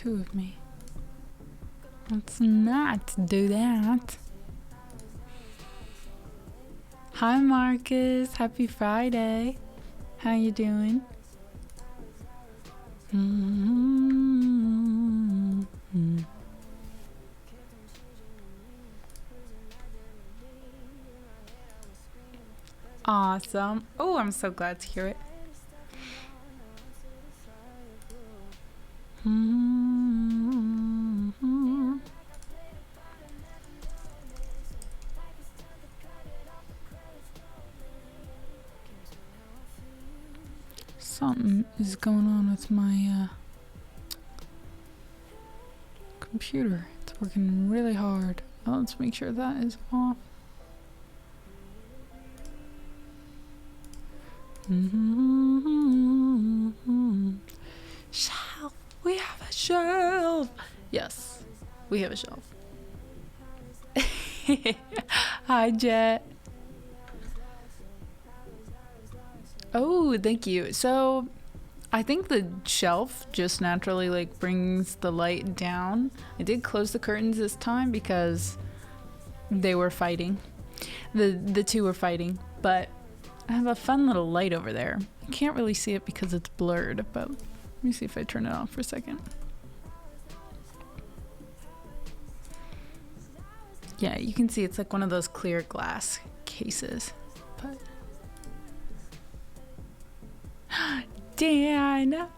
two of me. Let's not do that. Hi Marcus, happy Friday. How you doing? Awesome. Oh, I'm so glad to hear it. Something is going on with my computer. It's working really hard. Oh, let's make sure that is off. Shelf. We have a shelf. Yes, we have a shelf. Hi, Jet. Oh, thank you. So I think the shelf just naturally like brings the light down. I did close the curtains this time because they were fighting. The two were fighting, but I have a fun little light over there. You can't really see it because it's blurred, but let me see if I turn it off for a second. Yeah, you can see it's like one of those clear glass cases. But Dan,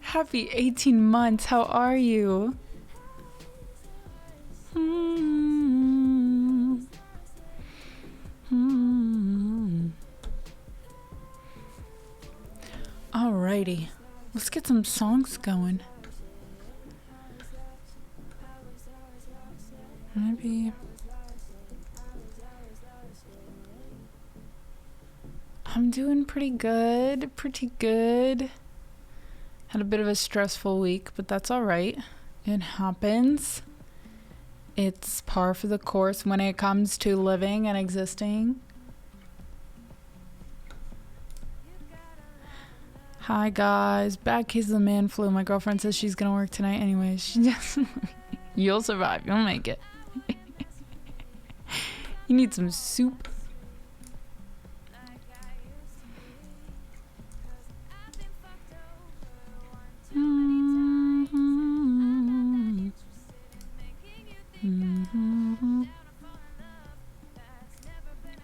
happy 18 months. How are you? Alrighty, let's get some songs going. Maybe I'm doing pretty good. Had a bit of a stressful week, but that's all right. It happens. It's par for the course when it comes to living and existing. Hi guys, bad case of the man flu. My girlfriend says she's gonna work tonight anyway. She just you'll survive. You'll make it. You need some soup.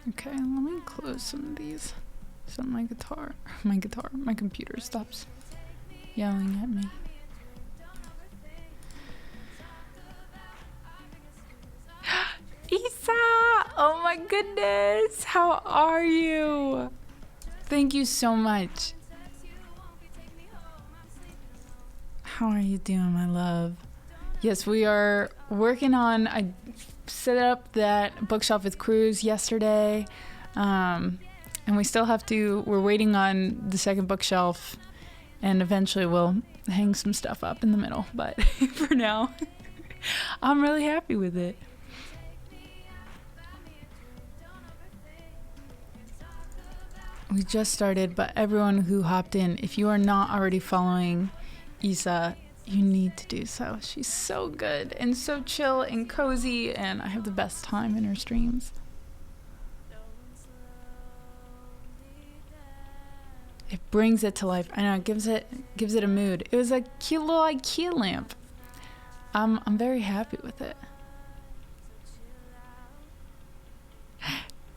Okay, let me close some of these so my computer stops yelling at me. Isa! Oh my goodness! How are you? Thank you so much. How are you doing, my love? Yes, we are working on... I set up that bookshelf with Cruz yesterday. And we still have to... We're waiting on the second bookshelf. And eventually we'll hang some stuff up in the middle. But for now, I'm really happy with it. We just started, but everyone who hopped in, if you are not already following Isa, you need to do so. She's so good and so chill and cozy, and I have the best time in her streams. It brings it to life. I know, it gives it a mood. It was a cute little IKEA lamp. I'm very happy with it.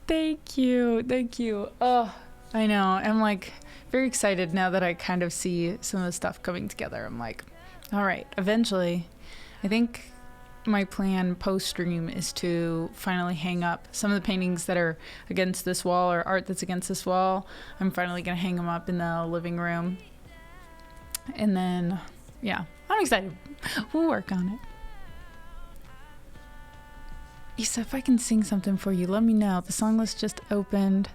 Thank you. Oh, I know. I'm like very excited now that I kind of see some of the stuff coming together. I'm like, all right, eventually, I think my plan post-stream is to finally hang up some of the paintings that are against this wall or art that's against this wall. I'm finally going to hang them up in the living room. And then, yeah, I'm excited. We'll work on it. Isa, if I can sing something for you, let me know. The song list just opened.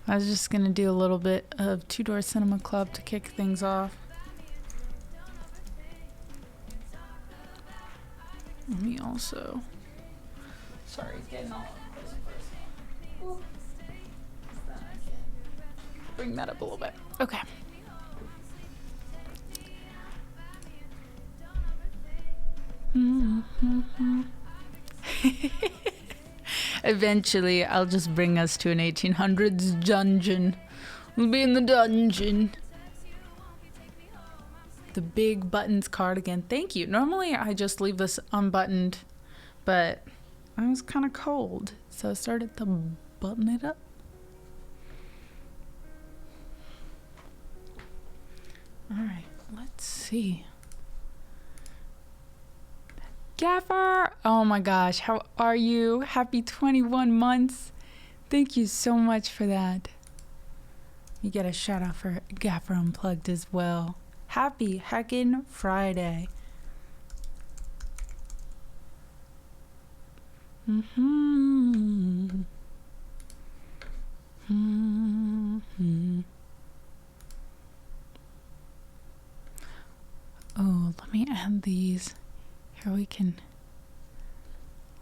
I was just going to do a little bit of Two Door Cinema Club to kick things off. Let me also... Sorry, getting all close and personal. Bring that up a little bit. Okay. Eventually, I'll just bring us to an 1800s dungeon. We'll be in the dungeon. The big buttons cardigan. Thank you. Normally, I just leave this unbuttoned, but I was kind of cold, so I started to button it up. All right, let's see. Gaffer! Oh my gosh, how are you? Happy 21 months. Thank you so much for that. You get a shout out for Gaffer Unplugged as well. Happy heckin' Friday. Oh, let me add these. Here we can.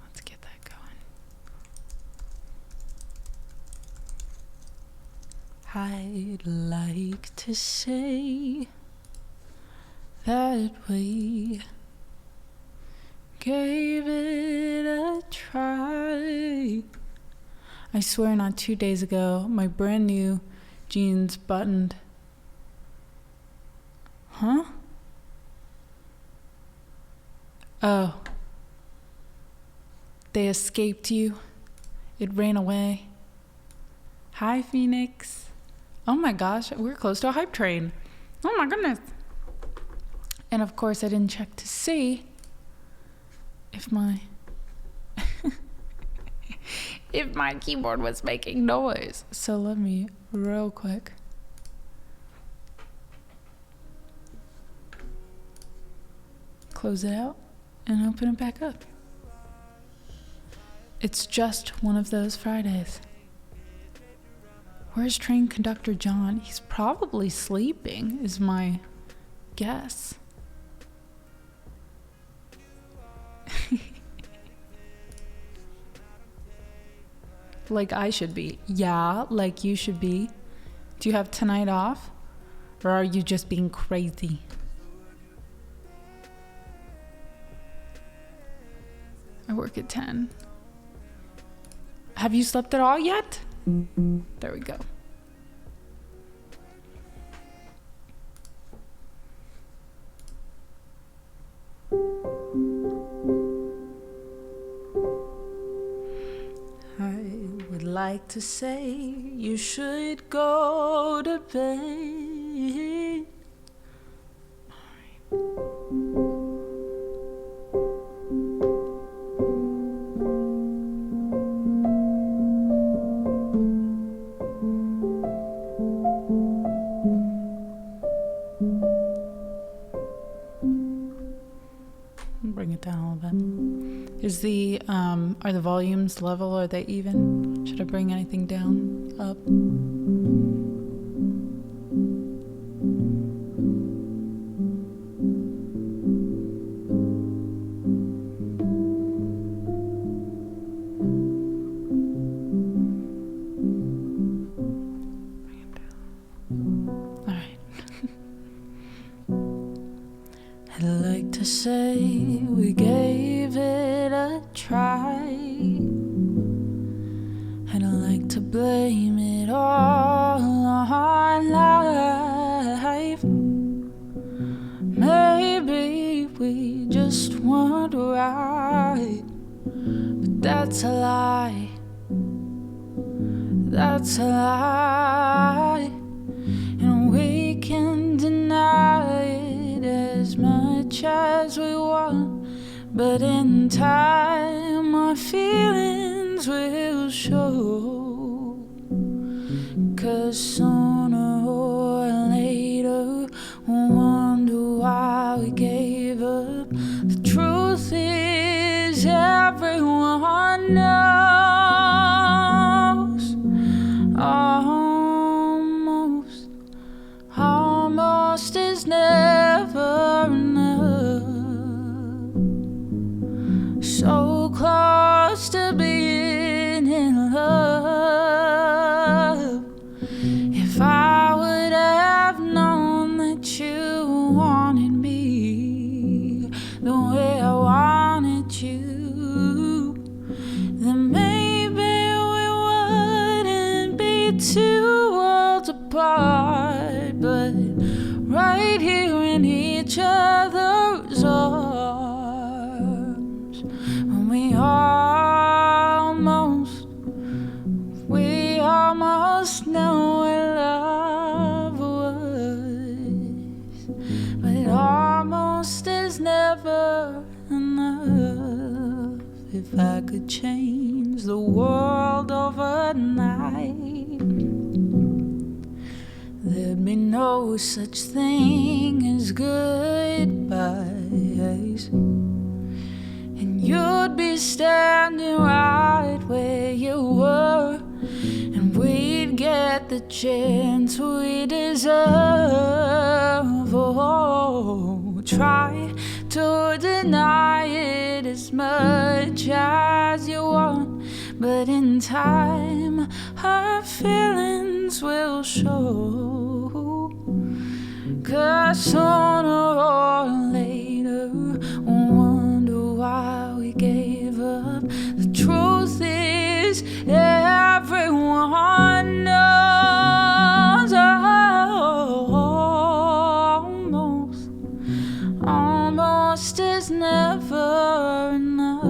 Let's get that going. I'd like to say that we gave it a try. I swear not 2 days ago, my brand new jeans buttoned. Huh? Oh. They escaped you. It ran away. Hi, Phoenix. Oh my gosh, we're close to a hype train. Oh my goodness. And of course, I didn't check to see if my if my keyboard was making noise. So let me real quick. Close it out and open it back up. It's just one of those Fridays. Where's train conductor John? He's probably sleeping, is my guess. Like I should be. Yeah, like you should be. Do you have tonight off? Or are you just being crazy? I work at 10. Have you slept at all yet? There we go. I would like to say you should go to bed. Bring it down a little bit. Is the are the volumes level? Are they even? Should I bring anything down? Up? Bring it down. All right. I'd like to say we gave it a try. I don't like to blame it all on life. Maybe we just weren't right, but that's a lie. That's a lie, and we can deny it as much as we want, but in time our feelings will show. 'Cause sooner or later we'll wonder why we gave up. The truth is everyone knows. Almost is never enough. So close to being in love. If almost know what love was, but almost is never enough. If I could change the world overnight, there'd be no such thing as goodbyes, and you'd be standing right where you were, and we'd get the chance we deserve. Oh, try to deny it as much as you want, but in time our feelings will show. 'Cause sooner or later we'll wonder why we gave up. The truth is everyone knows. Almost is never enough.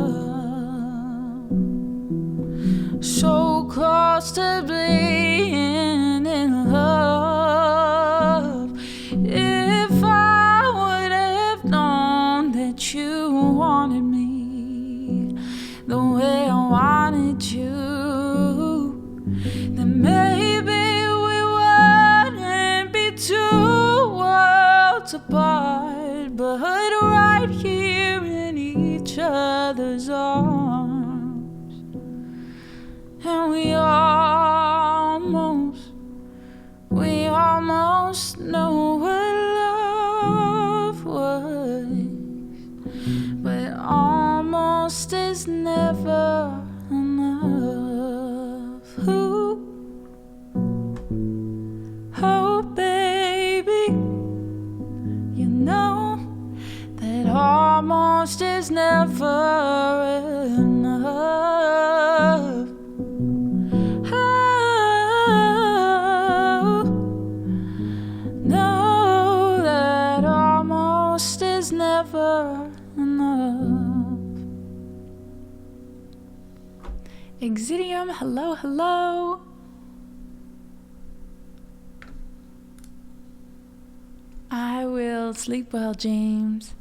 So close to being in love. If I would have known that you wanted me the way I wanted you, then maybe we wouldn't be two worlds apart, but right here in each other's arms. And we almost know what love was, but almost is never enough. Ooh. Oh baby, you know that almost is never enough. Oh, know that almost is never enough. Exidium, hello, hello. I will sleep well, James.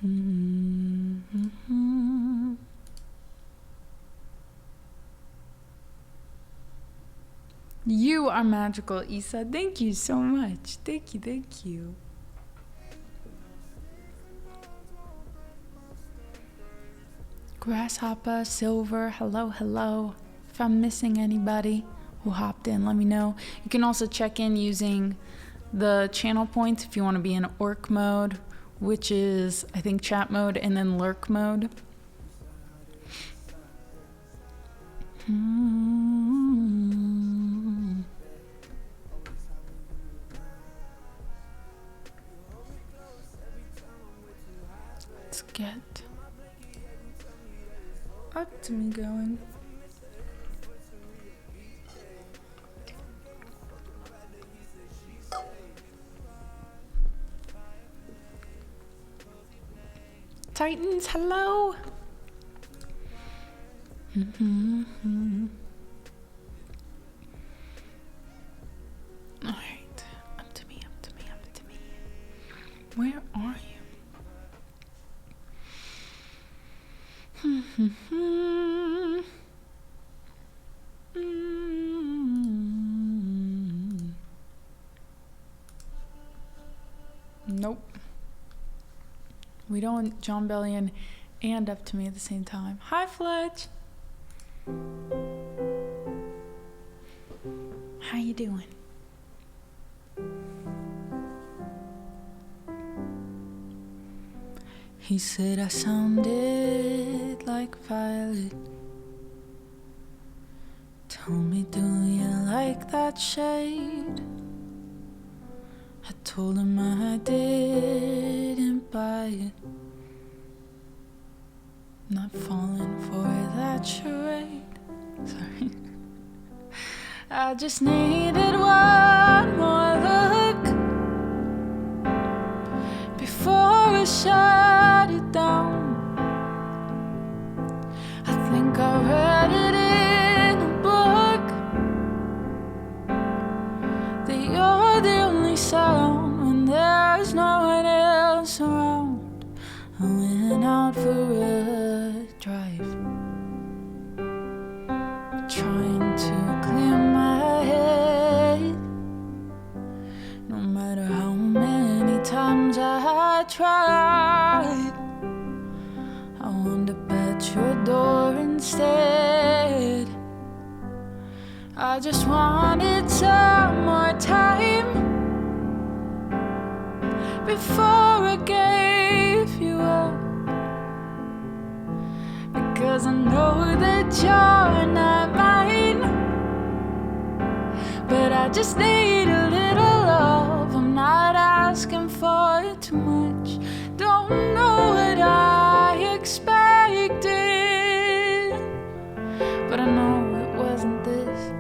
Mm-hmm. You are magical, Issa. Thank you so much. Thank you, thank you. Grasshopper, Silver, hello, hello. If I'm missing anybody who hopped in, let me know. You can also check in using the channel points if you want to be in orc mode, which is, I think, chat mode, and then lurk mode. Let's get up to me going. Titans, hello. All right, up to me, up to me, up to me. Where are you? Nope. We don't want John Bellion and up to me at the same time. Hi, Fletch. How you doing? He said I sounded like Violet. Told me, do you like that shade? I told him I didn't buy it. Not falling for that charade. Sorry. I just needed one more look before I shut it down. I think I read it instead. I just wanted some more time before I gave you up, because I know that you're not mine, but I just need a little love. I'm not asking for too much, don't know what I expected, but I know it wasn't this.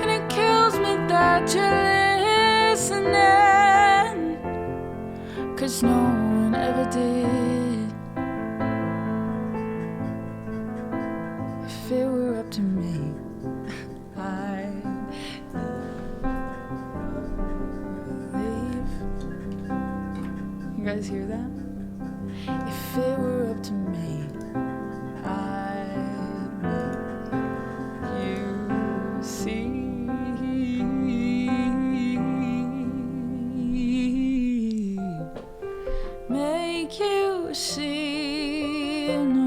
And it kills me that you're listening, 'cause no one ever did. If it were up to me, I'd leave. You guys hear that? If it were up to me, I'd make you see. Make you see. No.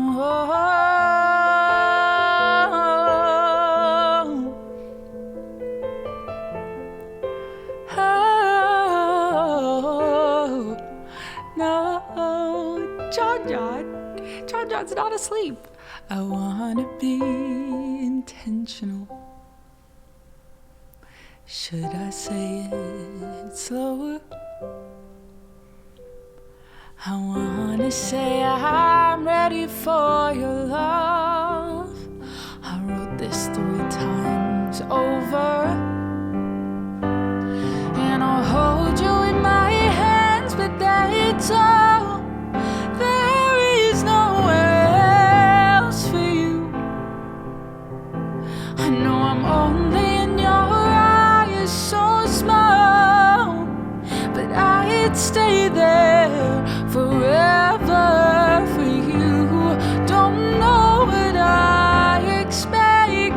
Oh, no. John John's not asleep. I wanna be intentional. Should I say it slower? I wanna say I'm ready for your love. I wrote this 3 times over, and I'll hold you in my hands, but that's all. There is nowhere else for you. I know I'm only in your eyes, so small, but I'd stay there forever for you. Don't know what I expected,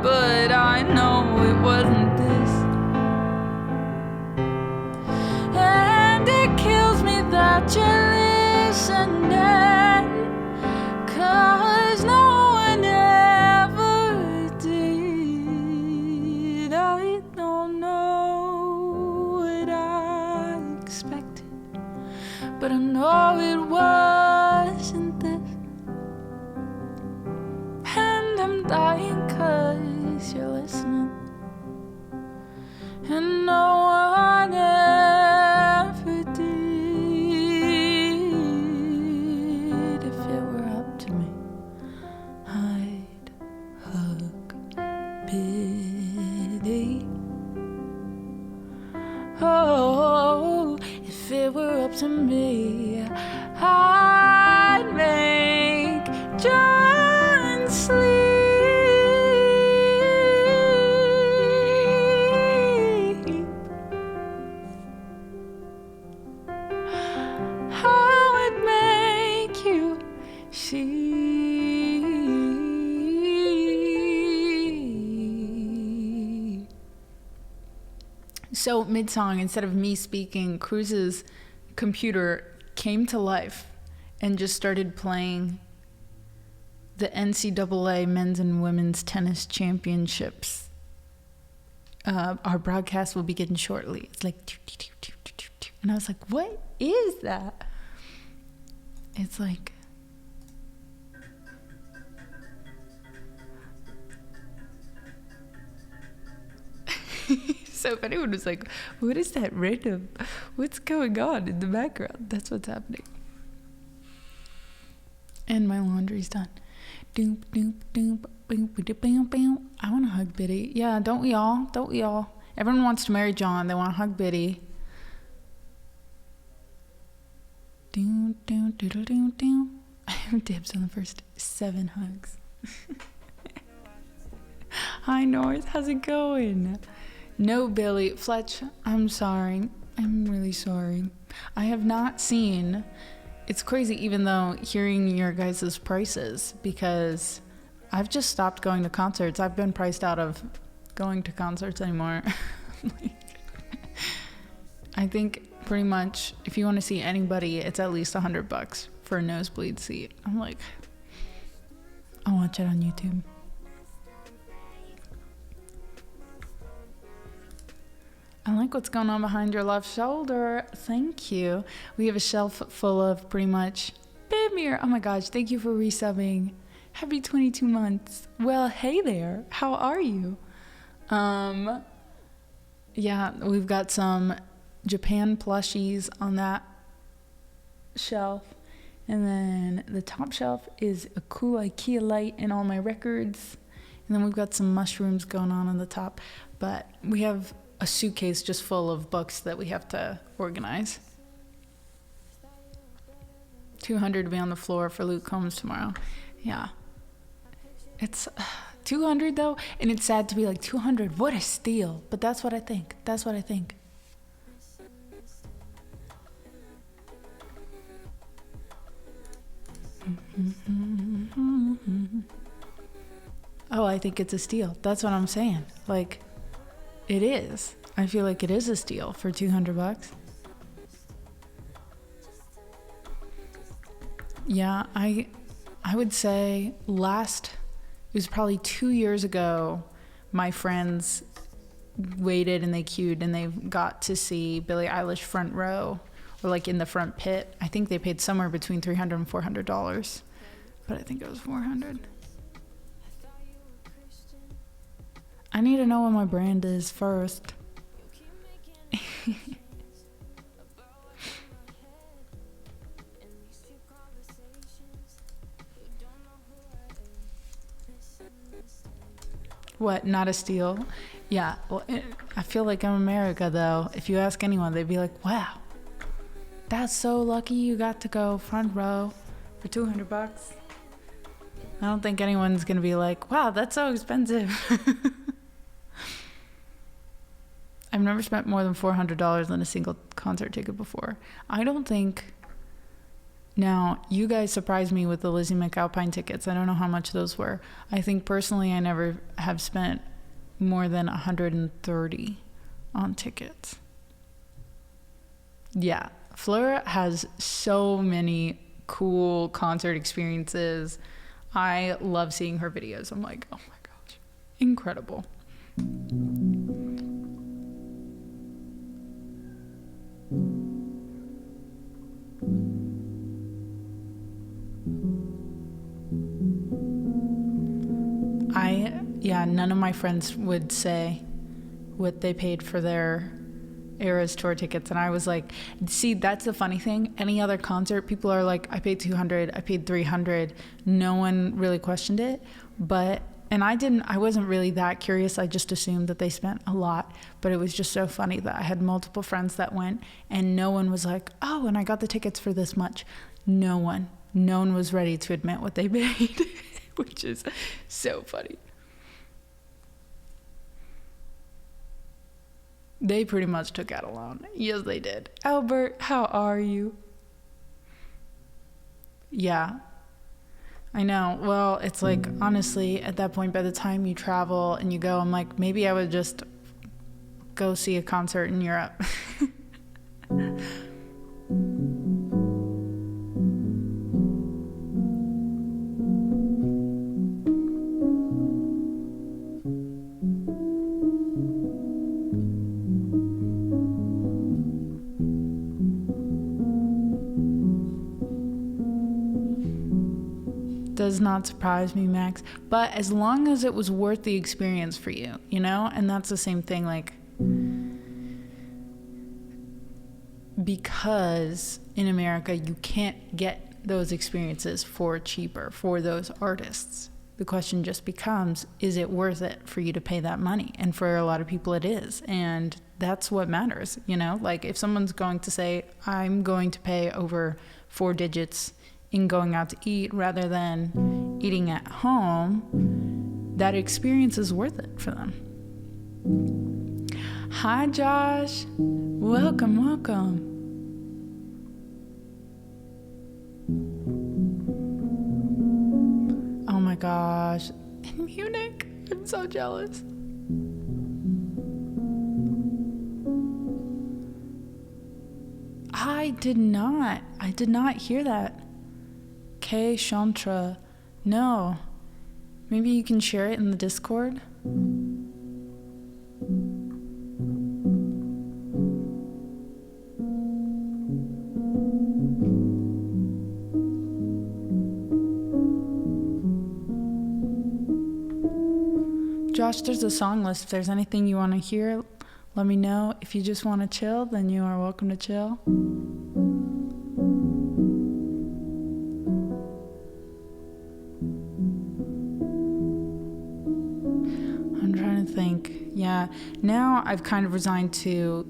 but I know it wasn't this. And it kills me that you're listening, 'cause no one ever did. I don't know what I expected, but I know it wasn't this. And I'm dying 'cause you're listening, and no one ever did. If it were up to me, I'd hug Biddy. Oh, if it were up to me, I'd make John sleep. I would make you see. So mid-song, instead of me speaking, Cruz's computer came to life and just started playing the NCAA men's and women's tennis championships. Our broadcast will begin shortly. It's like, and I was like, what is that? It's like, so if anyone was like, what is that random, what's going on in the background? That's what's happening. And my laundry's done. Doop, doop, doop, boop, boop, boop, boop. I want to hug Biddy. Yeah, don't we all? Don't we all? Everyone wants to marry John. They want to hug Biddy. Doo, doo, doo, doo, doo, doo. I have dibs on the first 7 hugs. Hi, North. How's it going? No, Billy. Fletch, I'm sorry. I'm really sorry. I have not seen... It's crazy, even though hearing your guys' prices, because I've just stopped going to concerts. I've been priced out of going to concerts anymore. I think pretty much, if you want to see anybody, it's at least $100 for a nosebleed seat. I'm like, I'll watch it on YouTube. I like what's going on behind your left shoulder. Thank you. We have a shelf full of pretty much Bamir. Oh my gosh, thank you for resubbing. Happy 22 months. Well, hey there. How are you? Yeah, we've got some Japan plushies on that shelf. And then the top shelf is a cool IKEA light and all my records. And then we've got some mushrooms going on the top. But we have a suitcase just full of books that we have to organize. 200 to be on the floor for Luke Combs tomorrow. Yeah. It's 200 though, and it's sad to be like 200. What a steal. But that's what I think. That's what I think. Oh, I think it's a steal. That's what I'm saying. Like, it is. I feel like it is a steal for $200. Yeah, I would say it was probably 2 years ago, my friends waited and they queued and they got to see Billie Eilish front row, or like in the front pit. I think they paid somewhere between $300 and $400, but I think it was $400. I need to know what my brand is first. What, not a steal? Yeah, well, I feel like I'm America, though. If you ask anyone, they'd be like, wow, that's so lucky you got to go front row for $200. I don't think anyone's going to be like, wow, that's so expensive. I've never spent more than $400 on a single concert ticket before. I don't think... Now, you guys surprised me with the Lizzie McAlpine tickets. I don't know how much those were. I think personally I never have spent more than $130 on tickets. Yeah, Fleur has so many cool concert experiences. I love seeing her videos. I'm like, oh my gosh, incredible. None of my friends would say what they paid for their Eras tour tickets, and I was like, see, that's the funny thing. Any other concert, people are like, I paid $200, I paid $300. No one really questioned it, and I wasn't really that curious. I just assumed that they spent a lot, but it was just so funny that I had multiple friends that went, and no one was like, oh, and I got the tickets for this much. No one was ready to admit what they paid, which is so funny. They pretty much took out a loan. Yes, they did. Albert, how are you? Yeah, I know. Well, it's like, honestly, at that point, by the time you travel and you go, I'm like, maybe I would just go see a concert in Europe. Does not surprise me, Max, but as long as it was worth the experience for you, you know? And that's the same thing, like, because in America you can't get those experiences for cheaper for those artists. The question just becomes, is it worth it for you to pay that money? And for a lot of people it is, and that's what matters, you know? Like, if someone's going to say, I'm going to pay over 4 digits in going out to eat rather than eating at home, that experience is worth it for them. Hi, Josh. Welcome. Oh my gosh. In Munich. I'm so jealous. I did not hear that. K Chantra. No. Maybe you can share it in the Discord? Josh, there's a song list. If there's anything you want to hear, let me know. If you just want to chill, then you are welcome to chill. I'm trying to think. Yeah, now I've kind of resigned to,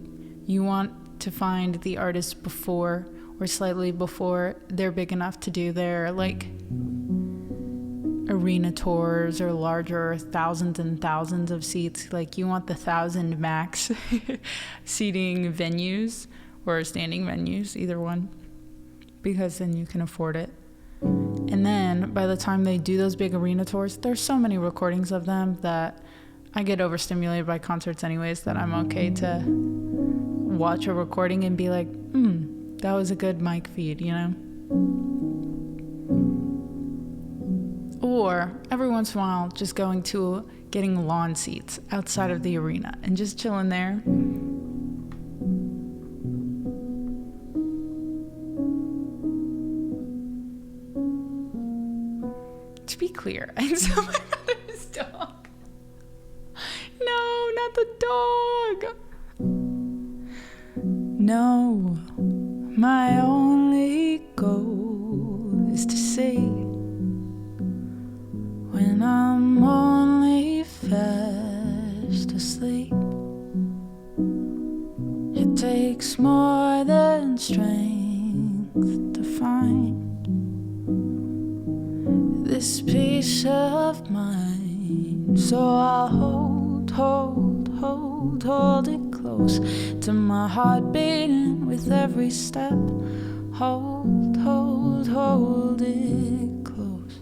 you want to find the artist before or slightly before they're big enough to do their like arena tours or larger thousands and thousands of seats. Like you want the 1,000 max seating venues or standing venues, either one, because then you can afford it. And then by the time they do those big arena tours, there's so many recordings of them that I get overstimulated by concerts anyways, that I'm okay to watch a recording and be like, that was a good mic feed, you know? Or every once in a while, just getting lawn seats outside of the arena and just chilling there. To be clear, I saw my mother's dog. No, not the dog. No, my only goal is to see when I'm only fast asleep. It takes more than strength to find this peace of mind. So I'll hold it close to my heart beating with every step. Hold it close.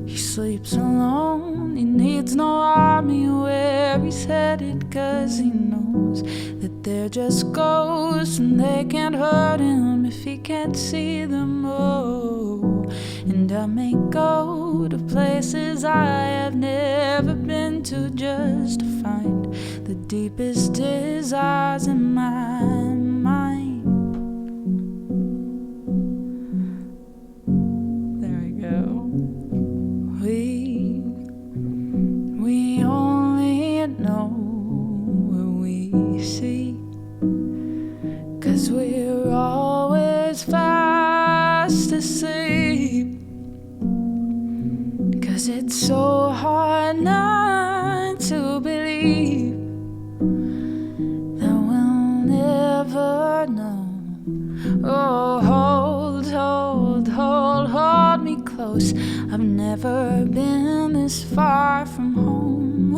He sleeps alone, he needs no army where he's headed, 'cause he knows that they're just ghosts and they can't hurt him if he can't see them. Oh, and I may go to places I have never been to just to find the deepest desires in my mind. There we go. We only know what we see, 'cause we're always fast asleep. 'Cause it's so hard not to believe that we'll never know. Oh, hold me close. I've never been this far from home.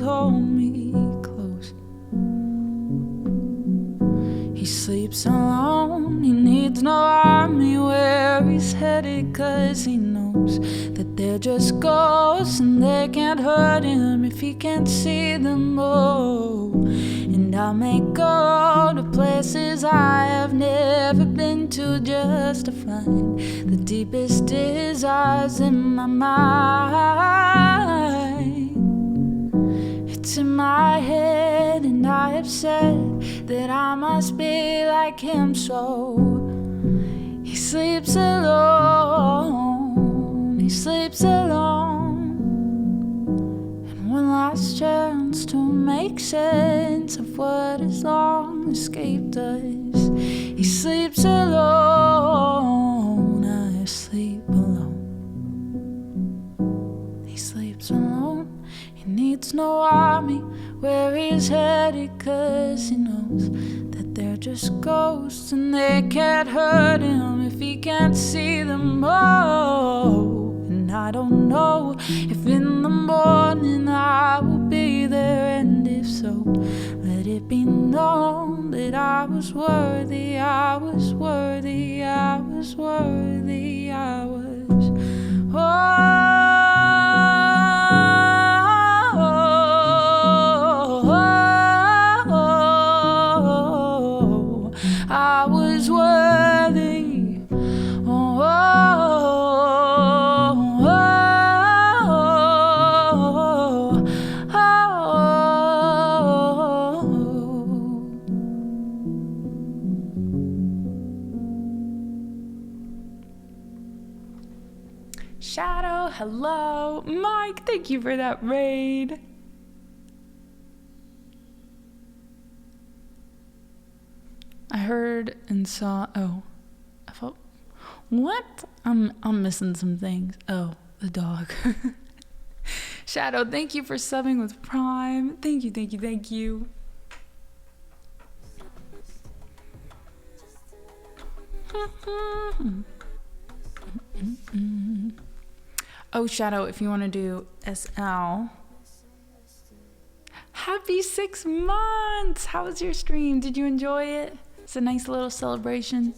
Hold me close. He sleeps alone, he needs no army where he's headed, 'cause he knows that they're just ghosts and they can't hurt him if he can't see them. Oh, and I may go to places I have never been to just to find the deepest desires in my mind. It's in my head, and I have said that I must be like him, so he sleeps alone, he sleeps alone. And one last chance to make sense of what has long escaped us. He sleeps alone, I sleep alone. He sleeps alone, he needs no army where he's headed, 'cause he knows that they're just ghosts and they can't hurt him if he can't see them. Oh, and I don't know if in the morning I will be there, and if so, let it be known that I was worthy, I was worthy, I was worthy, I was. I was worthy. Oh, oh, oh, oh, Shadow, hello. Mike, thank you for that raid. I heard and saw. Oh, I felt. What? I'm missing some things. Oh, the dog. Shadow, thank you for subbing with Prime. Thank you, thank you, thank you. Oh, Shadow, if you want to do SL. Happy 6 months! How was your stream? Did you enjoy it? It's a nice little celebration.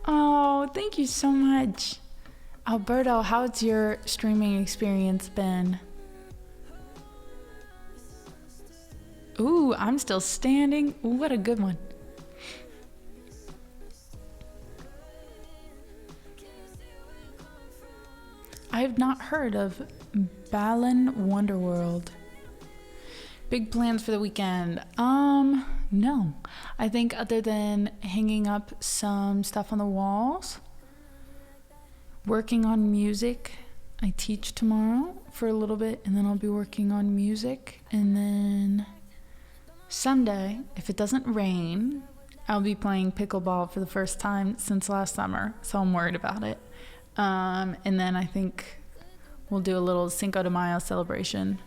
Oh, thank you so much. Alberto, how's your streaming experience been? Ooh, I'm still standing. Ooh, what a good one. I have not heard of Balan Wonderworld. Big plans for the weekend? No. I think other than hanging up some stuff on the walls, working on music. I teach tomorrow for a little bit, and then I'll be working on music. And then Sunday, if it doesn't rain, I'll be playing pickleball for the first time since last summer, so I'm worried about it. And then I think we'll do a little Cinco de Mayo celebration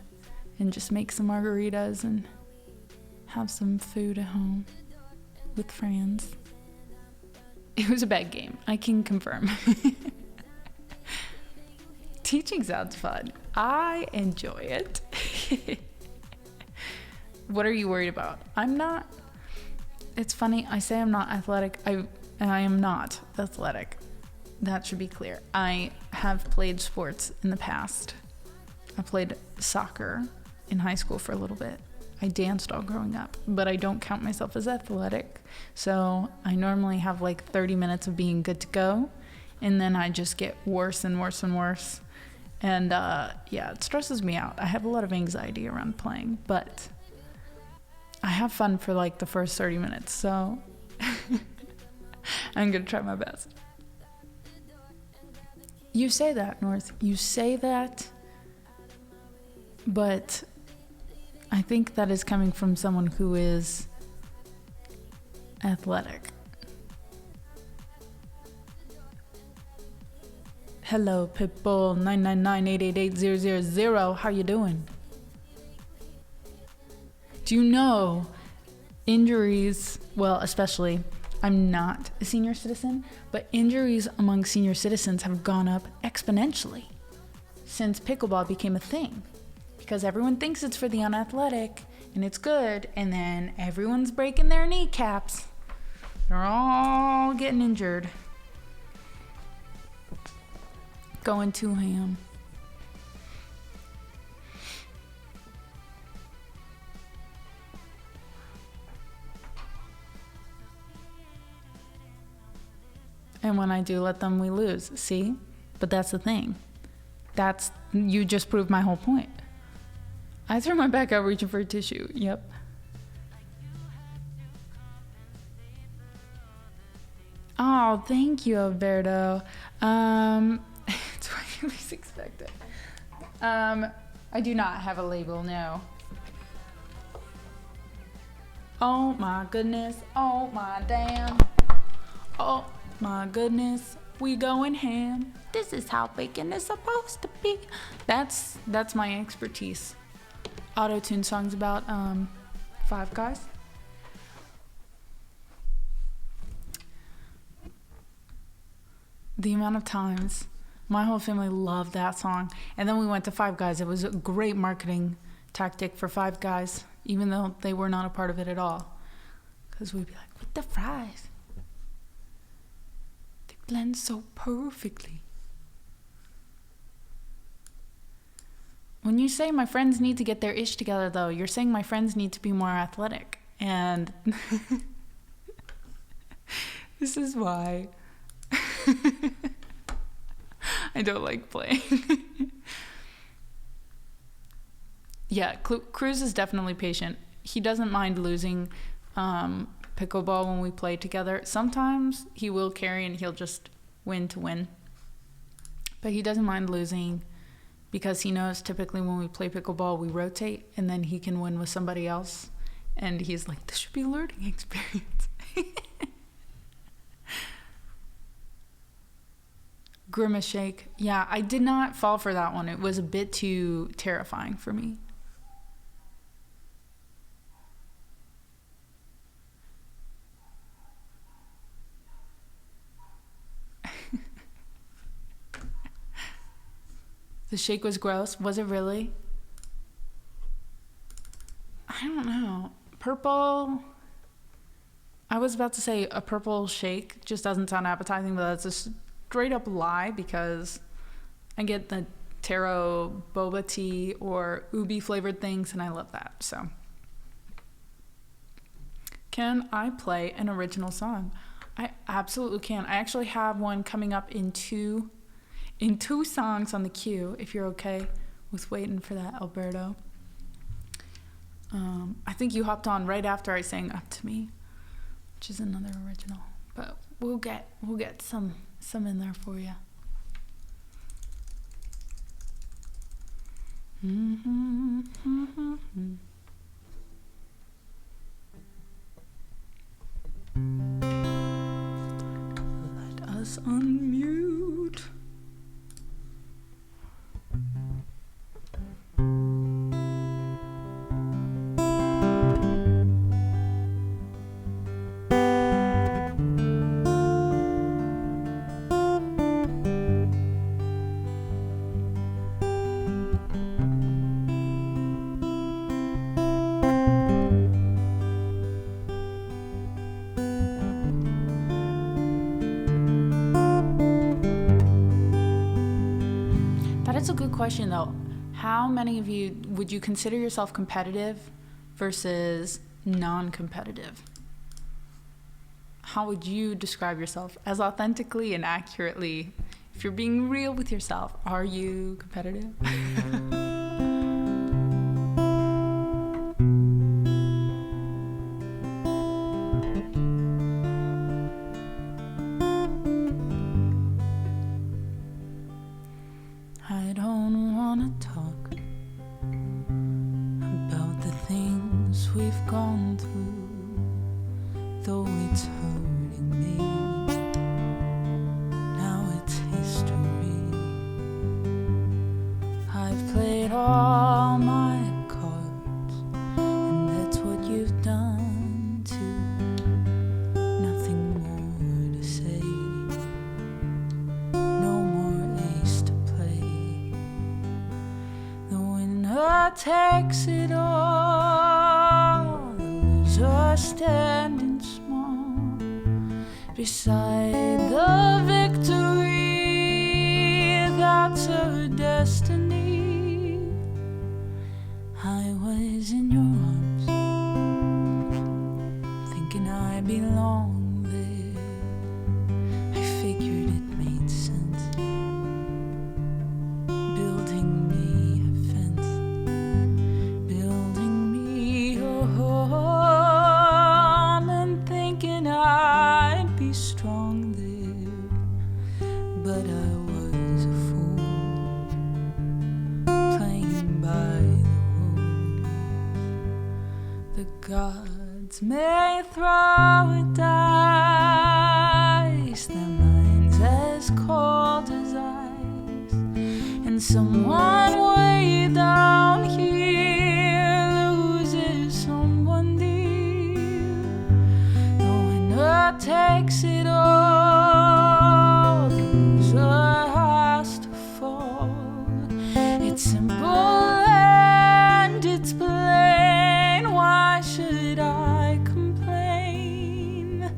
and just make some margaritas and have some food at home with friends. It was a bad game, I can confirm. Teaching sounds fun. I enjoy it. What are you worried about? I'm not. It's funny, I say I'm not athletic. I am not athletic. That should be clear. I have played sports in the past. I played soccer in high school for a little bit. I danced all growing up, but I don't count myself as athletic. So I normally have like 30 minutes of being good to go, and then I just get worse and worse and worse. And yeah, it stresses me out. I have a lot of anxiety around playing, but I have fun for like the first 30 minutes. So I'm gonna try my best. You say that, North. You say that, but I think that is coming from someone who is athletic. Hello, Pitbull 999-888-000. How you doing? Do you know injuries, well, especially, I'm not a senior citizen, but injuries among senior citizens have gone up exponentially since pickleball became a thing. Because everyone thinks it's for the unathletic and it's good, and then everyone's breaking their kneecaps. They're all getting injured. Going too ham. And when I do let them, we lose. See? But that's the thing. You just proved my whole point. I threw my back out reaching for a tissue. Yep. Oh, thank you, Alberto. It's what you least expected. I do not have a label, no. Oh my goodness. Oh my damn. Oh my goodness. We going ham. This is how bacon is supposed to be. That's my expertise. Auto-tune songs about Five Guys. The amount of times my whole family loved that song, and then we went to Five Guys. It was a great marketing tactic for Five Guys, even though they were not a part of it at all, because we'd be like, with the fries, they blend so perfectly. When you say my friends need to get their ish together, though, you're saying my friends need to be more athletic. And this is why I don't like playing. Yeah, Cruz is definitely patient. He doesn't mind losing pickleball when we play together. Sometimes he will carry and he'll just win to win. But he doesn't mind losing because he knows typically when we play pickleball, we rotate and then he can win with somebody else. And he's like, this should be a learning experience. Grimace shake. Yeah, I did not fall for that one. It was a bit too terrifying for me. The shake was gross. Was it really? I don't know. Purple. I was about to say a purple shake just doesn't sound appetizing, but that's a straight up lie because I get the taro boba tea or ubi flavored things and I love that. So, can I play an original song? I absolutely can. I actually have one coming up in two songs on the queue, if you're okay with waiting for that, Alberto. I think you hopped on right after I sang Up to Me, which is another original. But we'll get some in there for you. Let us unmute. That's a good question, though. How many of you would you consider yourself competitive versus non-competitive? How would you describe yourself as authentically and accurately? If you're being real with yourself, are you competitive? I don't wanna talk about the things we've gone through, though it's hurting me. Now it's history. I've played all my cards, and that's what you've done too. Nothing more to say. No more ace to play. The winner takes it all. The loser standing small beside the victory. That's her destiny. I was in your arms, thinking I belonged there. I figured it made sense, building me a fence, building me a home, and thinking I'd be strong there. But I was a fool, playing by the gods may throw a dice, their minds as cold as ice, and someone way down here loses someone dear. The winner takes it all, the loser has to fall. It's simple and it's plain. Why should I complain?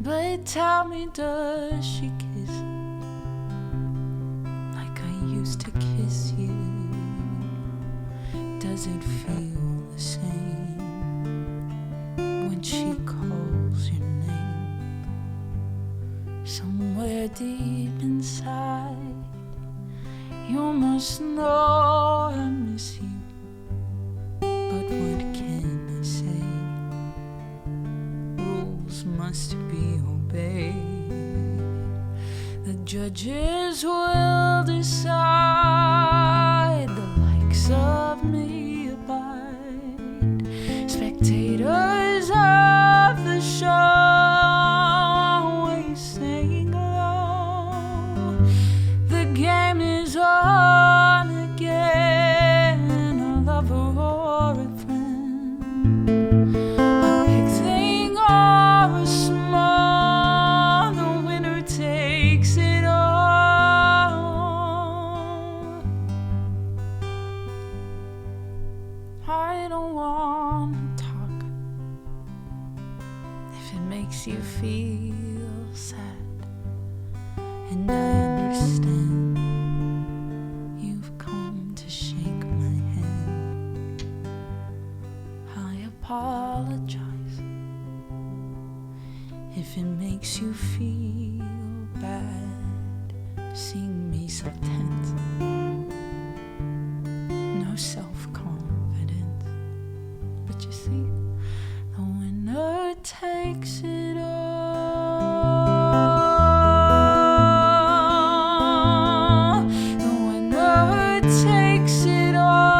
But tell me, does she kiss like I used to kiss you? deep inside. You must know I miss you, but what can I say? Rules must be obeyed. The judges will decide, the likes of me abide. Spectators of the show always sing along. The game is on again, a lover or a friend, a big thing or a small, the winner takes it all. I don't want to talk if it makes you feel sad, and I understand you've come to shake my hand. I apologize if it makes you feel bad, seeing me so tense, no self-confidence. But you see, the winner takes it all. The winner takes it all.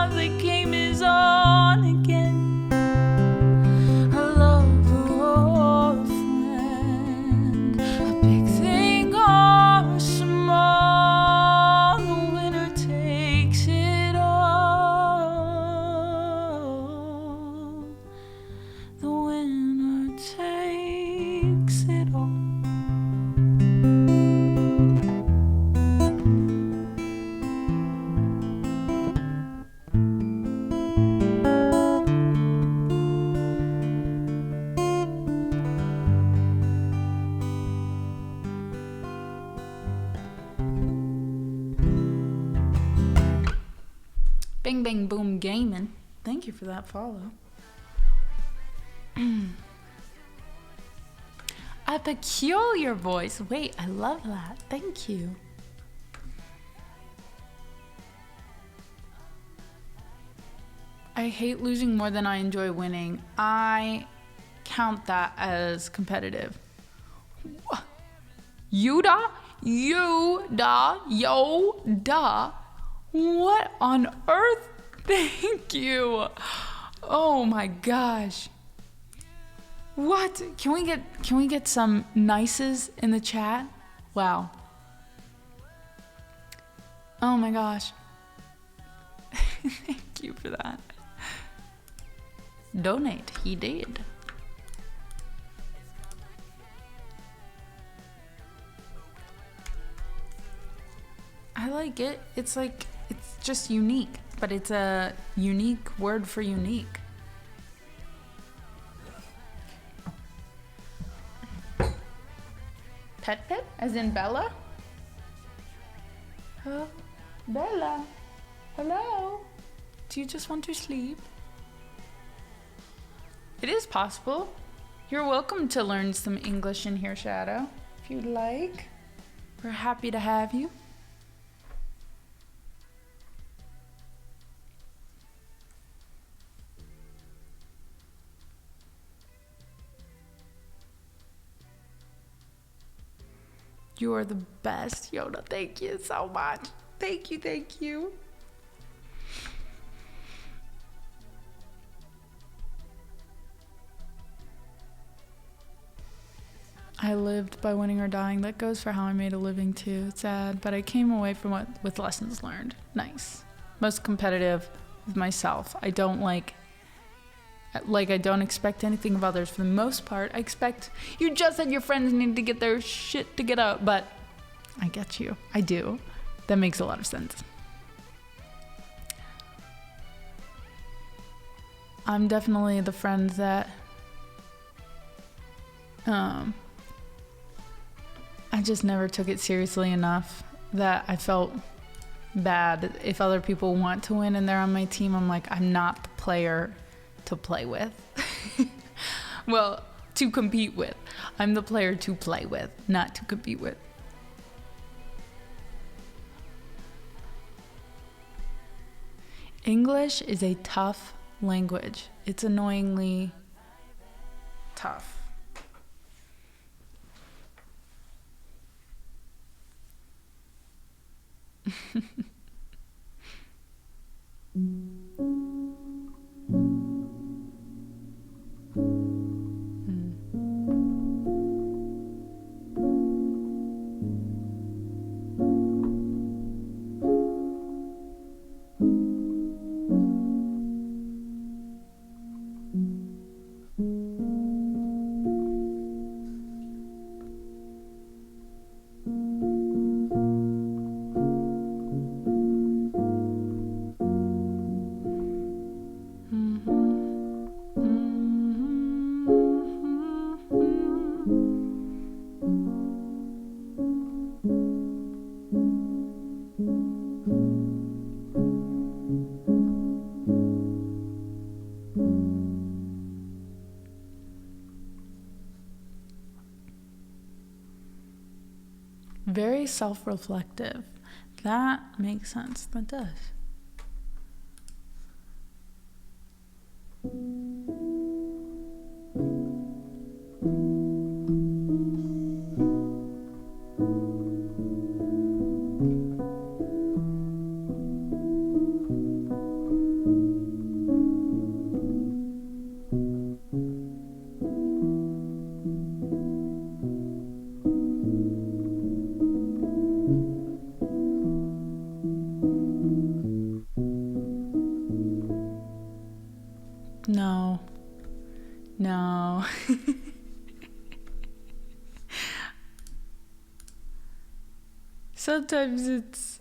The game is on again, a lover or a friend, a big thing or a small, the winner takes it all. The winner takes it all. Bing Bang Boom Gaming. Thank you for that follow. A peculiar voice. Wait, I love that. Thank you. I hate losing more than I enjoy winning. I count that as competitive. Yoda? Yoda? What on earth? Thank you. Oh my gosh. What? Can we get some nices in the chat? Wow. Oh my gosh. Thank you for that. Donate, he did. I like it. It's like, it's just unique, but it's a unique word for unique. Pet pet, as in Bella? Oh, Bella, hello? Do you just want to sleep? It is possible. You're welcome to learn some English in here, Shadow, if you'd like. We're happy to have you. You are the best, Yoda. Thank you so much. Thank you, thank you. I lived by winning or dying. That goes for how I made a living too. It's sad, but I came away from it with lessons learned. Nice. Most competitive with myself. I don't I don't expect anything of others for the most part. I expect, you just said your friends need to get their shit to get out, but I get you. I do. That makes a lot of sense. I'm definitely the friend that I just never took it seriously enough that I felt bad if other people want to win and they're on my team. I'm like, I'm not the player to play with. Well, to compete with. I'm the player to play with, not to compete with. English is a tough language. It's annoyingly tough. Very self-reflective. That makes sense. That does. No. Sometimes it's...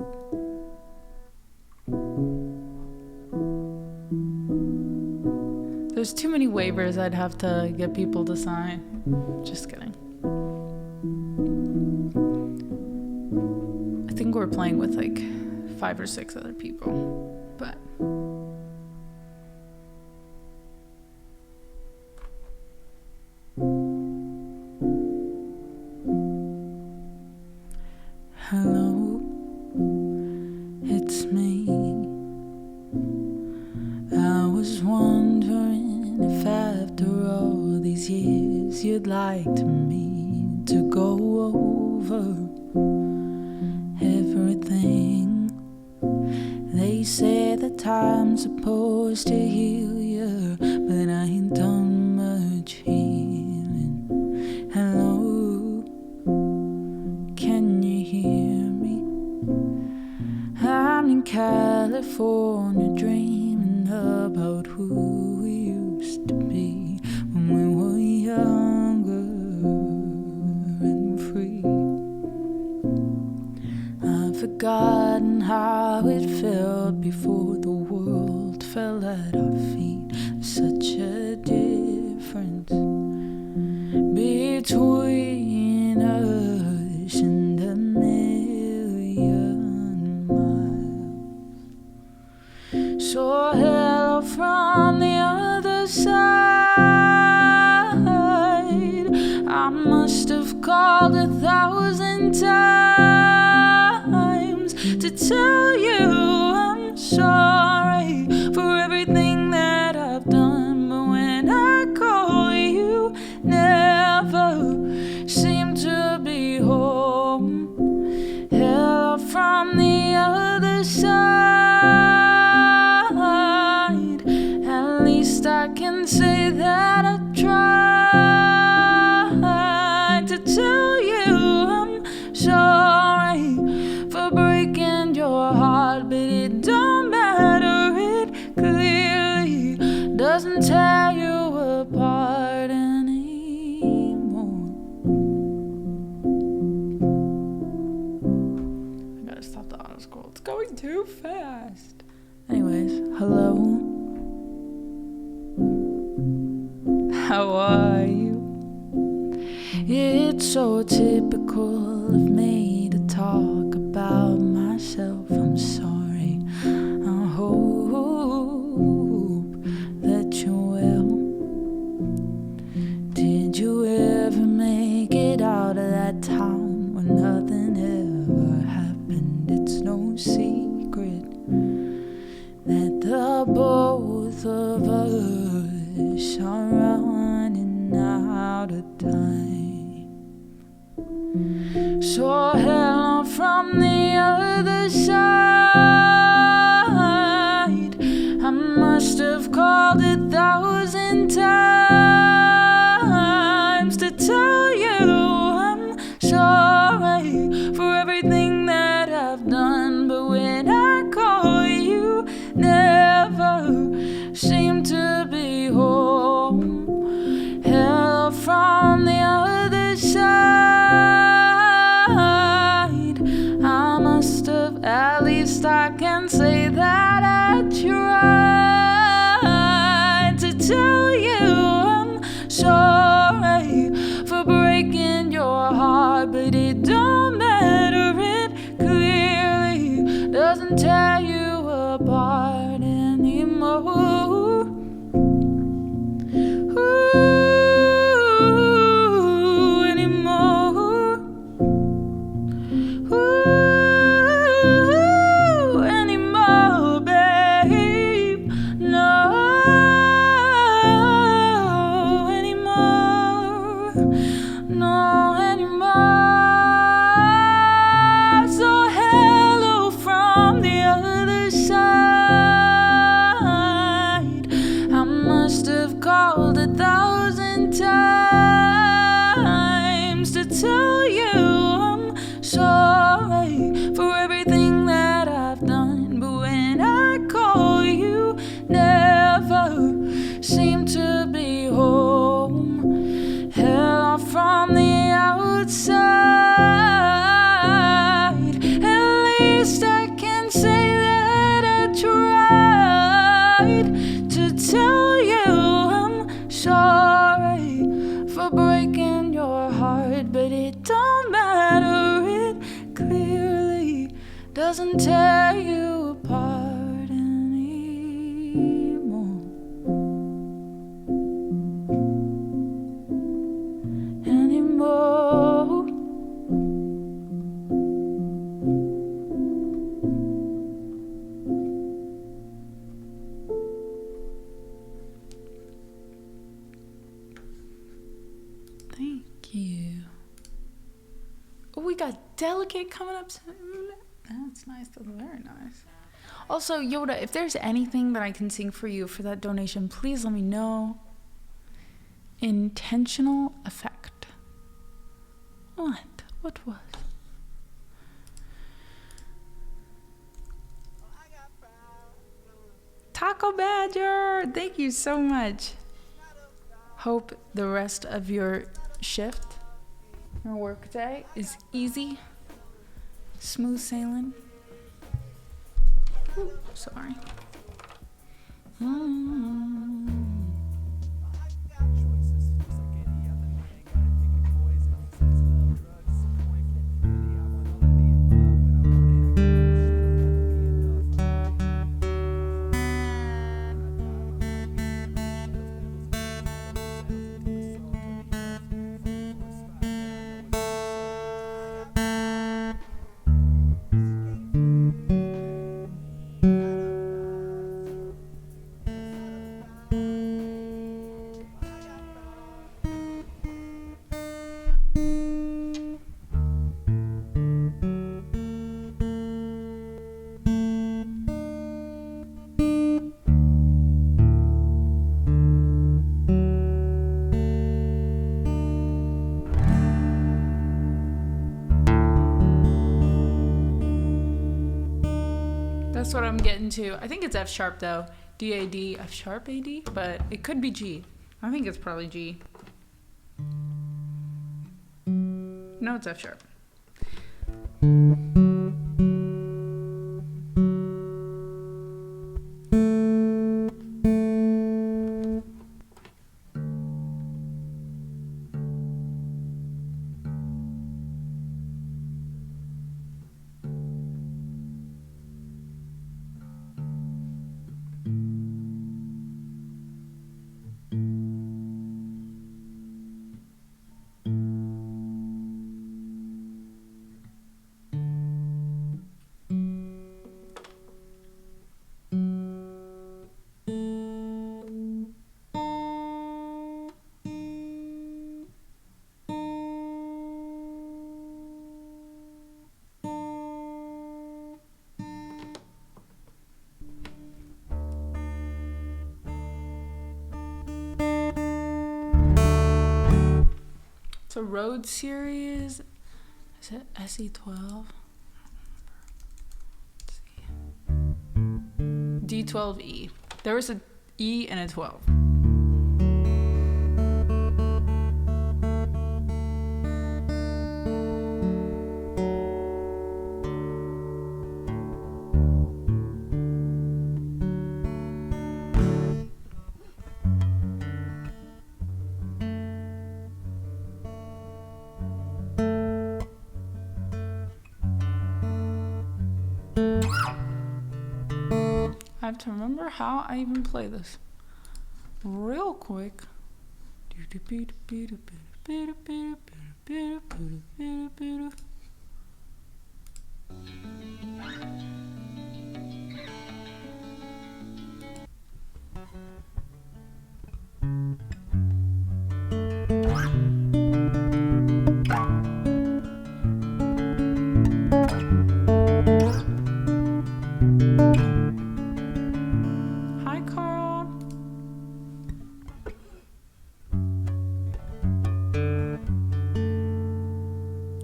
There's too many waivers I'd have to get people to sign. Just kidding. I think we're playing with like 5 or 6 other people, but... Hello, it's me. I was wondering if after all these years you'd like me to go over everything. They say that time's supposed to heal you, but I ain't done much healing. Hello, can you hear me? I'm in California dreaming about who we used to be when we were younger and free. I've forgotten how it felt before the world fell at our feet. There's such a difference between us and a million miles. So hello from the other side. I must have called 1,000 times to tell you I'm sorry for everything that I've done, but when I call you, never seem to be home. Hello from the other side. At least I can say that I tried to tell you I'm sorry for breaking your heart, but it don't matter. It clearly doesn't tear you apart anymore. I gotta stop the auto scroll. It's going too fast. Anyways, hello. How are you? It's so typical of me to talk about myself. I'm sorry. I hope that you're well. while both of us are running out of time. So hello from the other side. I must have called 1,000 times to tell you I'm sorry for everything that I've done, but when I call you, never seem to be home. Hello from the other side. I must have, at least I can say that I tried to tell you I'm sorry for breaking your heart, but it don't matter, it clearly doesn't tear you apart anymore. Ooh, anymore. Ooh, anymore, babe. No, anymore. No, anymore. So hello from the other side. I must have called 1,000 times to tell you I'm sorry for everything that I've done, but when I call you, never seem to be home. Hello from the outside. At least I can say that I tried to tell you I'm sorry for breaking your heart, but it don't matter, it clearly doesn't tear you apart anymore. Anymore. Thank you. Oh, we got Delicate coming up soon. That's nice. That's very nice. Also, Yoda, if there's anything that I can sing for you for that donation, please let me know. Intentional effect. What? What was? Taco Badger! Thank you so much. Hope the rest of your shift, your work day, is easy, smooth sailing. Ooh, sorry. That's what I'm getting to. I think it's F sharp though. D-A-D, F sharp A-D, but it could be G. I think it's probably G. No, it's F sharp. a Rhodes series. Is it SE12? D12E. There was a E and a 12. I have to remember how I even play this real quick.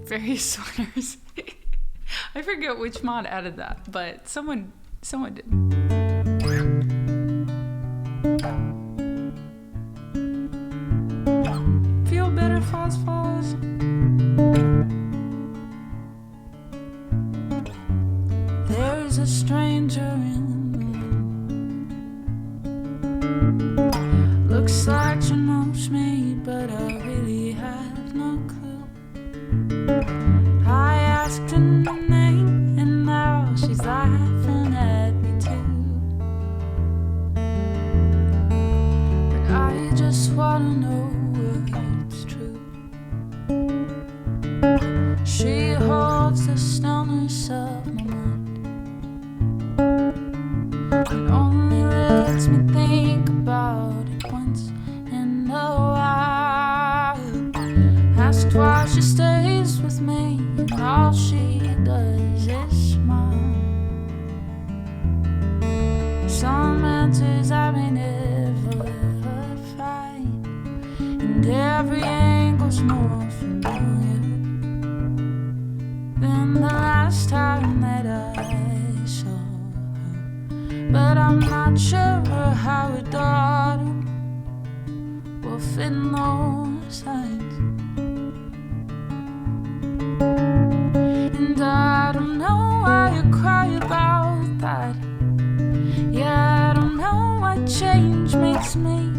Various sweaters. I forget which mod added that, but someone did. Feel better, Falls. There's a stranger in the room. Looks like she knows me, but I really have no clue. I asked her name, and now she's laughing at me too. But I just wanna know if it's true. She holds the stillness of my mind and only lets me think about it once in a while. Asked why she stays with me, and all she does is smile. Some answers I may never find, and every angle's more familiar than the last time that I saw her. But I'm not sure how a daughter will fit in those lines. And I don't know why you cry about that. Yeah, I don't know why change makes me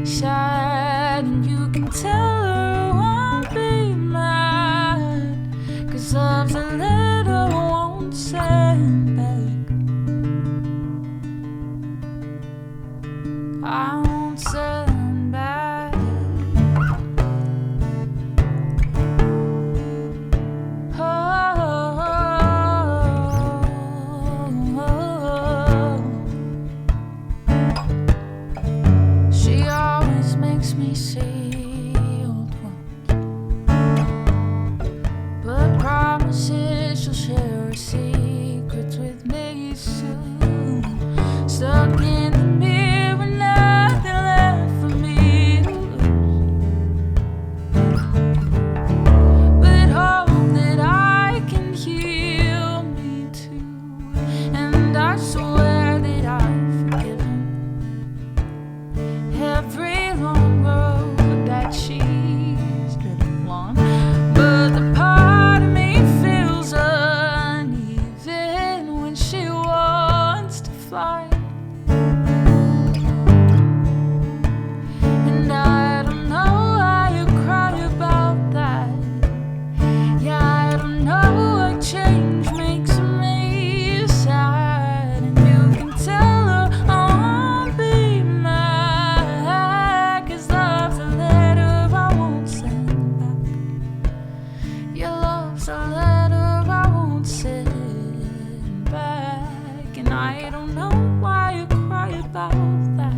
sad. And you can tell her I won't be mad, 'cause love's a letter I won't send back. I won't send back. Me see old ones, but promises she'll share her secrets with me soon. Stuck in the mirror, nothing left for me to lose, but hope that I can heal me too. And I swear that I've forgiven every long road that she's driven along, but the part of me feels uneven when she wants to fly. And I don't know why you cry about that. Yeah, I don't know what change makes me sad. And you can tell her I won't be mad, 'cause love's a letter I won't send back. Your love's a letter I won't send back. And I don't know why you cry about that.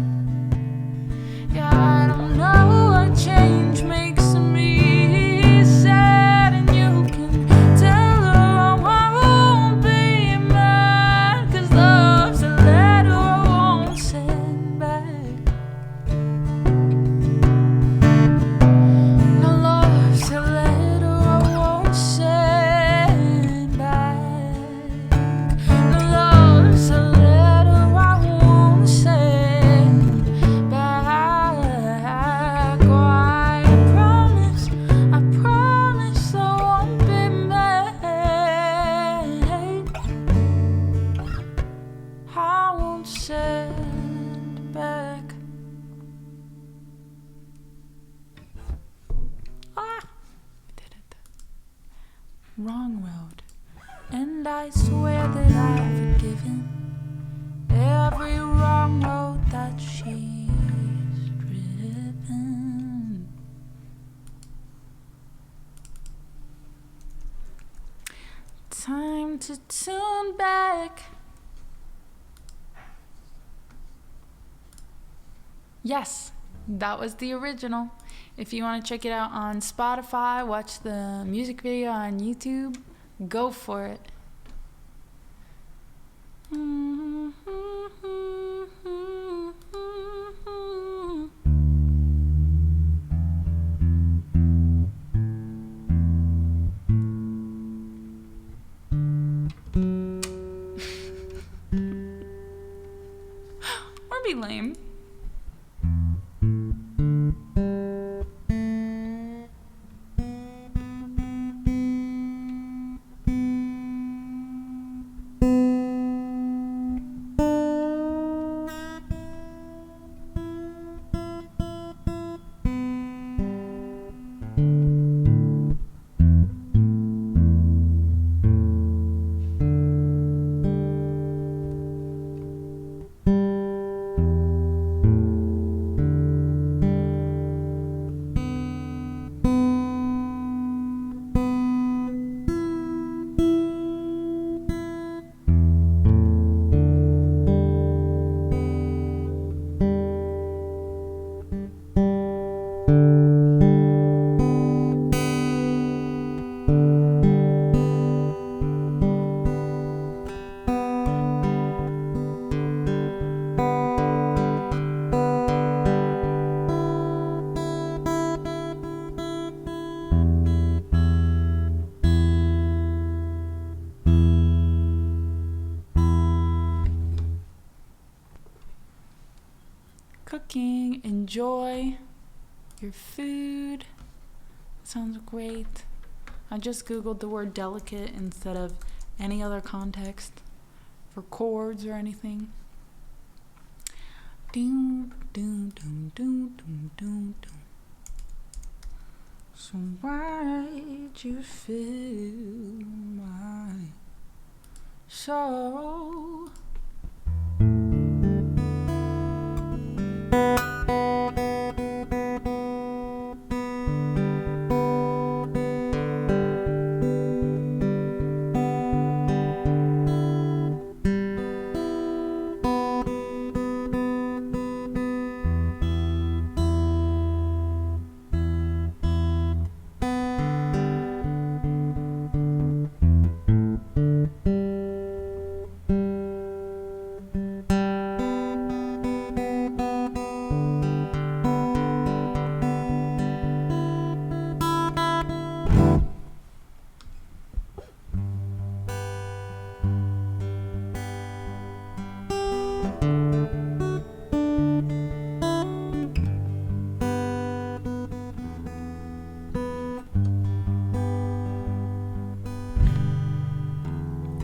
Yeah, I don't know what change makes me sad. And you can tell her I won't be mad, 'cause love's a letter I won't send back. No, love's a I swear that I've forgiven every wrong road that she's driven. Time to tune back. Yes, that was the original. If you want to check it out on Spotify, watch the music video on YouTube, go for it. Or be lame. Cooking, enjoy your food. Sounds great. I just googled the word delicate instead of any other context for chords or anything. Doom, doom, doom, doom, doom, doom, doom. So why'd you fill my soul?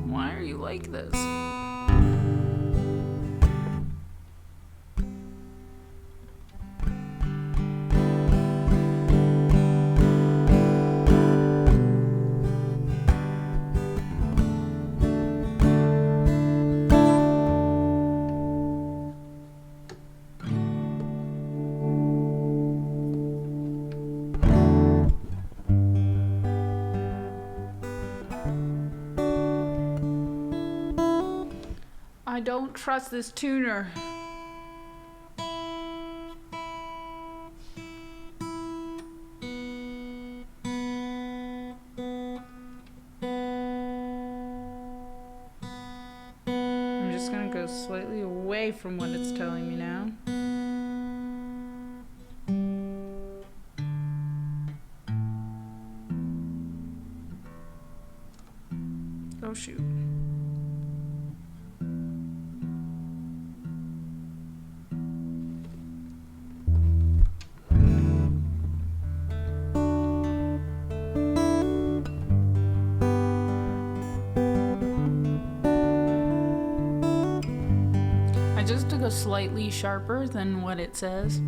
Why are you like this? I don't trust this tuner. I'm just gonna go slightly away from what it's telling me now. Oh shoot. Just to go slightly sharper than what it says.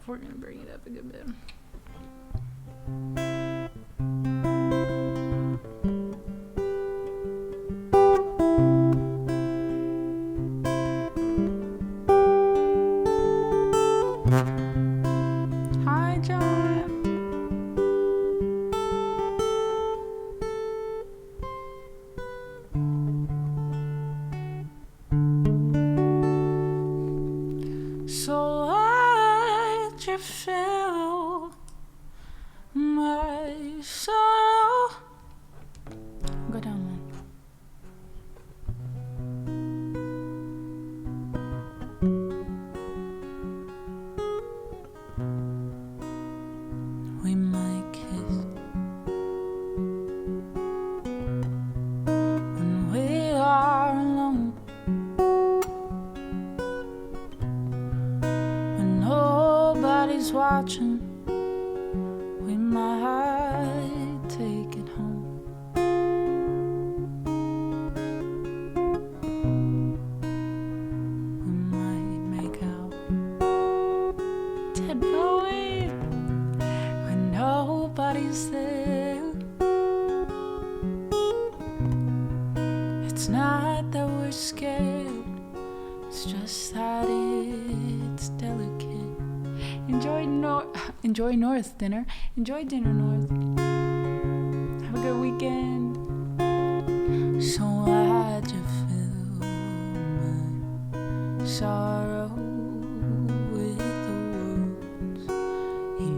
We're gonna bring it up a good bit. Hi, John. So let you feel my sorrow. Go down, man. We might kiss when we are alone, when nobody's watching. We might take it home. We might make out, dead Bowie, when nobody's there. It's not that we're scared, it's just that it's delicate. Enjoy North dinner. Enjoy dinner, North. Have a good weekend. So glad you feel my sorrow with the words you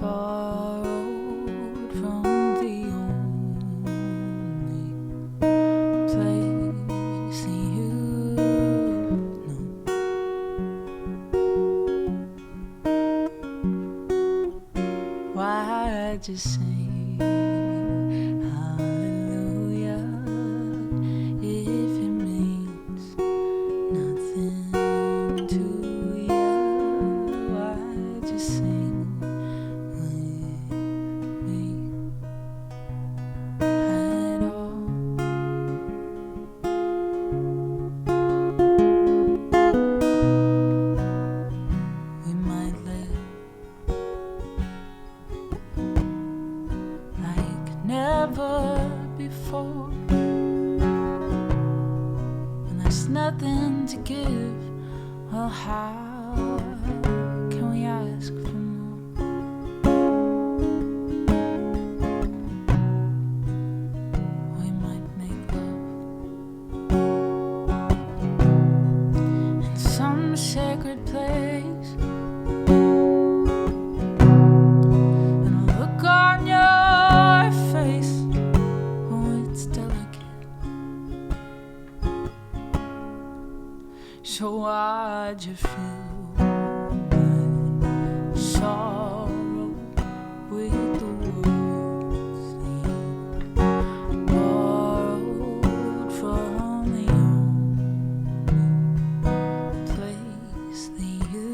borrowed from the only place you know. Why'd you sing hallelujah if it means nothing to you? Why'd you sing with me at all? We might live like never before, when there's nothing to give. Well, how can we ask for more? We might make love in some sacred place, and a look on your face, oh, it's delicate. So why'd you feel my sorrow with the words you borrowed from the only place that you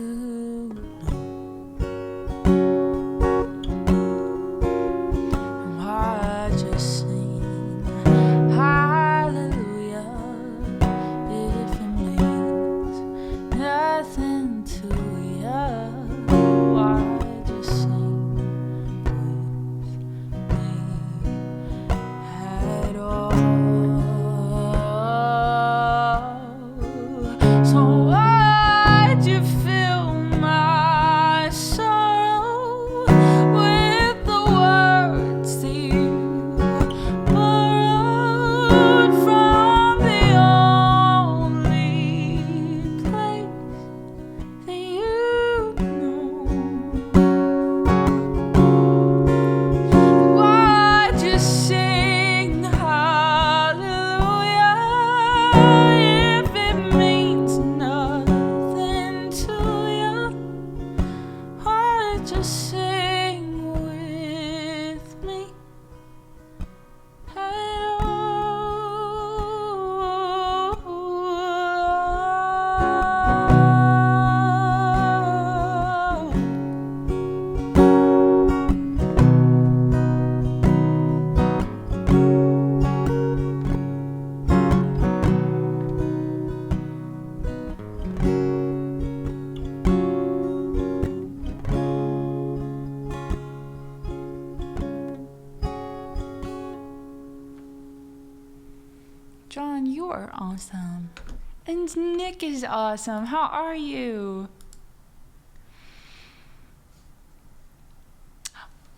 know? And why'd you sing hallelujah if it means nothing to you? Why'd you John, you are awesome. And Nick is awesome. How are you?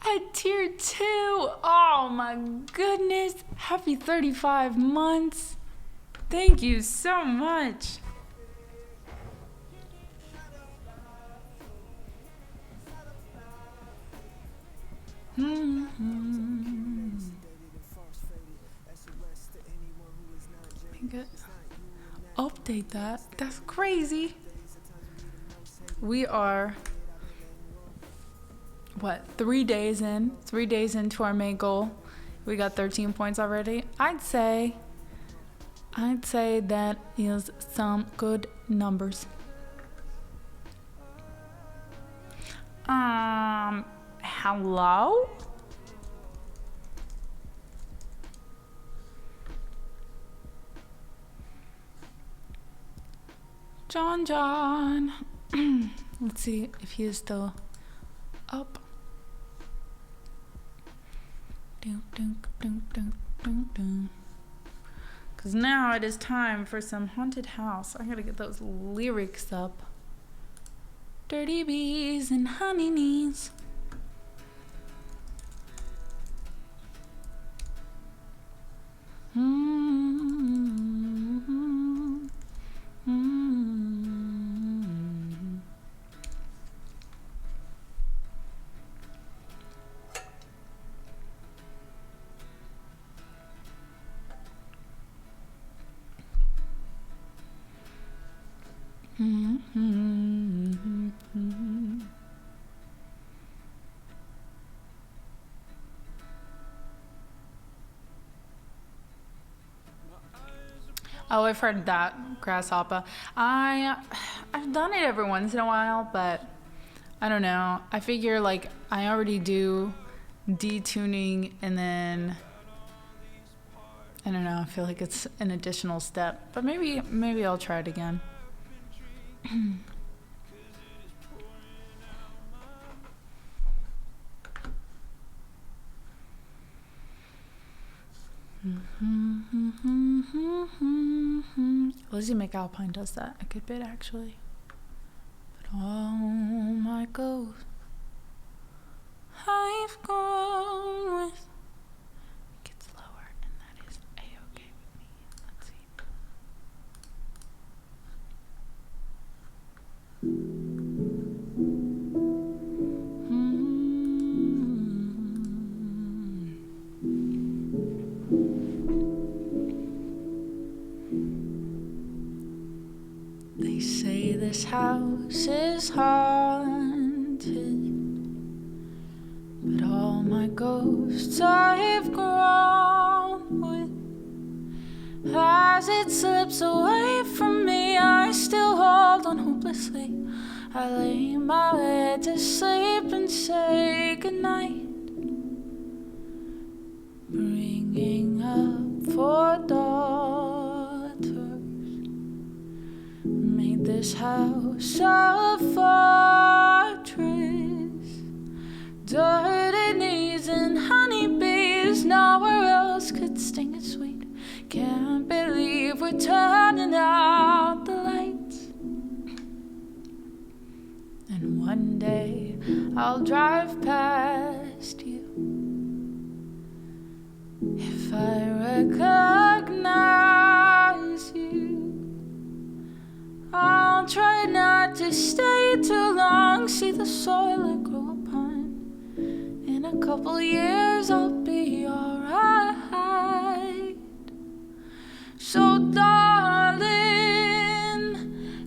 At tier 2. Oh my goodness. Happy 35 months. Thank you so much. Update that. That's crazy. We are, what, 3 days in? 3 days into our main goal. We got 13 points already. I'd say that is some good numbers. Hello? John. Let's see if he is still up. Because now it is time for some haunted house. I gotta get those lyrics up. Dirty bees and honey knees. Oh, I've heard that, grasshopper. I've done it every once in a while, but I don't know. I figure like I already do detuning, and then I don't know. I feel like it's an additional step, but maybe I'll try it again. Lizzie McAlpine does that a good bit, actually. But oh my God, I've grown with. It gets lower, and that is a-okay with me. Let's see. They say this house is haunted, but all my ghosts I've grown with. As it slips away from me, I still hold on hopelessly. I lay my head to sleep and say goodnight, bringing up 4 daughters. Made this house a fortress. Dirty knees and honeybees, nowhere else could sting it sweet. Can't believe we're turning out the lights. And one day I'll drive past you. If I recognize you, I'll try not to stay too long. See the soil I grow upon. In a couple years I'll be alright. So darling,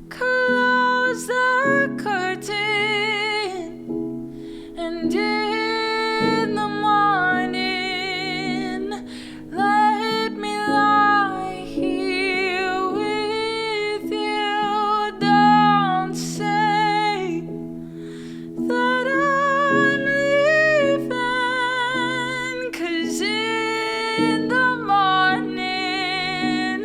close the curtain, and in the morning let me lie here with you. Don't say that I'm leaving, 'cause in the morning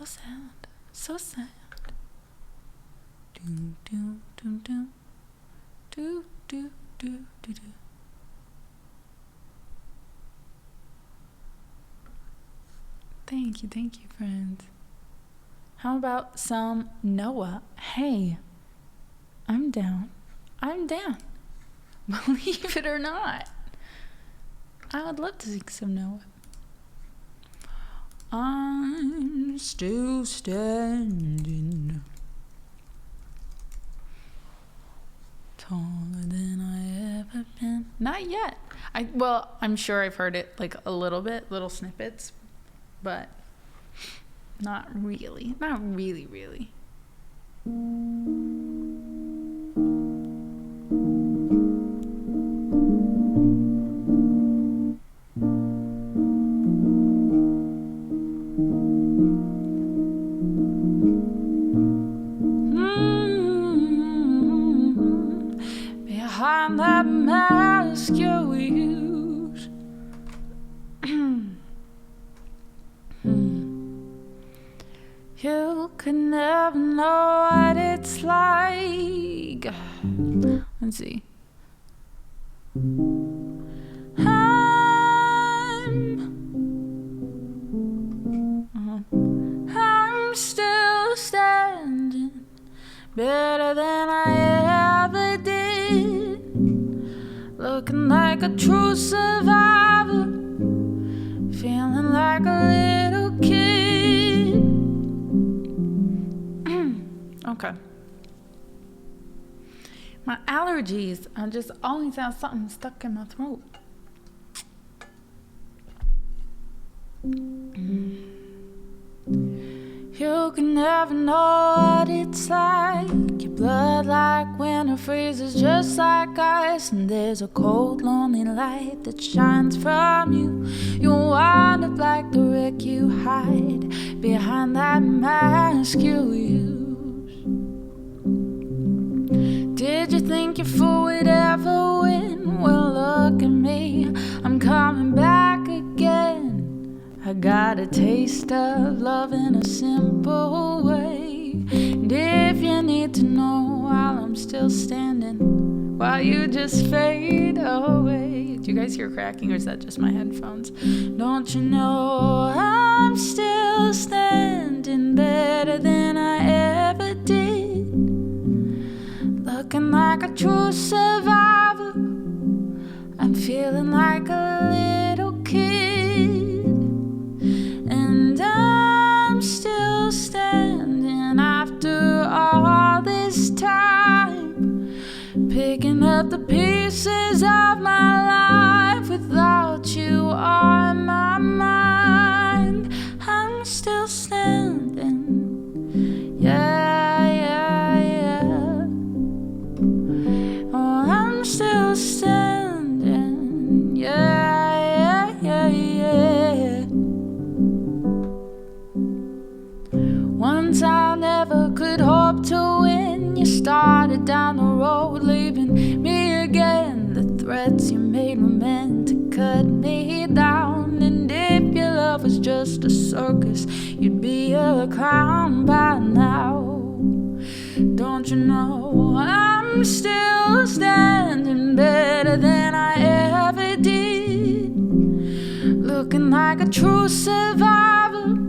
So sad. So sad. Do, do, do, do. Do, do, do, do, do. Thank you, friends. How about some Noah? Hey, I'm down. Believe it or not. I would love to sing some Noah. I'm still standing taller than I ever been. Not yet. I'm sure I've heard it like a little bit, little snippets, but not really. Not really. Behind that mask you use. You could never know what it's like. Let's see. I'm still standing better than I ever did, looking like a true survivor, feeling like a little kid. Okay. My allergies, I just always have something stuck in my throat. You can never know what it's like. Your blood like winter freezes just like ice, and there's a cold, lonely light that shines from you. You wind up like the wreck you hide behind that mask you use. Did you think your fool would ever win? Well, look at me, I'm coming back again. I got a taste of love in a simple way. And if you need to know while I'm still standing, while you just fade away. Do you guys hear cracking, or is that just my headphones? Don't you know I'm still standing better than I ever did, looking like a true survivor. I'm feeling like a little kid, and I'm still standing after all this time, picking up the pieces of my life without you on my mind. I'm still standing, yeah. Oh, I'm still standing, yeah. Once I never could hope to win. You started down the road, leaving me again. The threats you made were meant to cut me down. And if your love was just a circus, you'd be a clown by now. Don't you know I'm still standing better than I ever did, looking like a true survivor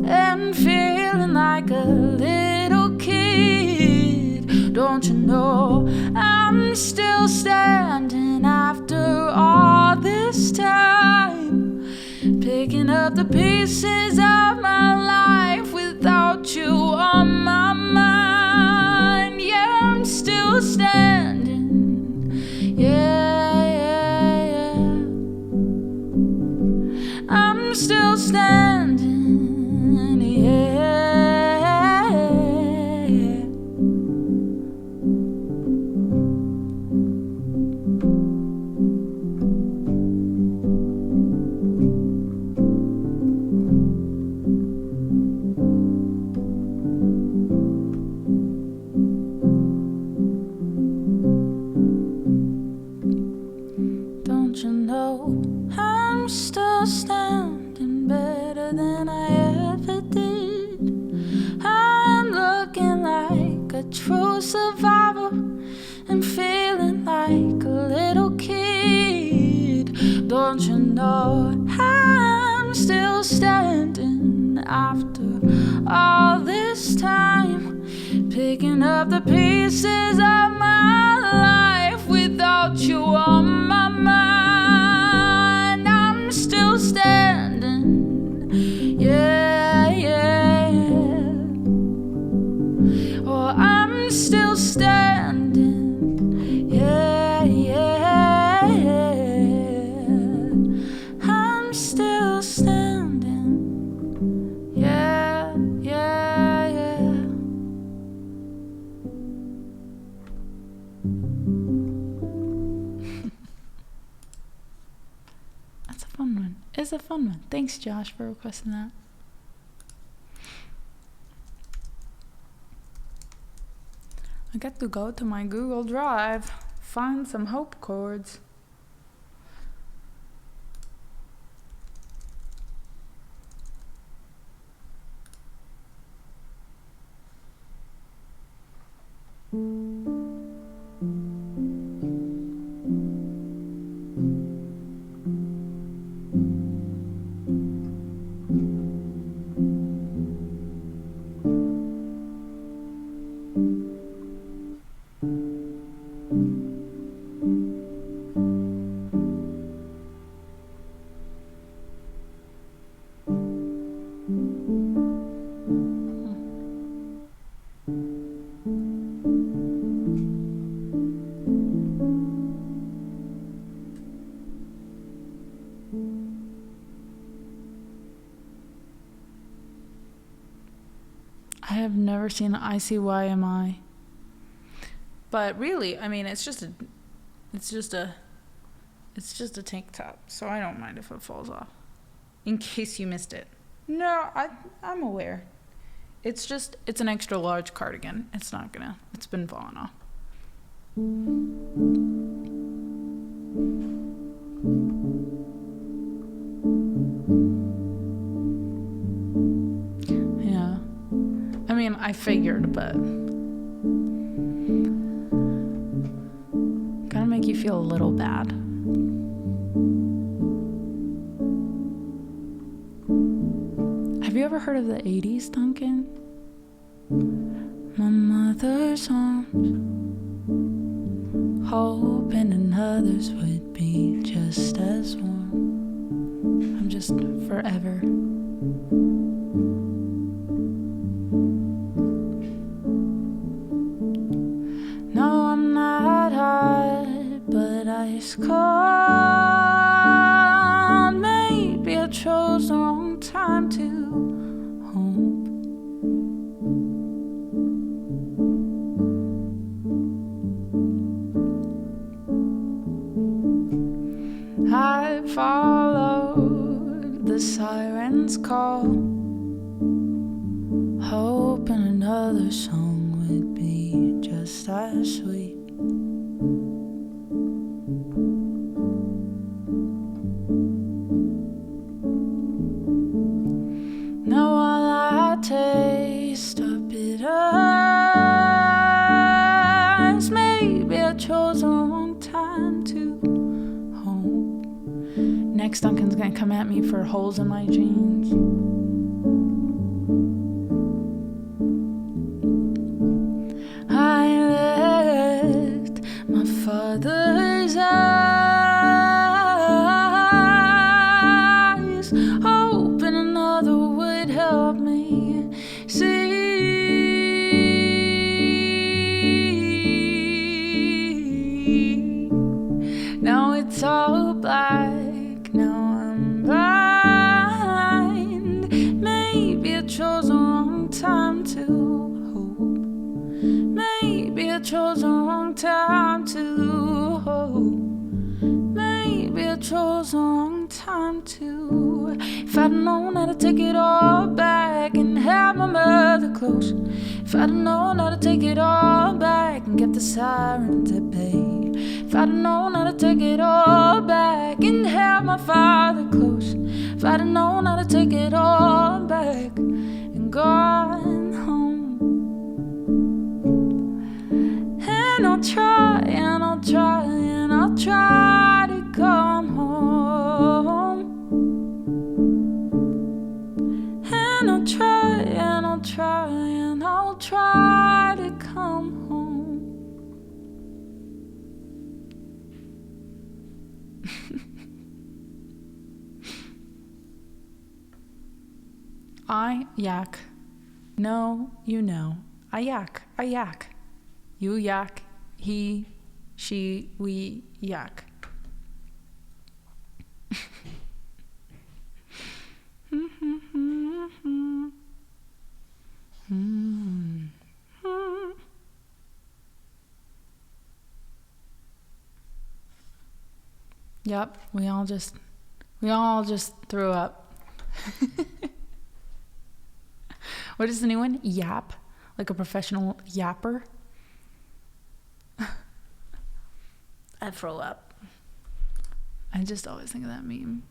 and feeling like a little kid. Don't you know I'm still standing after all this time, picking up the pieces of my life without you on my mind. Yeah, I'm still standing, yeah. I'm still standing, No, I'm still standing after all this time, picking up the pieces of my life without you on my mind. I'm still standing, yeah, yeah, yeah. Oh, I'm still standing, yeah, yeah, yeah. I'm still standing, yeah, yeah, yeah. That's a fun one. It's a fun one. Thanks, Josh, for requesting that. I got to go to my Google Drive, find some hope chords. I have never seen ICYMI. But really, I mean, it's just a tank top, so I don't mind if it falls off. In case you missed it. No, I'm aware. It's an extra large cardigan. It's been falling off. Yeah. I mean, I figured, but gotta make you feel a little bad. Have you ever heard of the 80s, Duncan? My mother's arms, hoping and others would be just as warm. I'm just forever. No, I'm not hot, but ice cold. Maybe I chose the wrong time to hope. I followed the siren's call, hoping another song would be just as sweet. Now all I taste are bitters. Maybe I chose the wrong time to hope. Next, Duncan's gonna come at me for holes in my jeans. I left my father's eyes, hoping another would help me see. Now it's all black, now I'm blind. Maybe I chose the wrong time to hope. Maybe I chose the wrong time to hope. Maybe I chose the wrong time to. If I'd known how to take it all back and have my mother close. If I'd known how to take it all back and get the sirens at bay. If I'd known how to take it all back and have my father close. If I'd known how to take it all back and gone home. And I'll try, and I'll try, and I'll try to come home. and I'll try and I'll try and I'll try to come home. I yak. No, you know. I yak. I yak. You yak. He, she, we yak. Yep, we all just threw up. What is the new one? Yap? Like a professional yapper? I throw up. I just always think of that meme.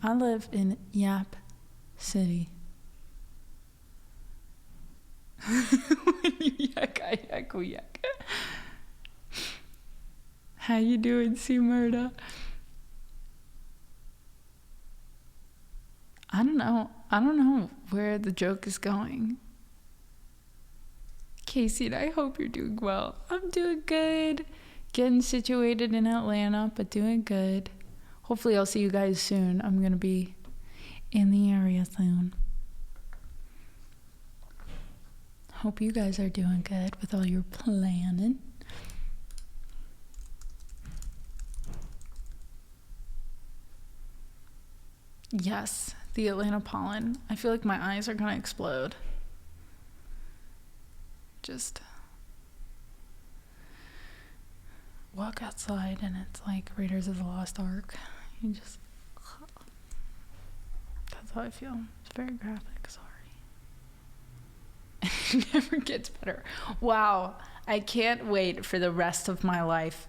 I live in Yap City. When you yak, I yak, we yak. How you doing, C. Murda? I don't know where the joke is going. Casey, and I hope you're doing well. I'm doing good. Getting situated in Atlanta, but doing good. Hopefully I'll see you guys soon. I'm going to be in the area soon. Hope you guys are doing good with all your planning. Yes, the Atlanta pollen. I feel like my eyes are gonna explode. Just walk outside and it's like Raiders of the Lost Ark. You just, that's how I feel. It's very graphic, sorry. It never gets better. Wow, I can't wait for the rest of my life.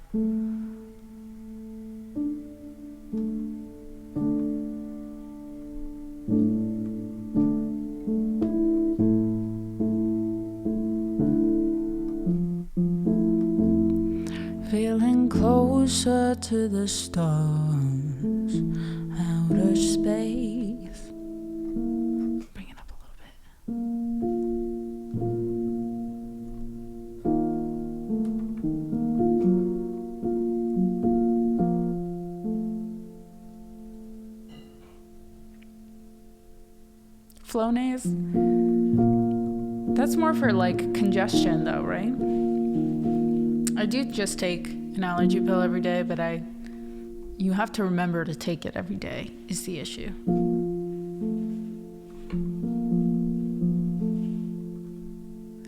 Feeling closer to the stars, outer space. Bring it up a little bit. Flonase? That's more for like congestion though, right? I do just take an allergy pill every day, but you have to remember to take it every day is the issue.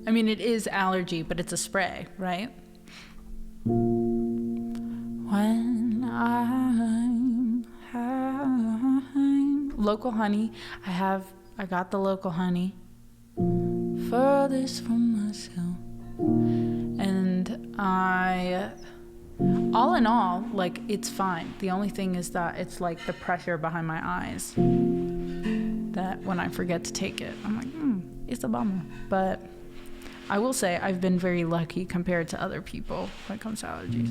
I mean, it is allergy, but it's a spray, right? When I'm local honey, I got the local honey. Furthest from myself. And all in all, like, it's fine. The only thing is that it's like the pressure behind my eyes that when I forget to take it, I'm like, it's a bummer. But I will say I've been very lucky compared to other people when it comes to allergies.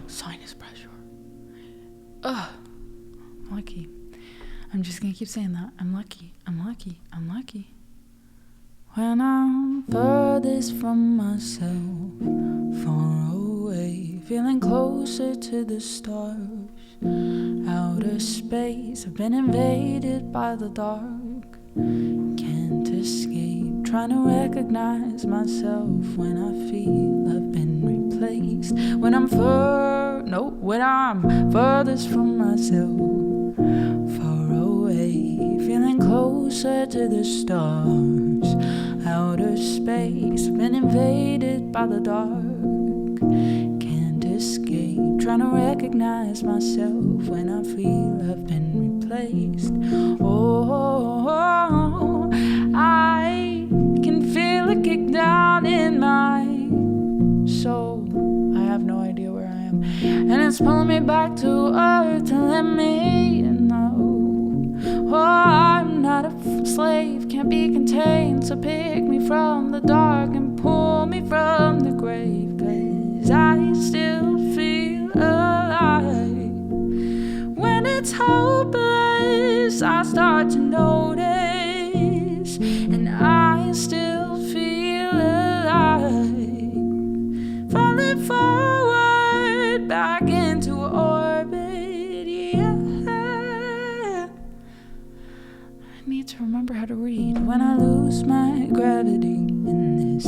Sinus pressure. Ugh. I'm lucky. I'm just gonna keep saying that. I'm lucky. I'm lucky. I'm lucky. When I'm furthest from myself, far away, feeling closer to the stars, outer space, I've been invaded by the dark, can't escape, trying to recognize myself when I feel I've been replaced, when I'm furthest from myself, far away, feeling closer to the stars, outer space, I've been invaded by the dark, can't escape, trying to recognize myself when I feel I've been replaced. Oh, I can feel it kick down in my soul. I have no idea where I am, and it's pulling me back to earth to let me know. Oh, I'm not a slave, can't be contained, so pick me from the dark and pull me from the grave, 'cause I still feel alive when it's hopeless, I start to notice, and I still feel alive. Falling forward, back into orbit, yeah. I need to remember how to read when I lose my gravity in this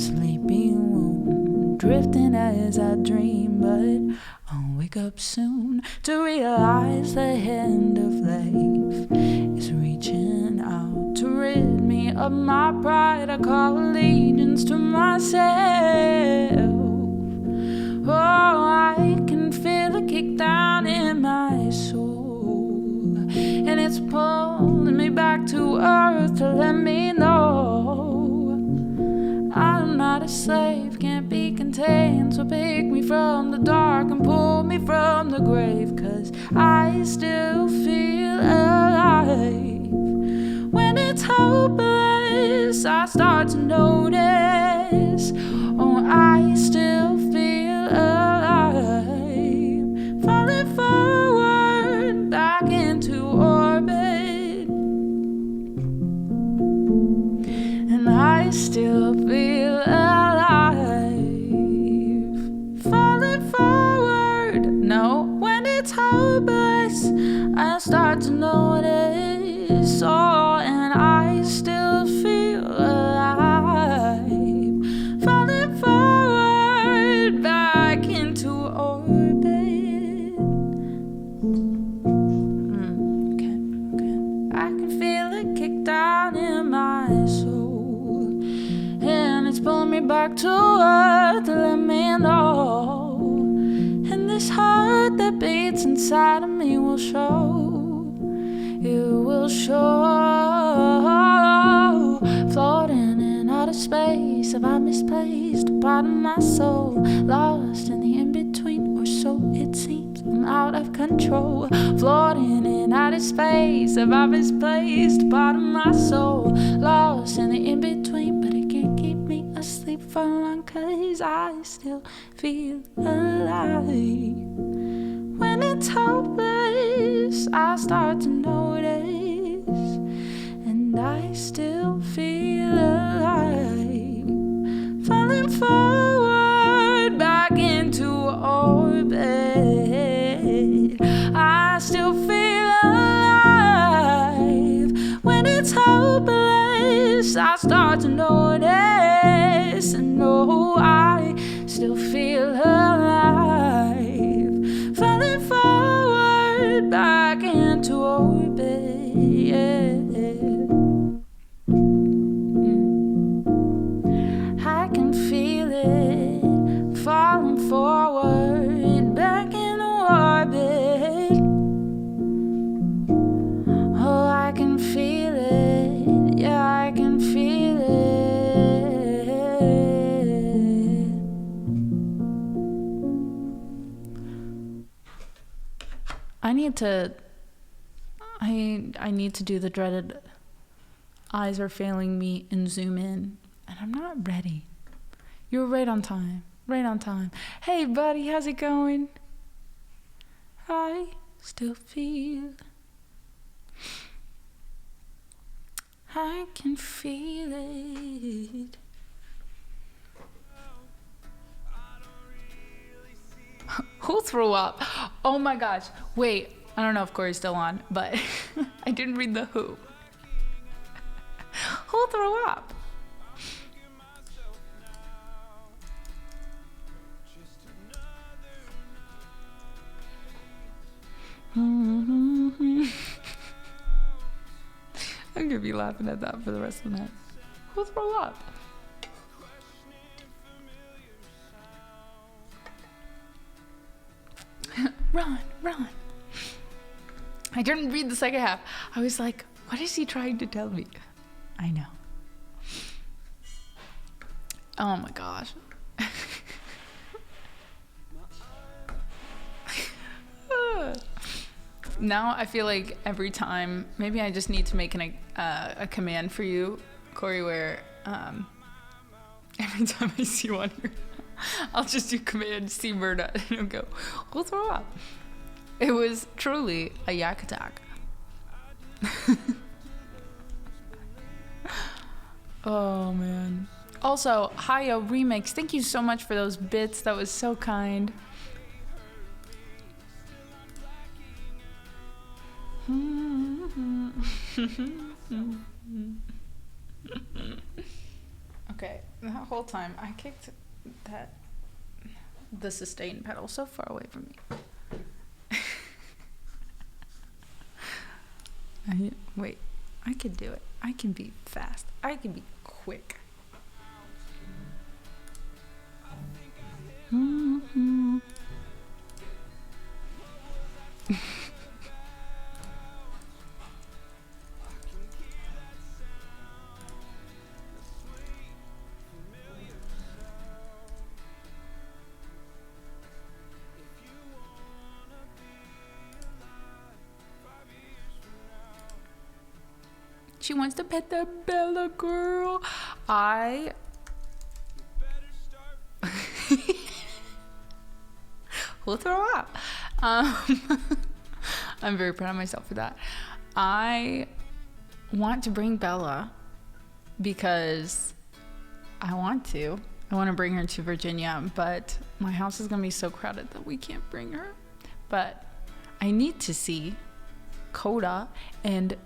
sleepy room, drifting as I dream, but I'll wake up soon to realize the hand of life is reaching out to rid me of my pride. I call allegiance to myself. Oh, I can feel it kick down in my soul, and it's pulling me back to earth to let me know I'm not a slave, can't be contained. So pick me from the dark and pull me from the grave, 'cause I still feel alive. When it's hopeless, I start to notice, oh, I still feel alive. Falling forward, back into orbit, and I still feel alive. Falling forward, no, when it's hopeless, I start to notice, oh, and I still feel alive. Falling forward, back into orbit. Okay. I can feel it kick down in my soul, and it's pulling me back to earth to let me know. And this heart that beats inside of me will show. It will show. Floating in outer space, have I misplaced a part of my soul? Lost in the in-between, or so it seems. I'm out of control. Floating in outer space, have I misplaced a part of my soul? Lost in the in-between, but it can't keep me asleep for long, 'cause I still feel alive. When it's hopeless, I start to notice, and I still feel alive. Falling forward, back into orbit, I still feel alive. When it's hopeless, I start to notice, and no, I still feel alive. Falling forward, back into orbit, yeah. I can feel it falling forward, back into orbit. Oh, I can feel it, yeah, I can feel it. I need to do the dreaded eyes are failing me and zoom in, and I'm not ready. You were right on time, right on time. Hey buddy, how's it going? I still feel, I can feel it. Who threw up? Oh my gosh. Wait, I don't know if Corey's still on, but I didn't read the who. Who threw up? I'm gonna be laughing at that for the rest of the night. Who threw up? Run, run. I didn't read the second half. I was like, what is he trying to tell me? I know. Oh my gosh. Now I feel like every time, maybe I just need to make a command for you, Corey, where every time I see one, I'll just do command C Murda and it'll go, we'll throw up. It was truly a yak attack. Oh man. Also, Haya Remix, thank you so much for those bits. That was so kind. Okay, the whole time I kicked the sustain pedal so far away from me. Wait, I can do it. I can be fast. I can be quick. She wants to pet the Bella girl. We'll throw up. I'm very proud of myself for that. I want to bring Bella because I want to bring her to Virginia, but my house is gonna be so crowded that we can't bring her. But I need to see Coda and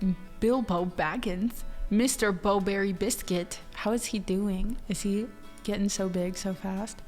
Bilbo Baggins, Mr. Bowberry Biscuit. How is he doing? Is he getting so big so fast?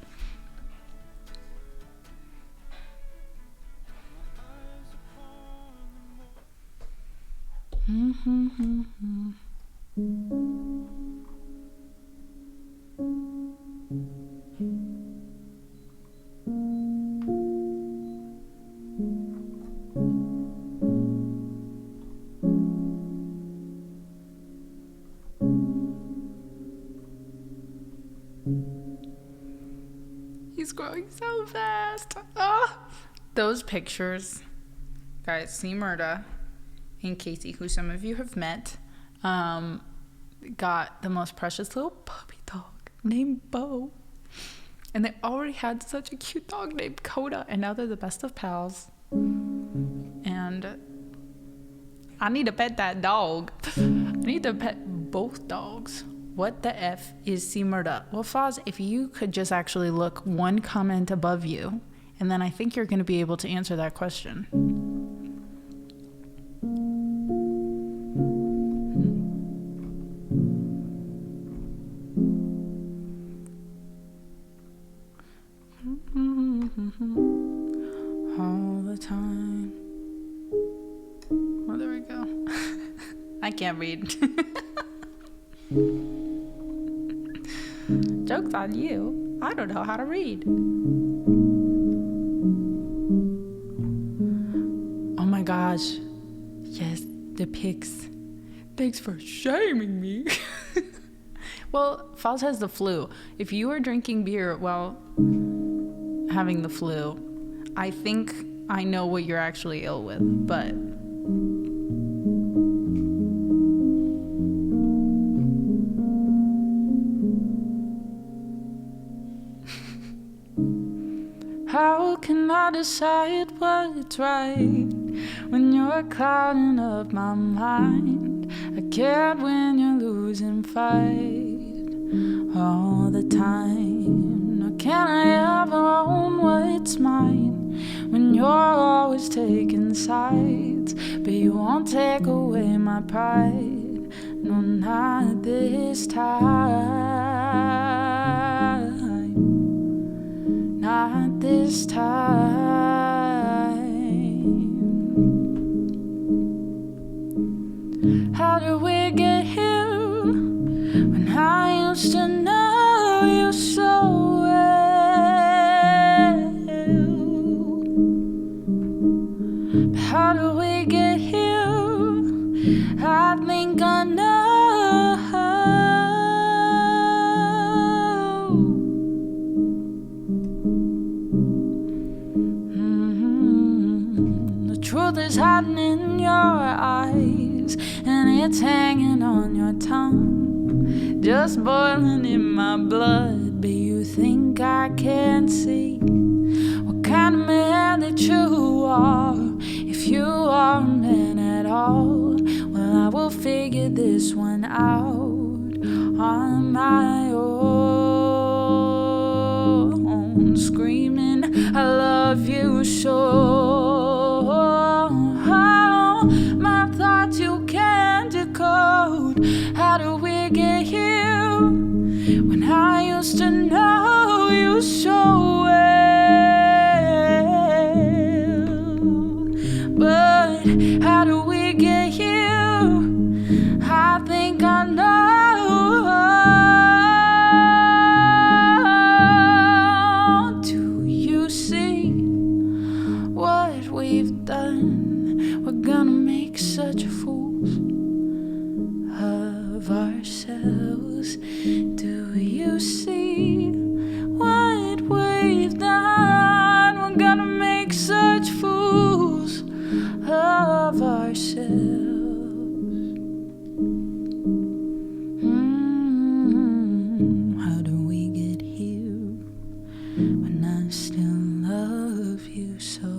He's growing so fast. Oh, those pictures, guys. See Murda and Casey, who some of you have met, got the most precious little puppy dog named Bo, and they already had such a cute dog named Coda, and now they're the best of pals. And I need to pet that dog. I need to pet both dogs. What the F is C Murda? Well, Foz, if you could just actually look one comment above you, and then I think you're going to be able to answer that question. All the time. Oh, there we go. I can't read. Joke's on you. I don't know how to read. Oh my gosh. Yes, the pics. Thanks for shaming me. Well, Foz has the flu. If you are drinking beer while having the flu, I think I know what you're actually ill with, but how can I decide what's right when you're clouding up my mind? I can't win, you're losing fight all the time. Nor can I ever own what's mine when you're always taking sides. But you won't take away my pride. No, not this time. Not this time. How did we get here when I used to know you so well? But how did we get here? I think I know. The truth is hiding in your eyes, and it's hanging on your tongue, just boiling in my blood. But you think I can't see what kind of man that you are. if you are a man at all, well, I will figure this one out on my own. Screaming, I love you so. My thoughts you can't decode. How do we get here when I used to know you so well? But how do we get here? I think I know. Do you see what we've done? We're gonna make such fools of ourselves. Do you see what we've done? We're gonna make such fools of ourselves. How do we get here when I still love you so?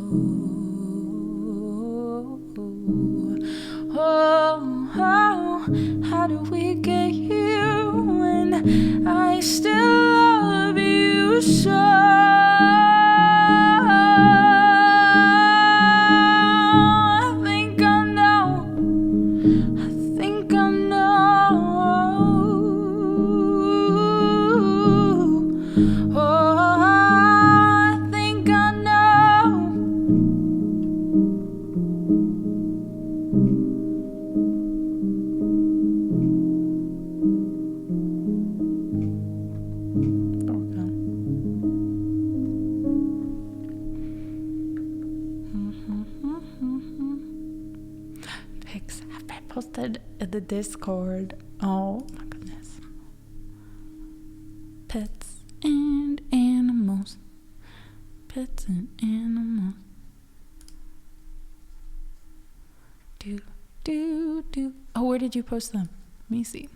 How do we get here when I still love you so? I think I know. I think I know. Oh, I think I know. Pics have been posted in the Discord. Oh my goodness. Pets and animals. Pets and animals. Do. Oh, where did you post them? Let me see.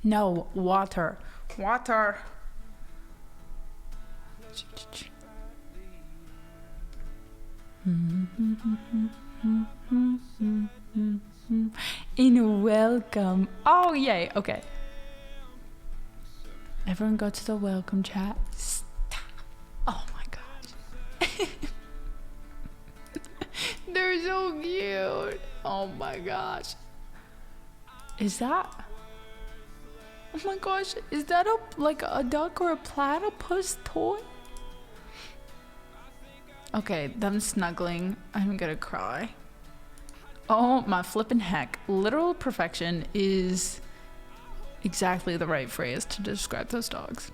No, water. In welcome. Oh, yay. Okay. Everyone go to the welcome chat. Stop. Oh my gosh. They're so cute. Oh my gosh. Is that? Oh my gosh. Is that like a duck or a platypus toy? Okay, them snuggling. I'm gonna cry. Oh my flippin' heck. Literal perfection is exactly the right phrase to describe those dogs.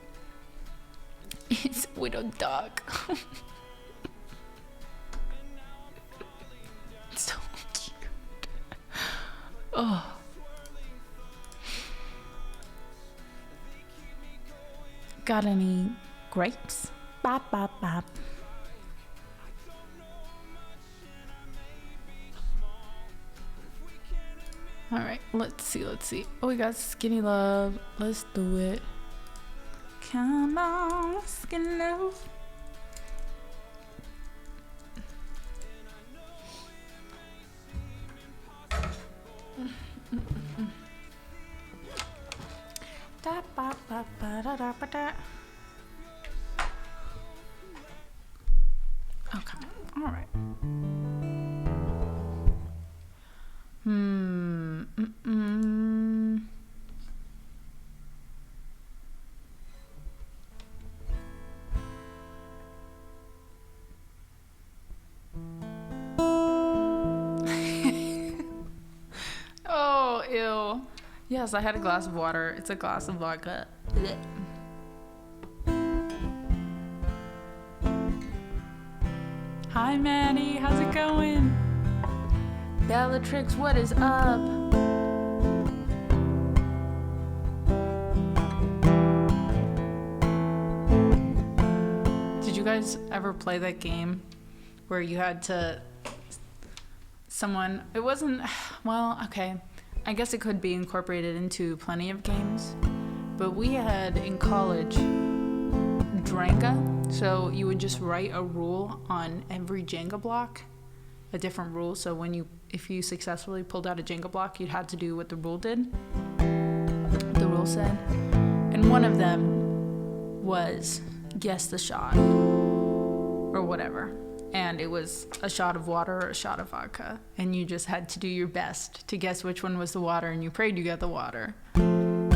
It's widow duck. So cute. Oh. Got any grapes? Bop, bop, bop. All right, let's see. Oh, we got Skinny Love. Let's do it. Come on, Skinny Love. Da, ba, ba, ba, da, da, ba, da. Okay, all right. Oh, ew. Yes, I had a glass of water. It's a glass of vodka. Blech. Hi, Manny. How's it going? Bellatrix, what is up? Did you guys ever play that game where you had to... It wasn't... Well, okay. I guess it could be incorporated into plenty of games. But we had, in college, Jenga. So you would just write a rule on every Jenga block. a different rule. So if you successfully pulled out a Jenga block, you had to do what the rule said. And one of them was guess the shot or whatever. And it was a shot of water or a shot of vodka. And you just had to do your best to guess which one was the water, and you prayed you got the water. And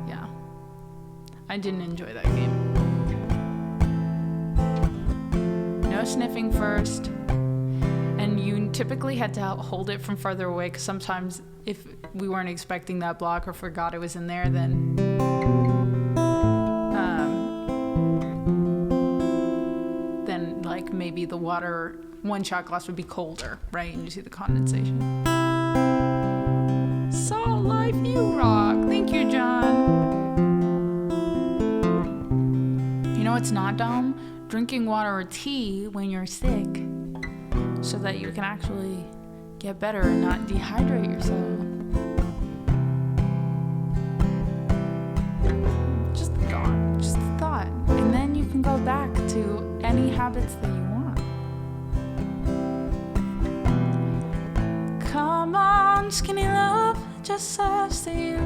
yeah, I didn't enjoy that game. No sniffing first. And you typically had to hold it from farther away, because sometimes if we weren't expecting that block or forgot it was in there, then like maybe the water, one shot glass would be colder, right? And you see the condensation. Salt Life, you rock. Thank you, John. You know what's not dumb? Drinking water or tea when you're sick, so that you can actually get better and not dehydrate yourself. Just a thought. And then you can go back to any habits that you want. Come on, skinny love, just says to you.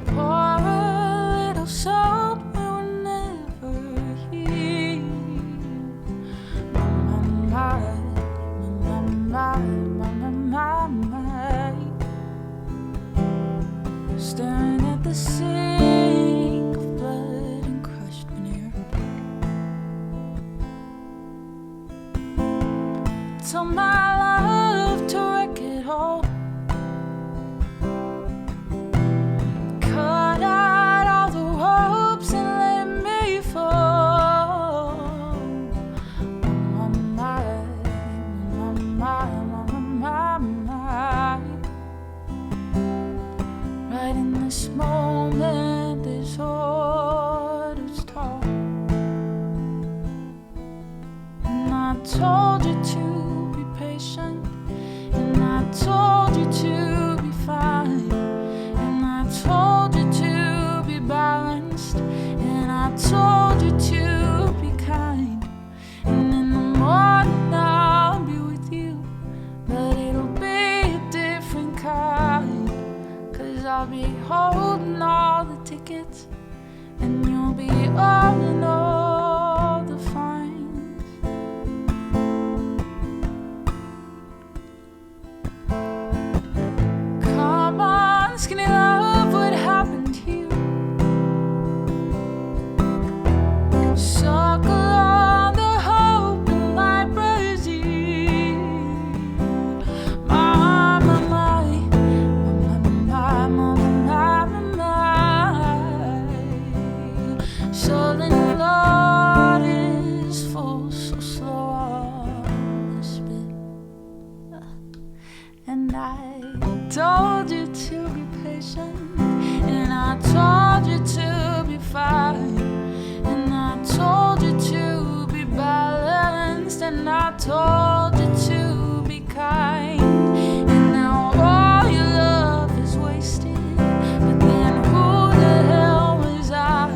Pour a little soap, we will never heal. My. Staring at the sink of blood and crushed veneer. Tell my love to wreck it all. Cut out all the ropes and let me fall. My. Right in this moment, this order's tall. And I told you to be patient, and I told you to be fine, and I told you to be balanced, and I told you to be kind. And in the morning I'll be with you, but it'll be a different kind. 'Cause I'll be holding all the tickets, and you'll be owning all the fines. Come on, skinny love, what happened to you? Suckle on the hope and light brings you. Soul in the Lord is full, so slow on the spit. And I told you to be patient, and I told you to be fine, and I told you to be balanced, and I told you to be kind. And now all your love is wasted, but then who the hell was I?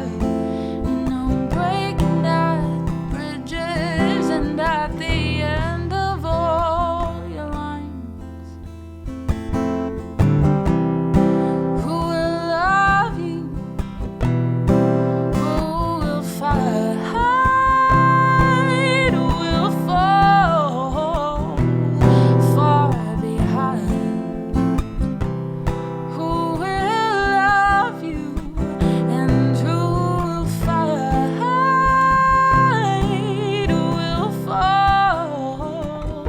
And I'm breaking at the bridges and at the end of all your lines. Who will love you? Who will fight? Who will fall far behind? Who will love you, and who will fight? Who will fall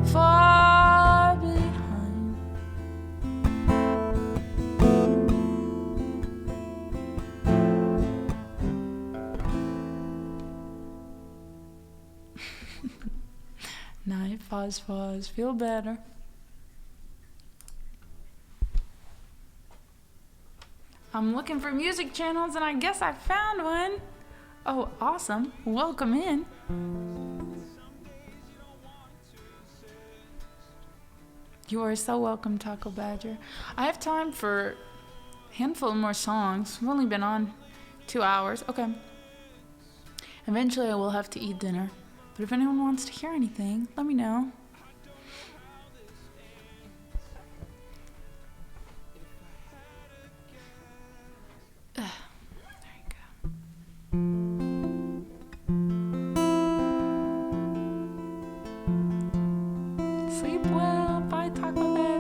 far behind? Night, pause, feel better. I'm looking for music channels, and I guess I found one. Oh, awesome. Welcome in. You are so welcome, Taco Badger. I have time for a handful more songs. We've only been on 2 hours. Okay. Eventually I will have to eat dinner. But if anyone wants to hear anything, let me know. There you go. Sleep well. Bye, Taco Bell.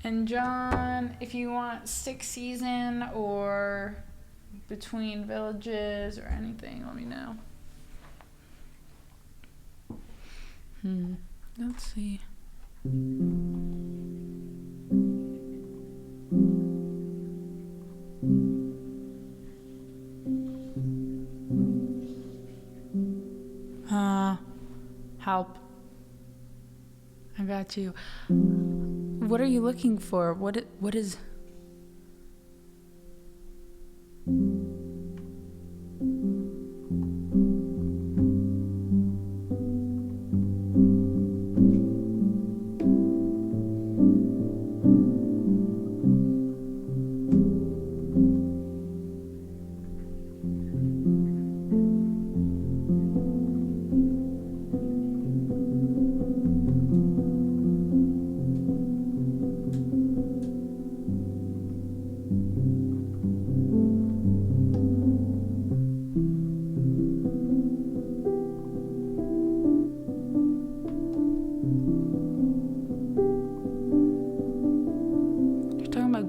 And John, if you want 6th season or between villages or anything, let me know. Let's see. Help. I got you. What are you looking for? What is...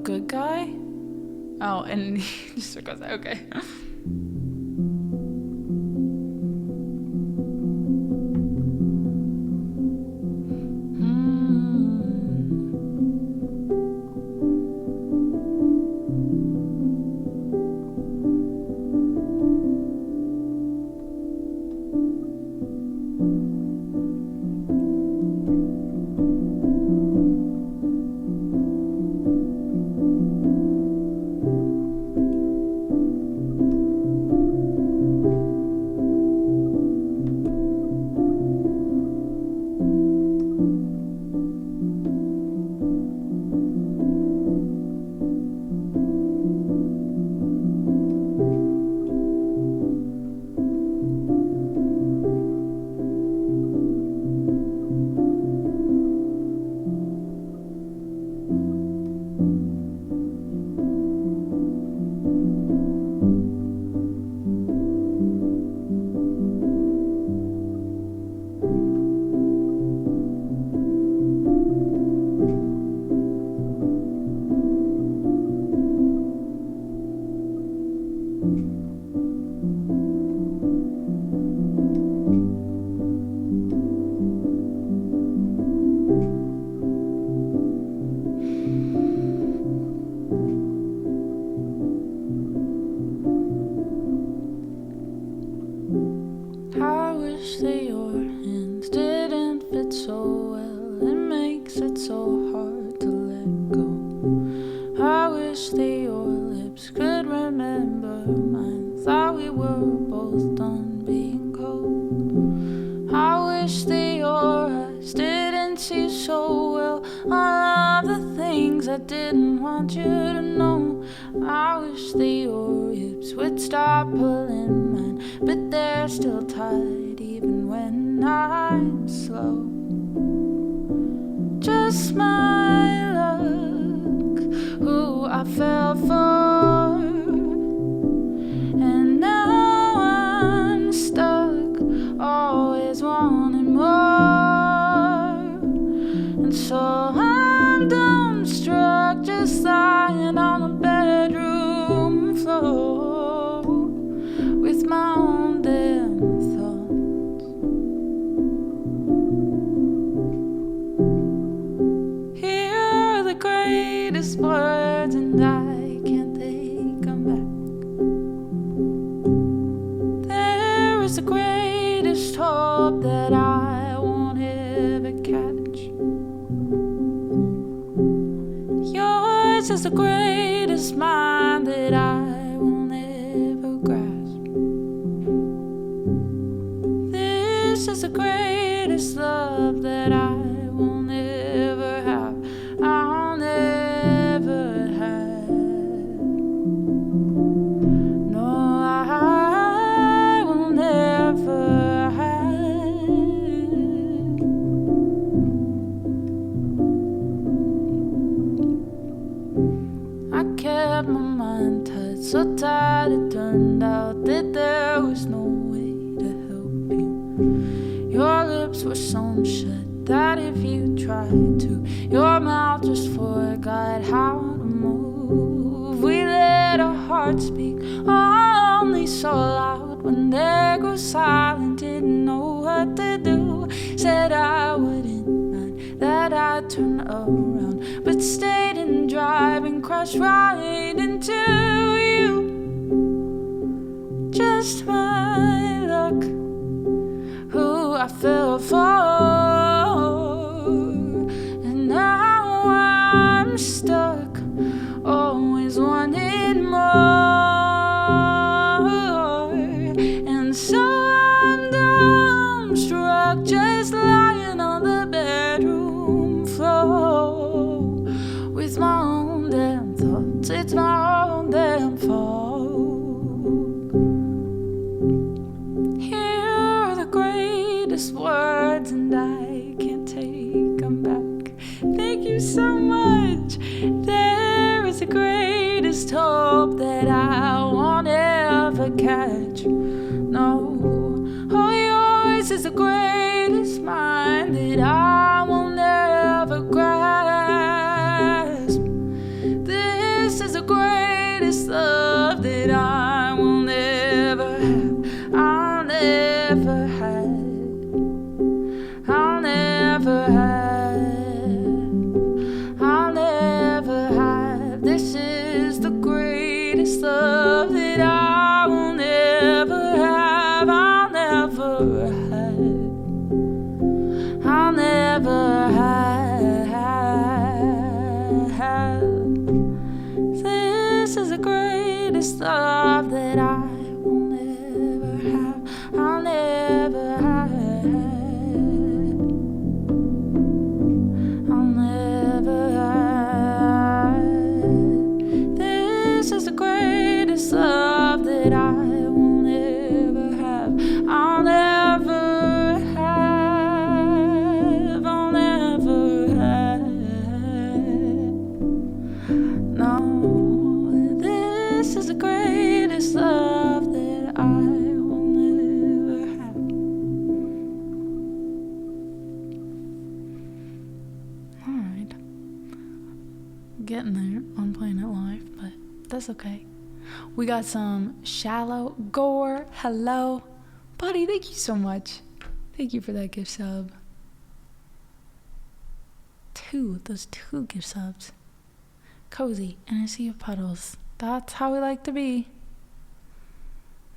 Good guy? Oh, and he just goes, okay. I wish that your hands didn't fit so well. It makes it so hard to let go. I wish that your lips could remember mine. Thought we were both done being cold. I wish that your eyes didn't see so well all of the things I didn't want you to know. I wish that your hips would stop pulling mine, but they're still tight even when I'm slow. Just my luck, who I fell for, and now I'm stuck, always wanting more. And so I'm dumbstruck, just lying on the bedroom floor with my own damn thoughts. Here are the greatest words, and I can't is the greatest hope that I won't ever catch. Yours is the greatest mind that I will never grasp. This is the greatest love that I will never have. I'll never have. No, I will never have. I kept my mind tight, so tight it turned out that there was no way to help you. Your lips were sewn shut, that if you tried to, your mouth just forgot how to move. We let our hearts speak only so loud when they grew silent, didn't know what to do. Said I wouldn't mind, that I'd turn around, but stayed in drive and crashed right into you. Just my luck, who I fell for, and now I'm stuck, always wanting more. And so I'm dumbstruck, just lying on the bedroom floor with my own damn thoughts. It's my own damn fault. Words and I can't take them back. Thank you so much. There is the greatest hope that I won't ever catch. No, oh, yours is the greatest mind that I will never grasp. This is the greatest love that I will never have. I'll never have. I'll never have. This is the greatest love that I will never have. I'll never have. I'll never have. This is the greatest love that I will never have. I'll never have. Love that I will never have. I'll never have. I'll never have. No, this is the greatest love that I will never have. Alright. Getting there on Planet Life, but that's okay. We got some Shallow Gore. Hello. Buddy, thank you so much. Thank you for that gift sub. Those two gift subs. Cozy in a sea of puddles. That's how we like to be.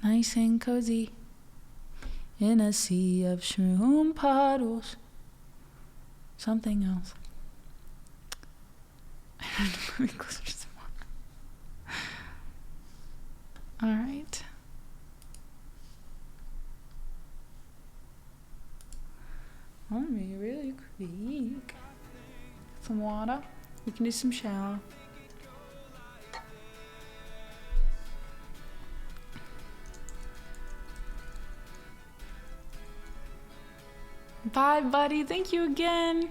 Nice and cozy in a sea of shroom puddles. Something else. I don't know, moving closer to some more. Alright. Let me really quick. Some water. We can do some shower. Bye, buddy. Thank you again.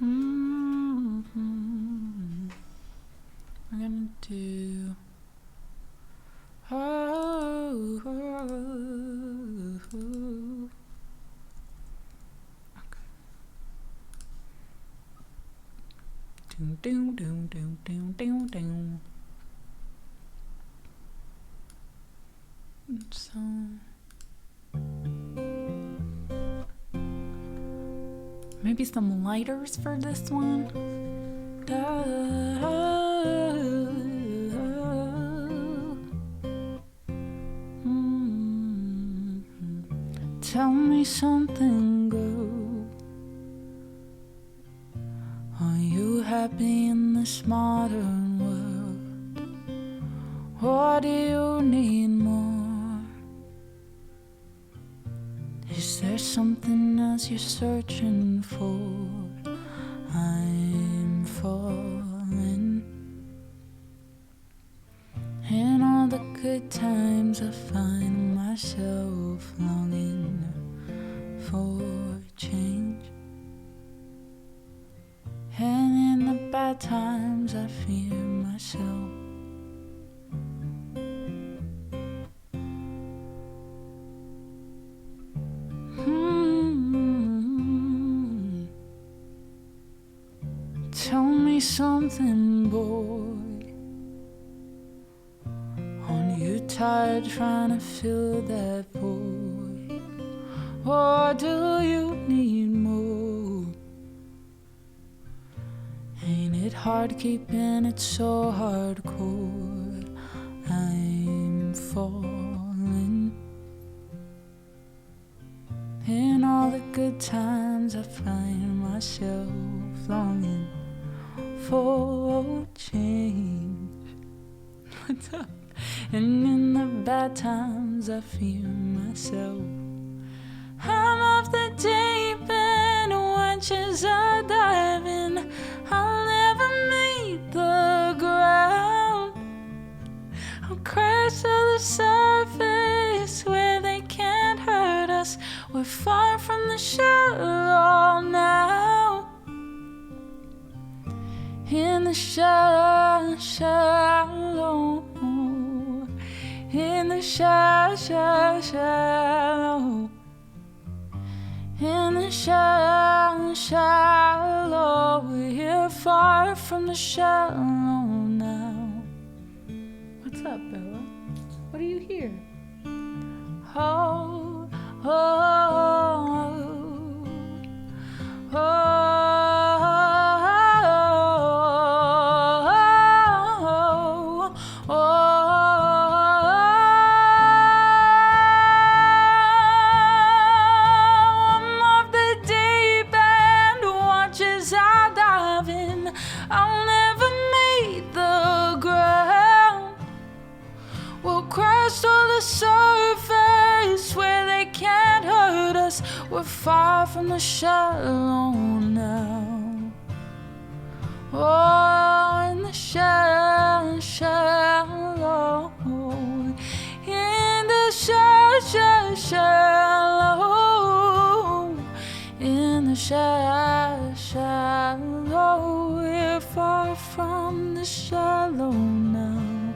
We're gonna do. Doom, doom, doom, doom, doom, doom. So maybe some lighters for this one. Tell me something, girl. Are you happy in this modern world? Or do you need more? Is there something else you're searching for? I'm falling. In all the good times I find myself longing for change. And in the bad times I fear myself. Tell me something, boy. Aren't you tired trying to fill that void? Or do you need more? Ain't it hard keeping it so hardcore? I'm falling. In all the good times I find myself longing for change. What's up? And in the bad times I fear myself. I'm off the deep end, wenches are diving. I'll never meet the ground. I'll crash to the surface where they can't hurt us. We're far from the shallow now. In the shallow, in the shallow, in the shallow, we're far from the shallow now. What's up, Bella? What do you hear? Oh, oh, oh, oh. I'll never meet the ground. We'll crash to the surface where they can't hurt us. We're far from the shallow now. Oh, in the shallow, in the shallow, in the shallow, we're far from the shallow now.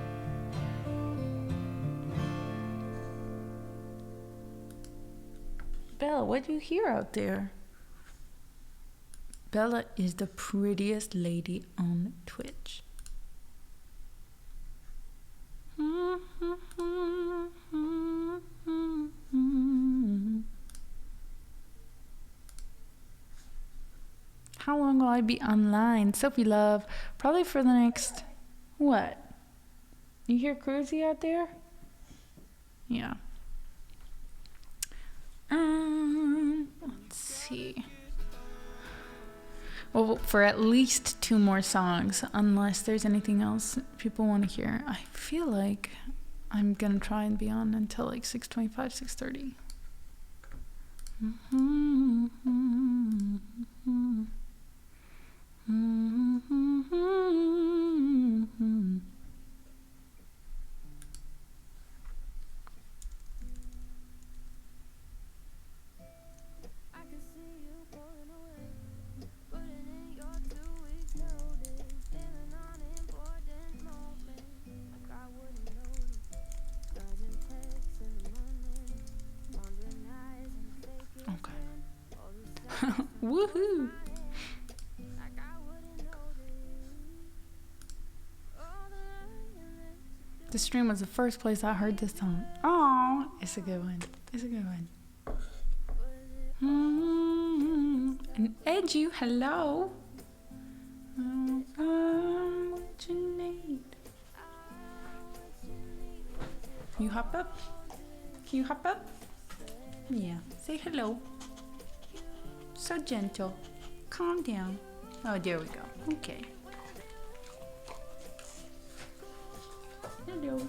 Bella, what do you hear out there? Bella is the prettiest lady on Twitch. How long will I be online? Sophie Love, probably for the next, what? You hear Cruzy out there? Yeah. Let's see. Well, for at least 2 more songs, unless there's anything else people want to hear. I feel like I'm gonna try and be on until like 6:25, 6:30. Woohoo! The stream was the first place I heard this song. Oh, it's a good one. It's a good one. And Edu, hello. What you need? Can you hop up? Can you hop up? Yeah, say hello. So gentle. Calm down. Oh, there we go. Okay. Hello.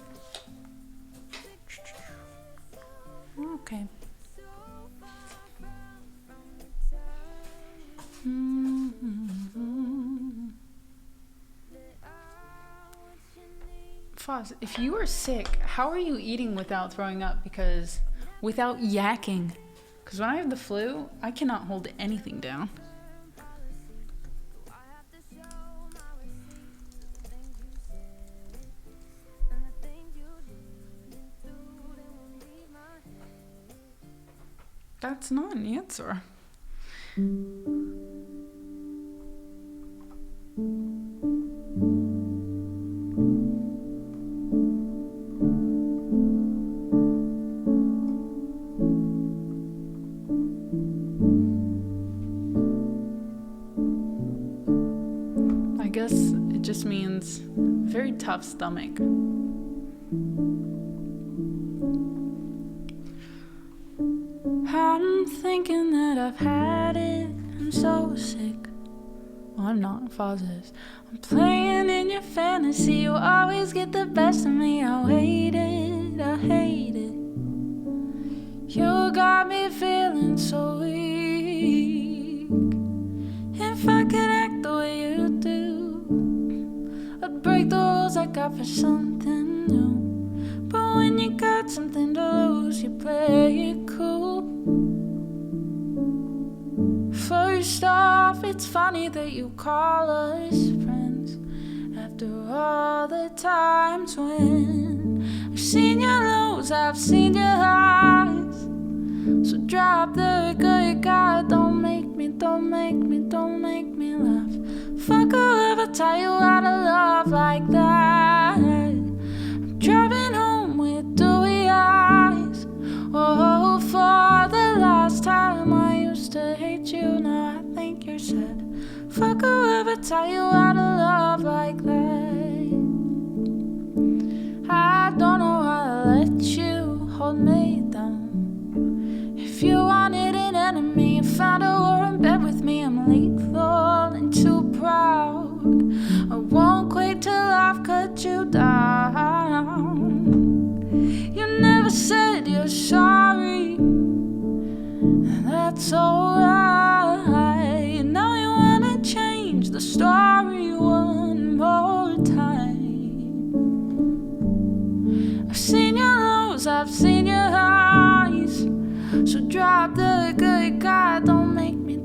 Okay. Foz, if you are sick, how are you eating without throwing up? Because without yakking. Because when I have the flu, I cannot hold anything down. That's not an answer. I guess it just means a very tough stomach. I'm thinking that I've had it. I'm so sick. Well, I'm not. Foz is. I'm playing in your fantasy. You always get the best of me. I hate it. I hate it. You got me feeling so weak. If I could act the way you do, I'd break the rules I got for something new. But when you got something to lose, you play it cool. First off, it's funny that you call us friends after all the times when I've seen your lows, I've seen your highs. So drop the good guy, don't make me laugh. Fuck whoever tell you how to love like that. I'm driving home with dewy eyes. Oh, for the last time I used to hate you, now I think you're sad. Fuck whoever tell you how to love like that. I don't know how to let you hold me down. If you wanted an enemy, you found a war in bed with me. I'm lethal and too proud. I won't quit till I've cut you down. You never said you're sorry, and that's alright. Now you wanna change the story one more time. I've seen your lows, I've seen your highs. So drop the good guy, don't make me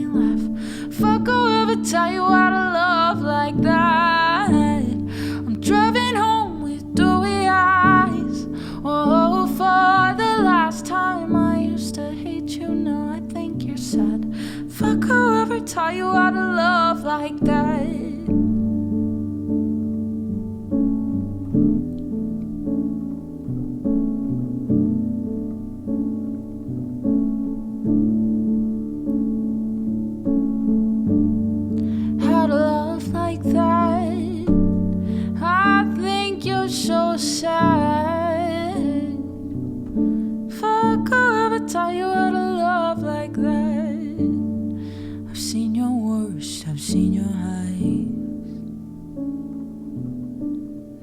laugh. Fuck whoever tell you how to love like that. I'm driving home with dewy eyes. Oh, for the last time I used to hate you, now I think you're sad. Fuck whoever tell you how to love like that. So sad. Fuck whoever tell you how to love like that. I've seen your worst, I've seen your highs.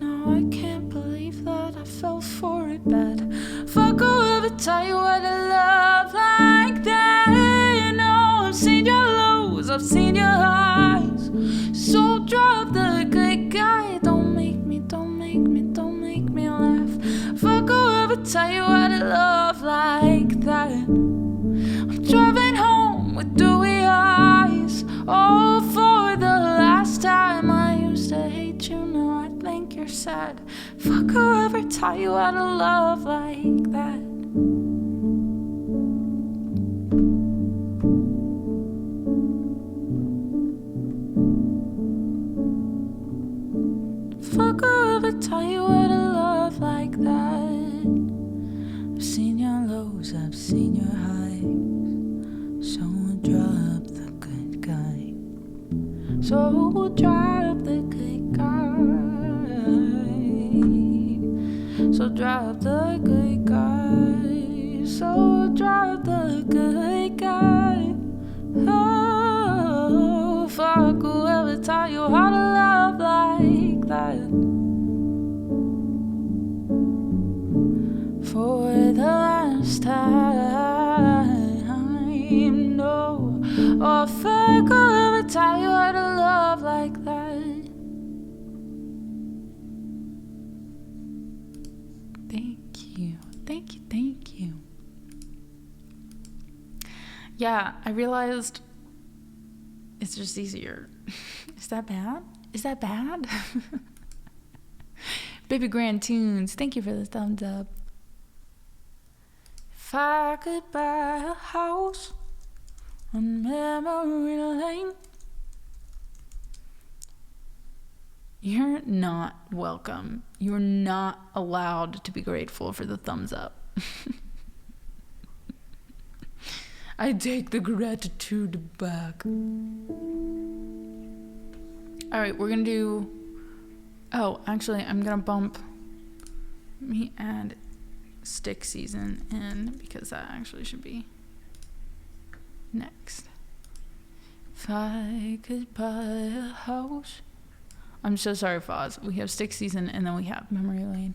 No, I can't believe that I fell for it bad. Fuck whoever tell you how to love like that. No, I've seen your lows, I've seen your highs. So drop the good guy, don't make me laugh. Fuck whoever tell you how to love like that. I'm driving home with dewy eyes. Oh, for the last time I used to hate you, now I think you're sad. Fuck whoever tell you how to love like that. tell you what a love like that. I've seen your lows, I've seen your highs. So drop the good guy. So drop the good guy. So drop the good guy. So drop the good guy. Oh, fuck whoever taught you how to love like that. For the last time, no. Oh, fuck whoever taught you how to love like that. Thank you, thank you, thank you. Yeah, I realized it's just easier. Is that bad? Is that bad? Baby Grand Tunes, thank you for the thumbs up. If I could buy a house on memory lane. You're not welcome. You're not allowed to be grateful for the thumbs up. I take the gratitude back. All right, we're gonna do. Oh, actually, I'm gonna bump me and stick season in because that actually should be next. If I could buy a house. I'm so sorry, Foz. We have stick season and then we have memory lane.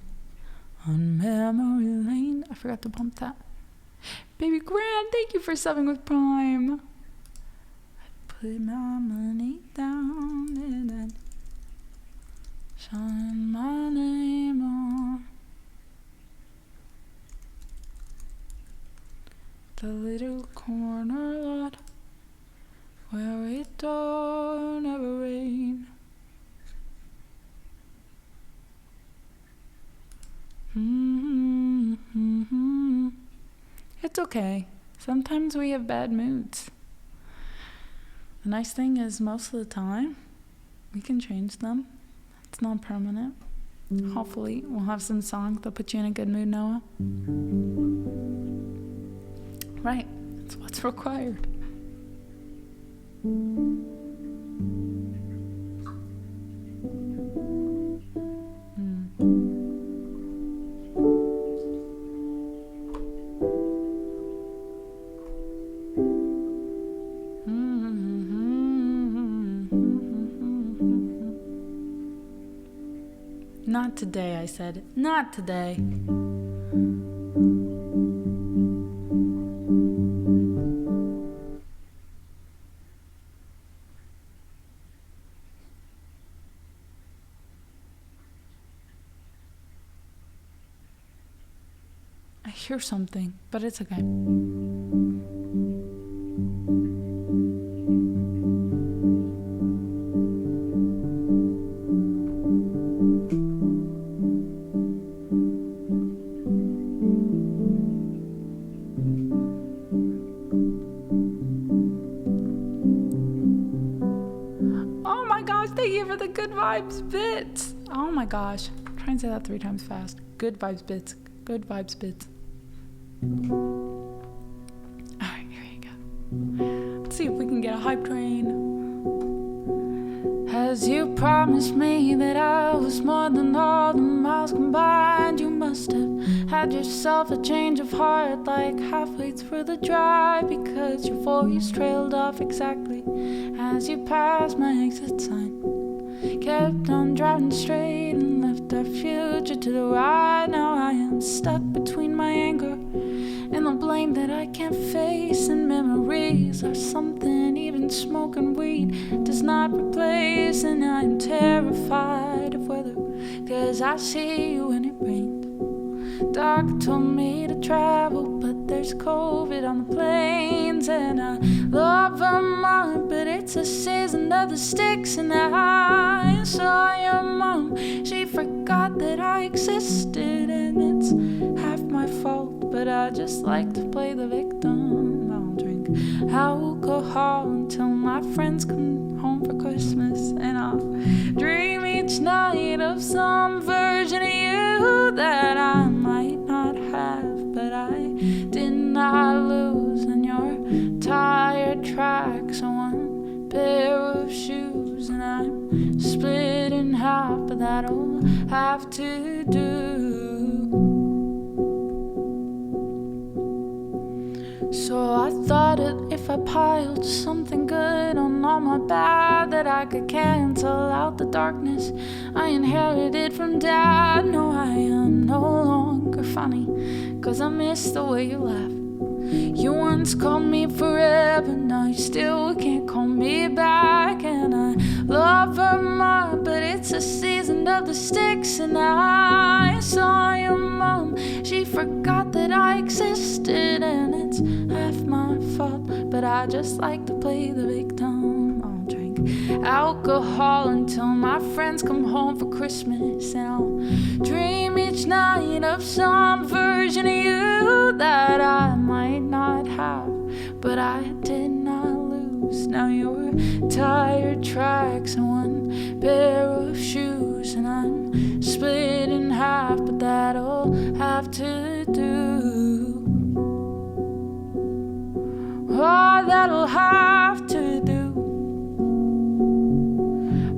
On memory lane, I forgot to bump that. Baby Grand, thank you for subbing with Prime. I put my money down and then sign my name on the little corner lot where it don't ever rain. Mm-hmm. It's okay. Sometimes we have bad moods. The nice thing is most of the time we can change them. It's not permanent. Hopefully we'll have some songs that'll put you in a good mood, Noah. Right. That's what's required. Not today, I said. Not today. I hear something, but it's okay. For the good vibes bits. Oh my gosh. Try and say that 3 times fast. Good vibes bits. Good vibes bits. Alright, here you go. Let's see if we can get a hype train. As you promised me that I was more than all the miles combined, you must have had yourself a change of heart like halfway through the drive, because your voice trailed off exactly as you passed my exit sign. Kept on driving straight and left our future to the right. Now I am stuck between my anger and the blame that I can't face, and memories are something even smoking weed does not replace. And I'm terrified of weather, 'cause I see you when it rains. Doctor told me to travel, but there's COVID on the planes. And I love Vermont, but it's a season of the sticks. And I saw your mom, she forgot that I existed. And it's half my fault, but I just like to play the victim. I'll drink alcohol until my friends come home for Christmas, and I'll dream each each night of some version of you that I might not have, but I did not lose. And your tired tracks on one pair of shoes, and I'm split in half, but that'll have to do. So I thought that if I piled something good on all my bad, that I could cancel out the darkness I inherited from Dad. No, I am no longer funny, 'cause I miss the way you laugh. You once called me forever, now you still can't call me back. And I love Vermont, but it's a season of the sticks. And I saw your mom, she forgot that I existed. And it's half my fault, but I just like to play the victim. I'll drink alcohol until my friends come home for Christmas, and I'll dream each night of some version of you that I might not have, but I did not lose. Now your tired tracks and one pair of shoes, and I'm split in half, but that'll have to do. Oh, that'll have to do.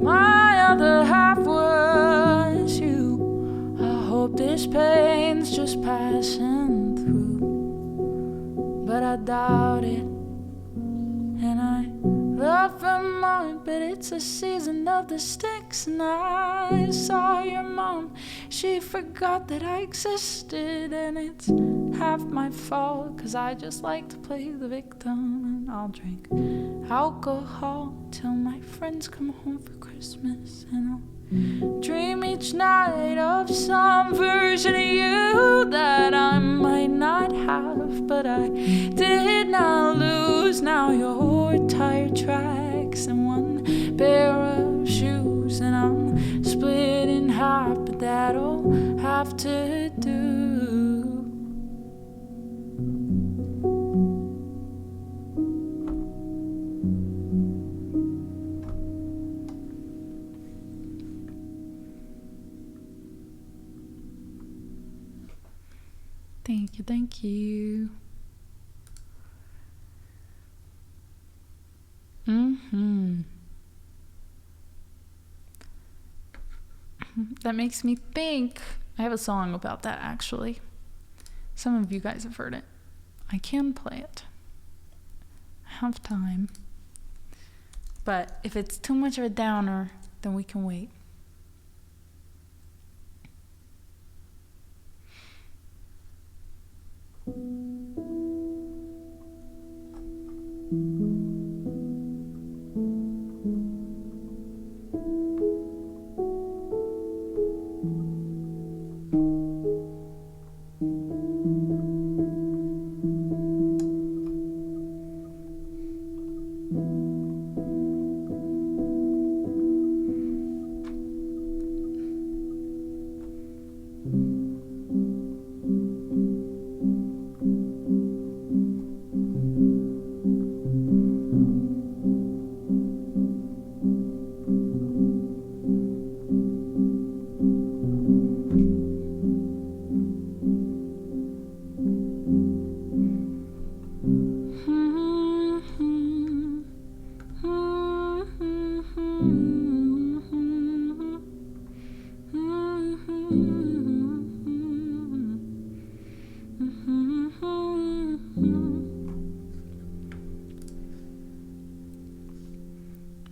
My other half was you. I hope this pain's just passing through, but I doubt it. And I love Vermont, but it's a season of the sticks. And I saw your mom, she forgot that I existed. And it's half my fault, 'cause I just like to play the victim. And I'll drink alcohol till my friends come home for Christmas, and I'll dream each night of some version of you that I might not have, but I did not lose. Now your tired tracks and one pair of shoes, and I'm split in half, but that'll have to do. Thank you, thank you. That makes me think I have a song about that, actually. Some of you guys have heard it. I can play it. I have time. But if it's too much of a downer, then we can wait.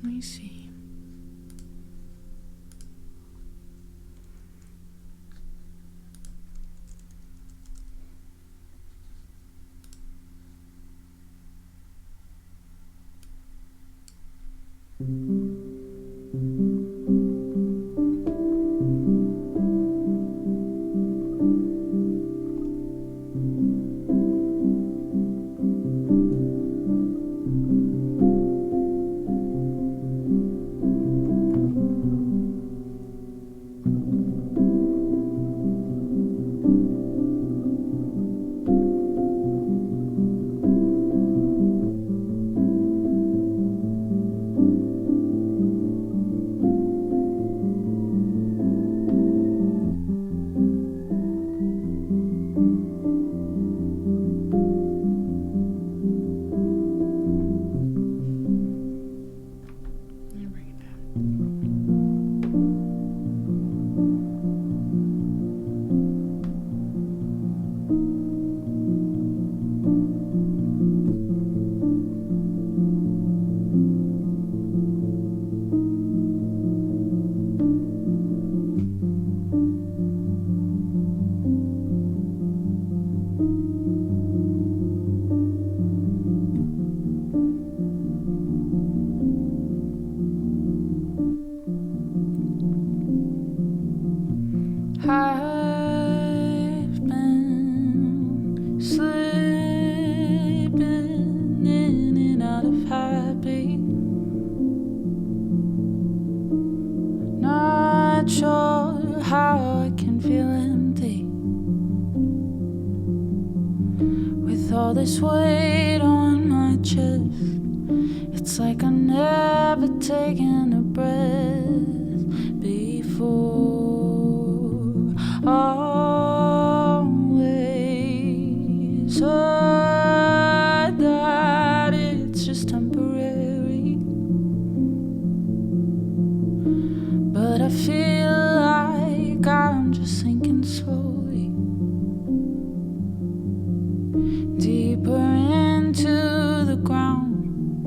Let me see. I've been slipping in and out of happy. Not sure how I can feel empty with all this weight on my chest. It's like I've never taken a breath before. Always heard that it's just temporary, but I feel like I'm just sinking slowly deeper into the ground,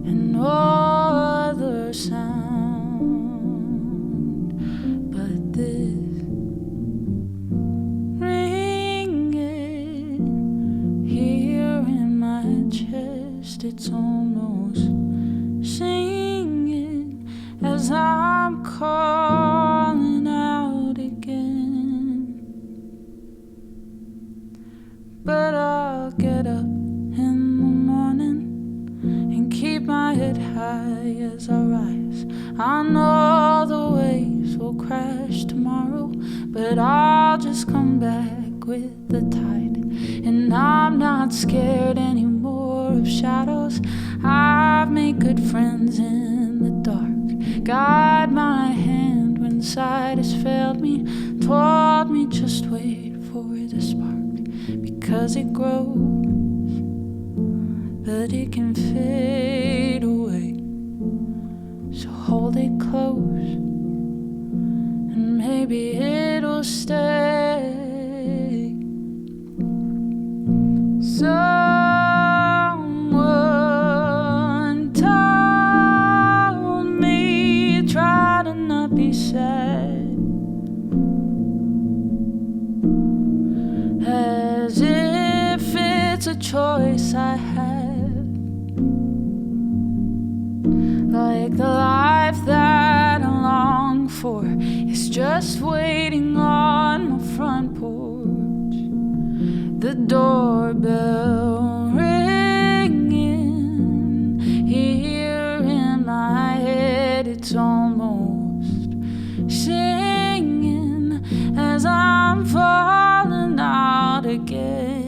and no other sound but this ringing here in my chest. It's almost singing as I'm calling out again. But I'll get up in the morning and keep my head high as I rise. I know the waves will crash tomorrow, but I'll just come back with the tide. And I'm not scared anymore of shadows. I've made good friends in the dark. Guide my hand when sight has failed me. Told me just wait for the spark, because it grows, but it can fade away. So hold it close, and maybe it'll stay. Someone told me try to not be sad, as if it's a choice I have, like the life that I long for is just waiting on my front porch. The doorbell ringing here in my head. It's almost singing as I'm falling out again.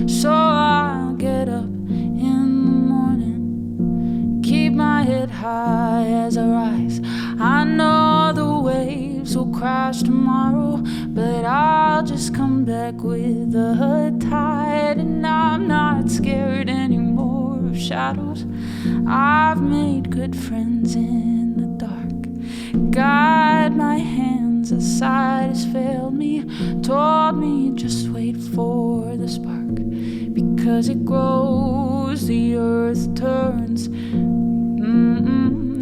So I'll get up in the morning, keep my head high as I rise. I know the waves will crash tomorrow, but I'll just come back with the tide. And I'm not scared anymore of shadows. I've made good friends in the dark. Guide my hands as sight has failed me. Told me just wait for the spark, because it grows, the earth turns,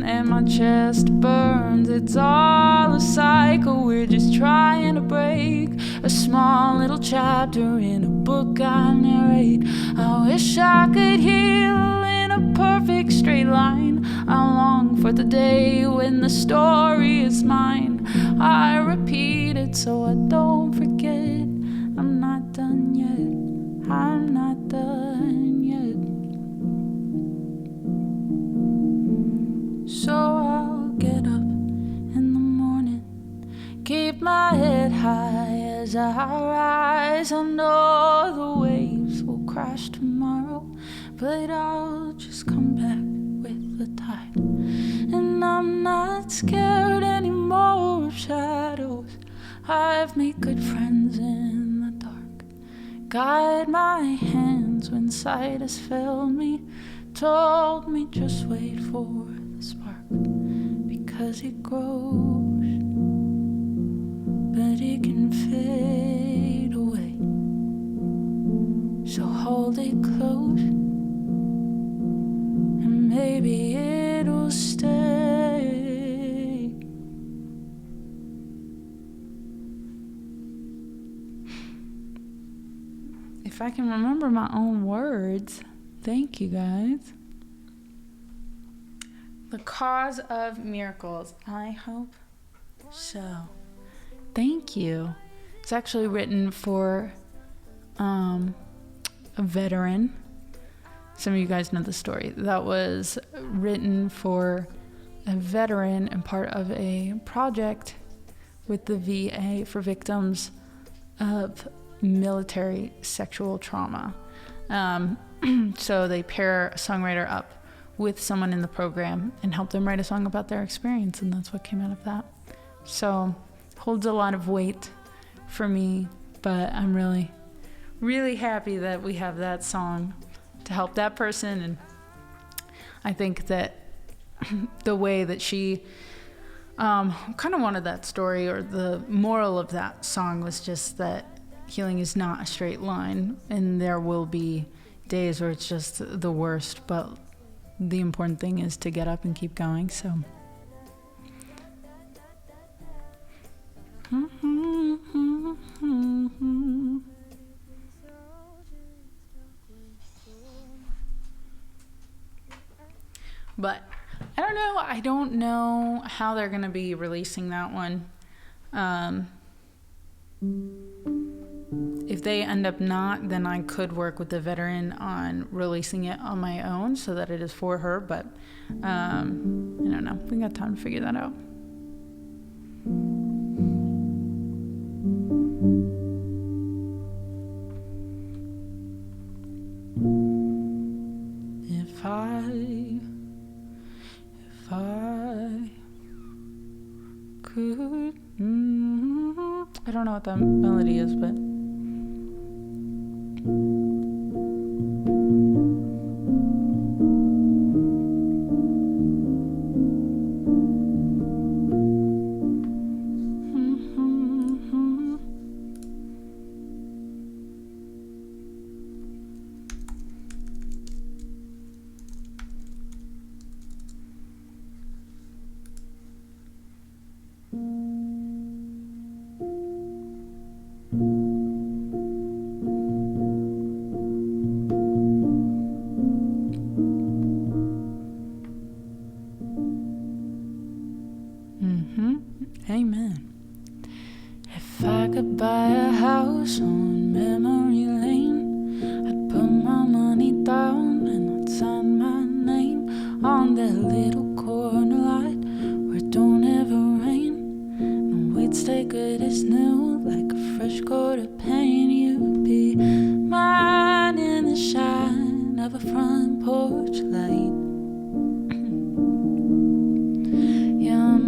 and my chest burns. It's all a cycle we're just trying to break, a small little chapter in a book I narrate. I wish I could heal in a perfect straight line. I long for the day when the story is mine. I repeat it so I don't forget. I'm not done yet, I'm not done yet. So I'll get up in the morning, keep my head high as I rise. I know the waves will crash tomorrow, but I'll just come back with the tide. And I'm not scared anymore of shadows. I've made good friends in the dark. Guide my hands when sight has failed me. Told me just wait for the spark, because it grows, but it can fade away. So hold it close, and maybe it'll stay. If I can remember my own words. Thank you, guys. The cause of miracles. I hope So, thank you. It's actually written for a veteran. Some of you guys know the story. That was written for a veteran and part of a project with the VA for victims of military sexual trauma. So they pair a songwriter up with someone in the program and help them write a song about their experience, and that's what came out of that. So holds a lot of weight for me, but I'm really, really happy that we have that song to help that person. And I think that the way that she kind of wanted that story, or the moral of that song, was just that healing is not a straight line, and there will be days where it's just the worst, but the important thing is to get up and keep going. So but I don't know how they're gonna be releasing that one. If they end up not, then I could work with the veteran on releasing it on my own so that it is for her, but I don't know. We got time to figure that out. If I could, I don't know what that melody is, but amen. If I could buy a house on memory lane, I'd put my money down and I'd sign my name on that little corner lot where it don't ever rain. And we'd stay good as new, like a fresh coat of paint. You'd be mine in the shine of a front porch light. You're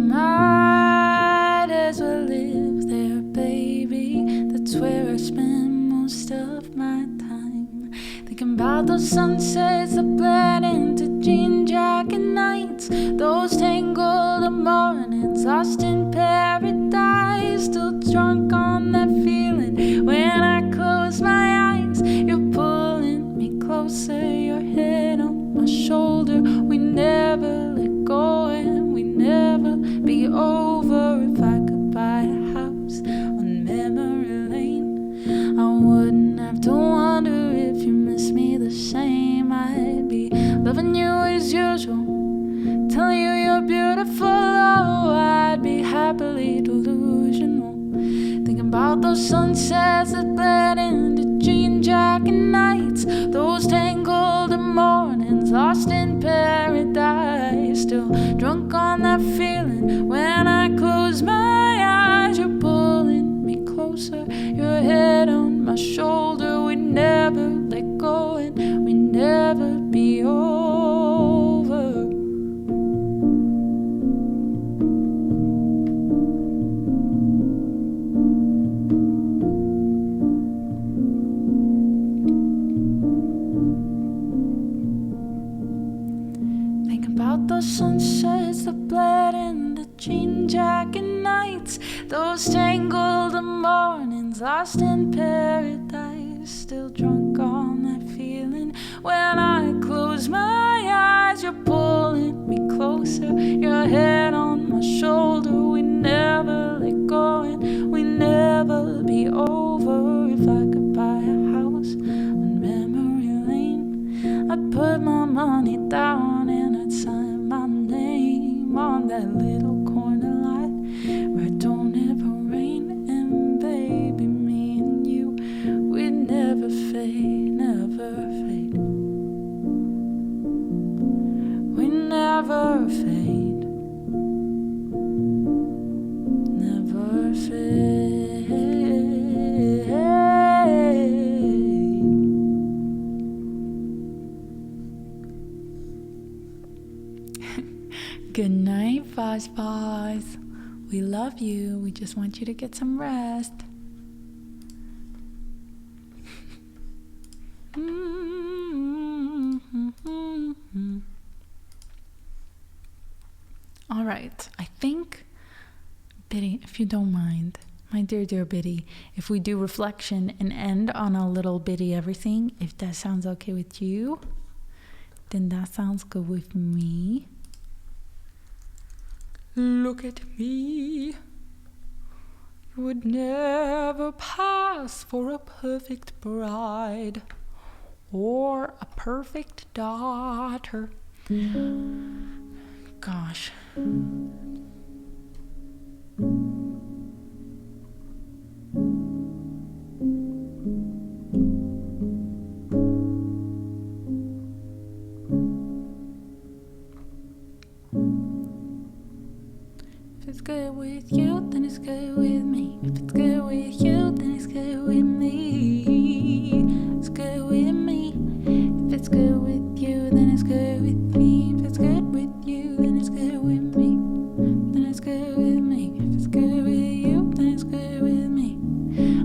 might as well live there, baby. That's where I spend most of my time, thinking about those sunsets that blend into jean jacket nights, those tangled mornings lost in paradise. Still drunk on that feeling when I close my eyes. You're pulling me closer, your head on my shoulder. We never let go and we never be over. If I could buy a house on memory lane, I wouldn't have to wonder if you miss me the same. I'd be loving you as usual, telling you you're beautiful. Oh, I'd be happily delusional, thinking about those sunsets that bled into jean jacket nights, those tangled mornings lost in paradise. Still drunk on that feeling when I close my eyes. You're pulling me closer, your head on my shoulder. We never let go and we never be over. About those sunsets that bled into jean jacket nights, those tangled mornings lost in paradise. Still drunk on that feeling when I close my eyes. You're pulling me closer, your head on my shoulder. We never let go and we never be over. If I could buy a house on memory lane, I'd put my money down and I'd sign my name on that little corner lot where it never fade, never fade. Good night, Foz Foz. We love you. We just want you to get some rest. All right. I think, Biddy, if you don't mind, my dear Biddy, if we do reflection and end on a little Biddy everything, if that sounds okay with you, then that sounds good with me. Look at me. You would never pass for a perfect bride or a perfect daughter. Gosh. If it's good with you, then it's good with me. If it's good with you, then it's good with me. It's good with me. If it's good with you, then it's good with me. If it's good with you, then it's good with me. Then it's good with me. If it's good with you, then it's good with me.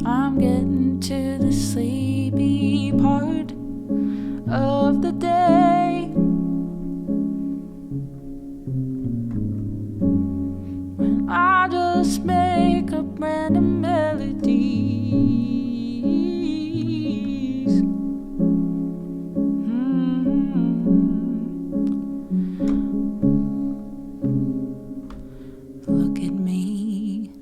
I'm getting to the sleepy part of the day. I just make up random melodies. Look at me.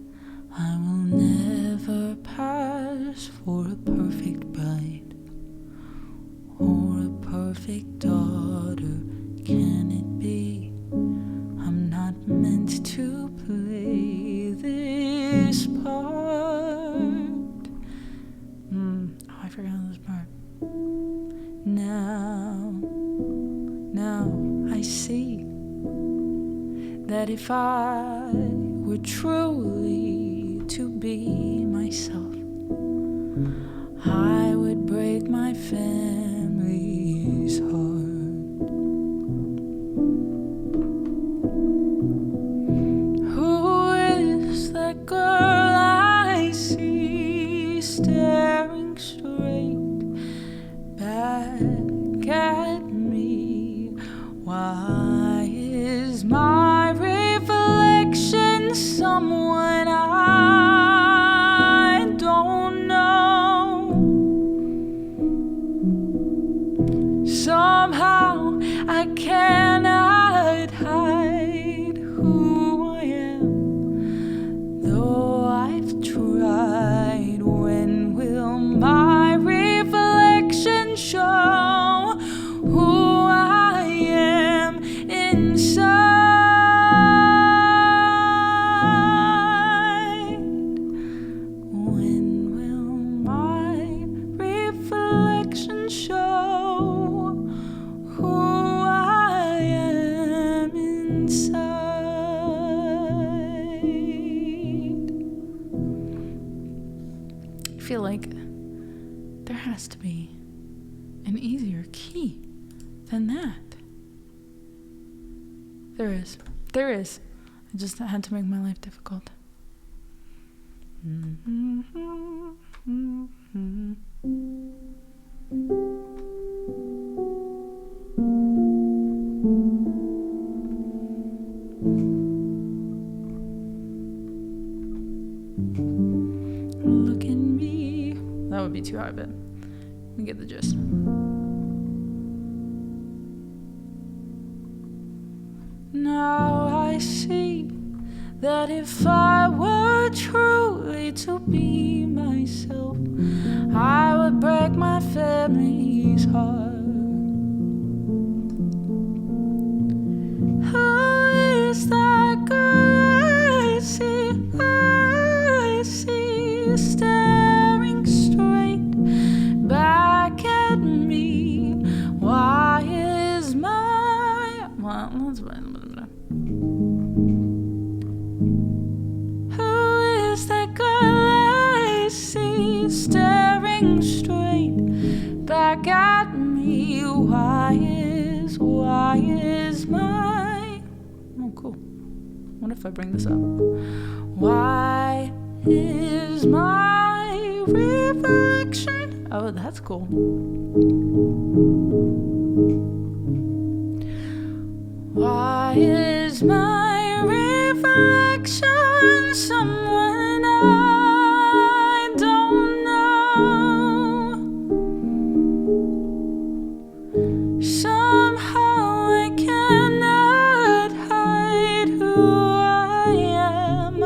I will never pass for a perfect bride or a perfect daughter. Can it be? I'm not meant to play this part. Oh, I forgot this part. Now I see that if I were truly to be myself, I would break my family's heart. That girl I see staring straight back at me. Why is my reflection someone I don't know? Somehow I cannot hide who I am. Though I've tried, when will my reflection show who I am inside? When will my reflection show who I am inside? I feel like there has to be an easier key than that. There is. I just had to make my life difficult. Look at me. That would be too high, but we get the gist. Now I see that if I were truly to be myself, I would break my family's heart. Who is that girl I see staring straight back at me? Why well, who is that girl I see staring straight back at me? Why is my... Oh, cool. What if I bring this up? Why is my reflection... Oh, that's cool. Why is my reflection someone I don't know? Somehow I cannot hide who I am,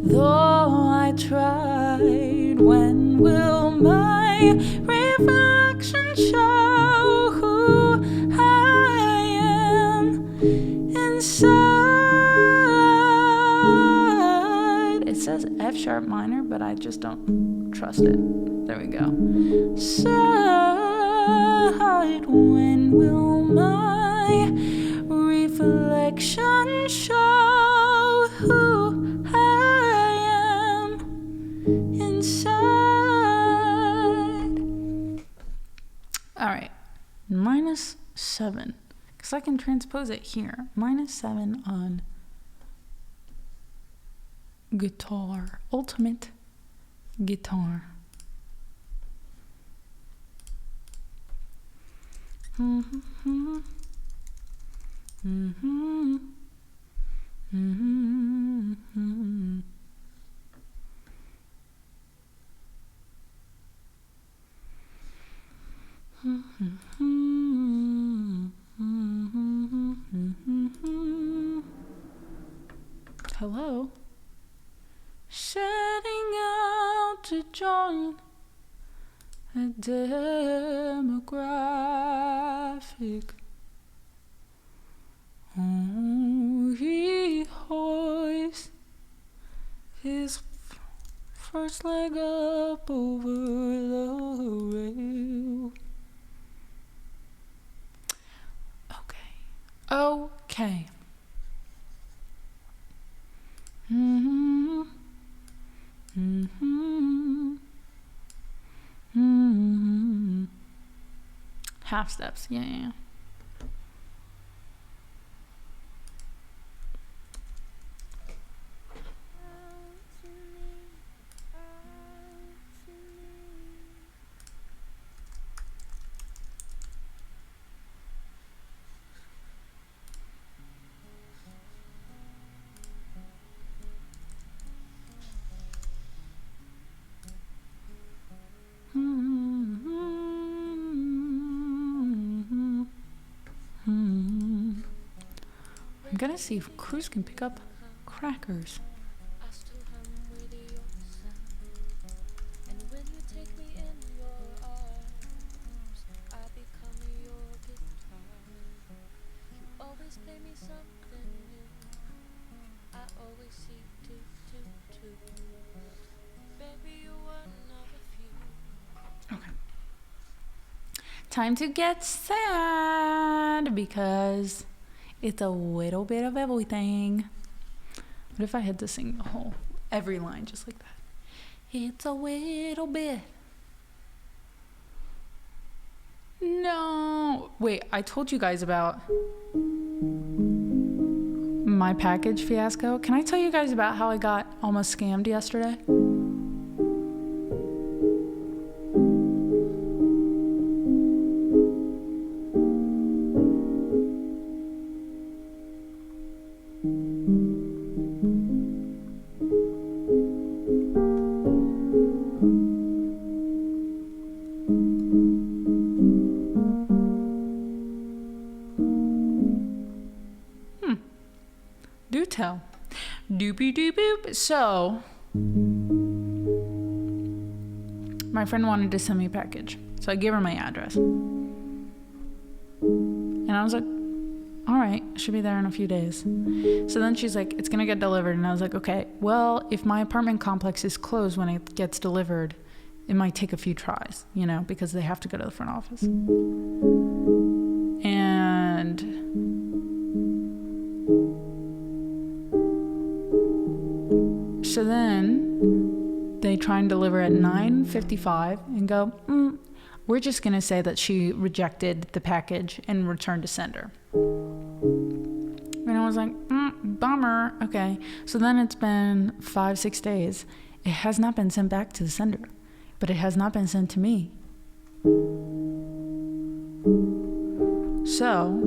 though I tried. When will my reflection show who I am inside? It says F sharp minor, but I just don't trust it. There we go. Side, when will my reflection show who I am inside? All right, -7, because I can transpose it here. -7 on guitar, ultimate guitar. Hello? Setting out to join a demographic. Oh, he hoists his first leg up over the rail. Okay. Half steps, yeah. I'm gonna see if Cruz can pick up crackers. Okay. Time to get sad because it's a little bit of everything. What if I had to sing the whole, every line just like that? It's a little bit. No. Wait, I told you guys about my package fiasco. Can I tell you guys about how I got almost scammed yesterday? Do tell. Doopy doop boop. So, my friend wanted to send me a package. So I gave her my address. And I was like, all right, should be there in a few days. So then she's like, it's going to get delivered. And I was like, okay, well, if my apartment complex is closed when it gets delivered, it might take a few tries, you know, because they have to go to the front office. And So then they try and deliver at 9:55 and go, we're just going to say that she rejected the package and returned to sender. And I was like, bummer. Okay. So then it's been 5-6 days. It has not been sent back to the sender, but it has not been sent to me. So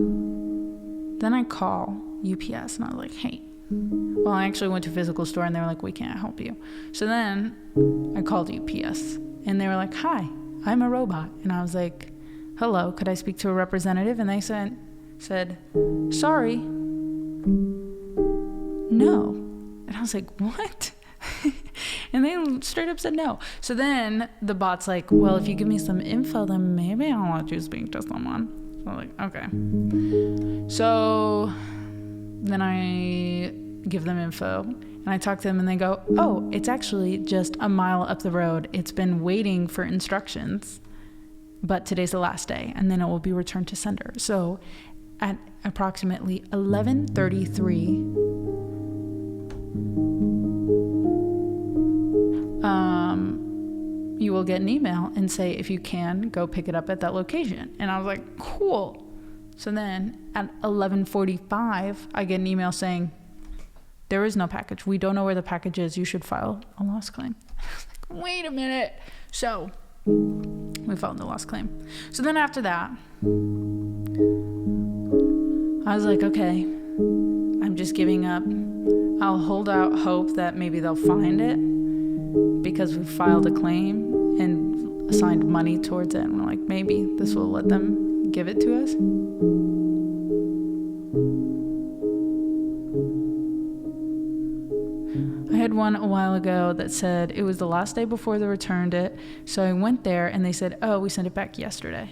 then I call UPS and I was like, hey. Well, I actually went to a physical store and they were like, we can't help you. So then I called UPS and they were like, hi, I'm a robot. And I was like, hello, could I speak to a representative? And they said, sorry, no. And I was like, what? And they straight up said no. So then the bot's like, well, if you give me some info, then maybe I'll let you speak to someone. So I'm like, okay. So then I give them info and I talk to them and they go, oh, it's actually just a mile up the road. It's been waiting for instructions, but today's the last day and then it will be returned to sender. So at approximately 11:33, you will get an email and say, if you can, go pick it up at that location. And I was like, cool. So then at 11:45, I get an email saying, there is no package. We don't know where the package is. You should file a loss claim. I was like, wait a minute. So we filed the loss claim. So then after that, I was like, okay, I'm just giving up. I'll hold out hope that maybe they'll find it because we filed a claim and assigned money towards it. And we're like, maybe this will let them give it to us. I had one a while ago that said it was the last day before they returned it. So I went there and they said, oh, we sent it back yesterday.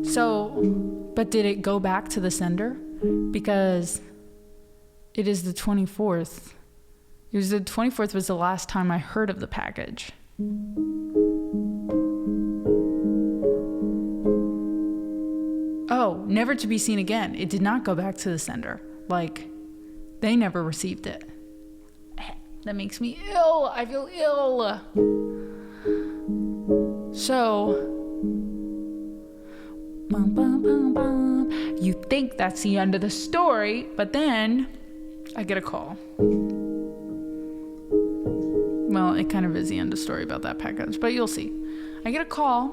So, but did it go back to the sender? Because it is the 24th. It was the 24th was the last time I heard of the package. Oh, never to be seen again. It did not go back to the sender. Like, they never received it. That makes me ill. I feel ill. So, you think that's the end of the story, but then I get a call. Well, it kind of is the end of the story about that package, but you'll see. I get a call.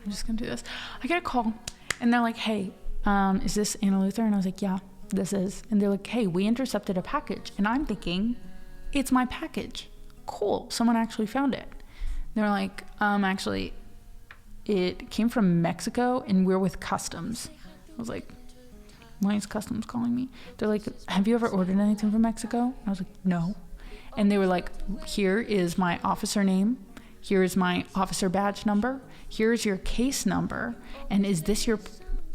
I'm just going to do this. I get a call, and they're like, hey, is this Anna Luther? And I was like, yeah, this is. And they're like, hey, we intercepted a package. And I'm thinking, it's my package. Cool. Someone actually found it. They're like, actually, it came from Mexico, and we're with customs. I was like, why is customs calling me? They're like, have you ever ordered anything from Mexico? And I was like, no. And they were like, here is my officer name. Here is my officer badge number. Here's your case number. And is this your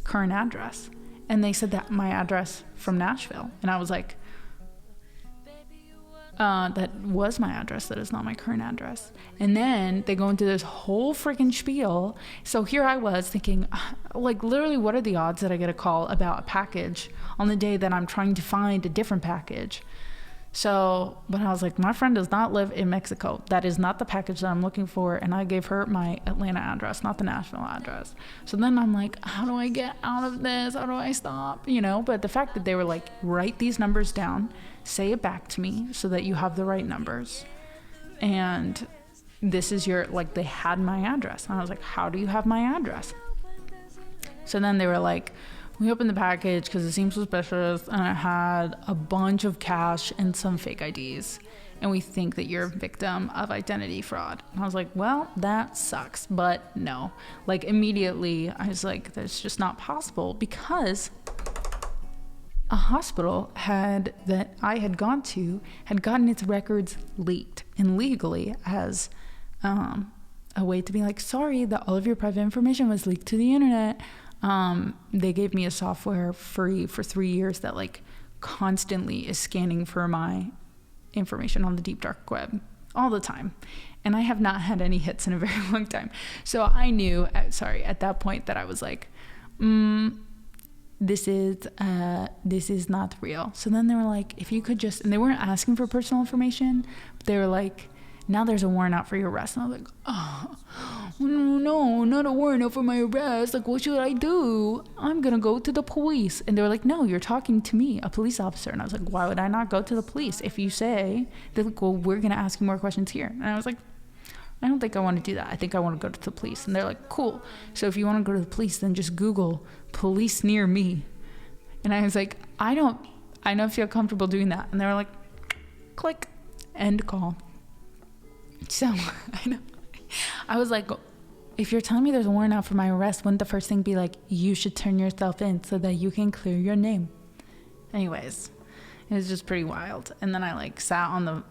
current address? And they said that my address from Nashville. And I was like, that was my address. That is not my current address. And then they go into this whole freaking spiel. So here I was thinking, like, literally, what are the odds that I get a call about a package on the day that I'm trying to find a different package? So, but I was like, my friend does not live in Mexico. That is not the package that I'm looking for. And I gave her my Atlanta address, not the Nashville address. So then I'm like, how do I get out of this? How do I stop? You know, but the fact that they were like, write these numbers down, say it back to me so that you have the right numbers. And this is your, like, they had my address. And I was like, how do you have my address? So then they were like, we opened the package because it seemed suspicious and it had a bunch of cash and some fake IDs. And we think that you're a victim of identity fraud. And I was like, well, that sucks. But no, like, immediately I was like, that's just not possible, because a hospital that I had gone to had gotten its records leaked, and legally as a way to be like, sorry that all of your private information was leaked to the internet. They gave me a software free for 3 years that, like, constantly is scanning for my information on the deep dark web all the time. And I have not had any hits in a very long time. So I knew, at that point, that I was like, this is not real. So then they were like, if you could just, and they weren't asking for personal information, but they were like, now there's a warrant out for your arrest. And I was like, oh, no, not a warrant out for my arrest. Like, what should I do? I'm going to go to the police. And they were like, no, you're talking to me, a police officer. And I was like, why would I not go to the police? If you say, they're like, well, we're going to ask you more questions here. And I was like, I don't think I want to do that. I think I want to go to the police. And they're like, cool. So if you want to go to the police, then just Google police near me. And I was like, I don't feel comfortable doing that. And they were like, click, end call. So I was like, if you're telling me there's a warrant out for my arrest, wouldn't the first thing be like, you should turn yourself in so that you can clear your name? Anyways, it was just pretty wild. And then I like sat on the,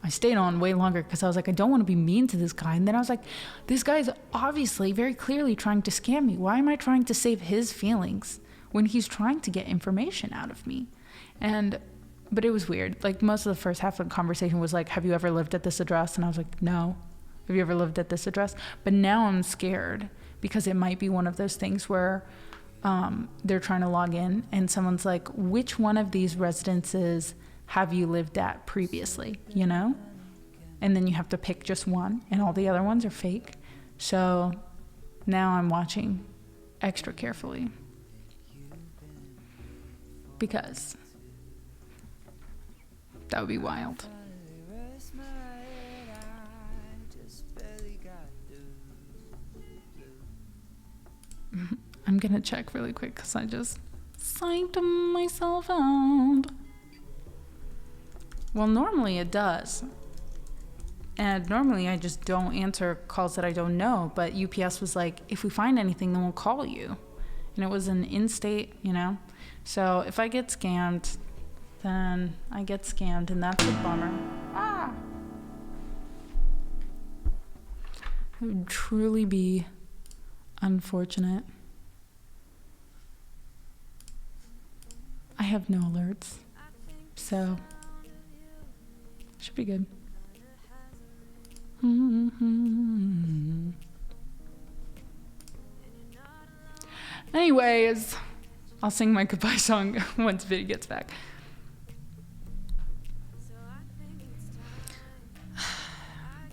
I stayed on way longer because I was like, I don't want to be mean to this guy. And then I was like, this guy is obviously very clearly trying to scam me. Why am I trying to save his feelings when he's trying to get information out of me? But it was weird. Like, most of the first half of the conversation was like, have you ever lived at this address? And I was like, no. Have you ever lived at this address? But now I'm scared because it might be one of those things where they're trying to log in and someone's like, which one of these residences have you lived at previously, And then you have to pick just one and all the other ones are fake. So now I'm watching extra carefully because that would be wild. I'm gonna check really quick because I just psyched myself out. Well, normally it does. And normally I just don't answer calls that I don't know. But UPS was like, if we find anything, then we'll call you. And it was an in-state, So if I get scammed, then I get scammed, and that's a bummer. It would truly be unfortunate. I have no alerts, so should be good. Anyways, I'll sing my goodbye song once Vibey gets back.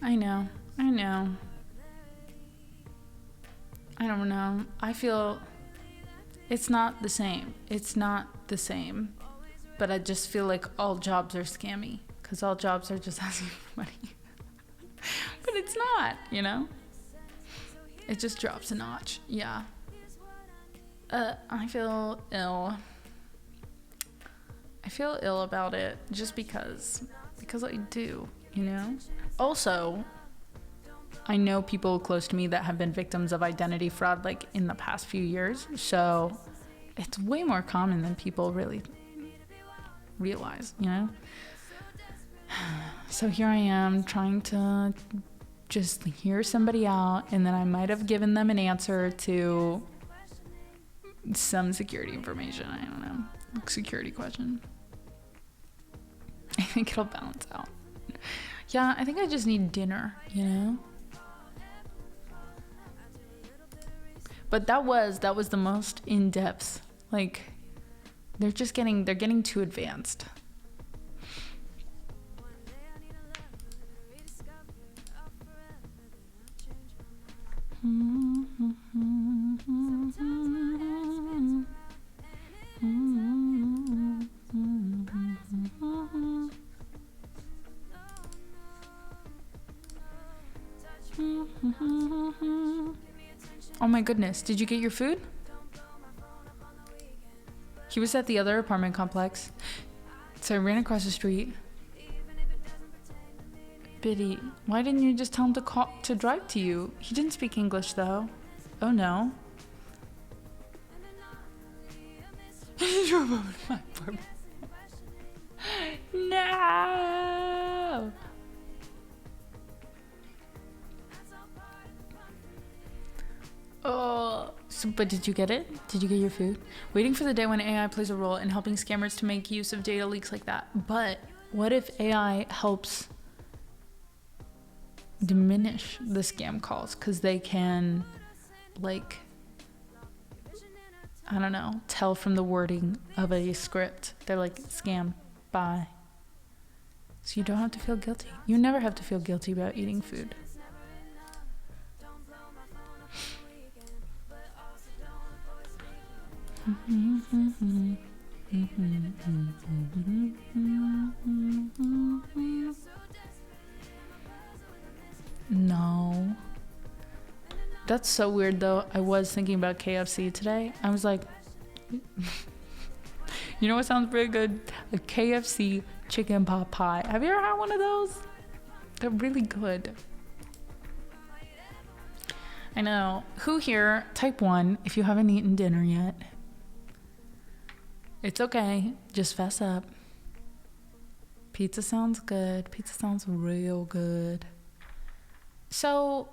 I know. I don't know. I feel it's not the same. But I just feel like all jobs are scammy because all jobs are just asking for money. But it's not, It just drops a notch. Yeah. I feel ill. I feel ill about it just because I do, Also, I know people close to me that have been victims of identity fraud like in the past few years. So it's way more common than people really realize, So here I am trying to just hear somebody out, and then I might have given them an answer to some security information. I don't know. Security question. I think it'll balance out. Yeah, I think I just need dinner, But that was the most in-depth. Like, they're getting too advanced. Oh my goodness, did you get your food? He was at the other apartment complex, so I ran across the street. Biddy, why didn't you just tell him to drive to you? He didn't speak English though. Oh no. He drove over to my apartment. No! Oh, but did you get it? Did you get your food? Waiting for the day when AI plays a role in helping scammers to make use of data leaks like that. But what if AI helps diminish the scam calls? Because they can, like, I don't know, tell from the wording of a script. They're like, scam, buy. So you don't have to feel guilty. You never have to feel guilty about eating food. No. That's so weird though. I was thinking about KFC today. I was like, you know what sounds pretty good? A KFC chicken pot pie. Have you ever had one of those? They're really good. I know. Who here, type 1, if you haven't eaten dinner yet? It's okay. Just fess up. Pizza sounds good. Pizza sounds real good. So,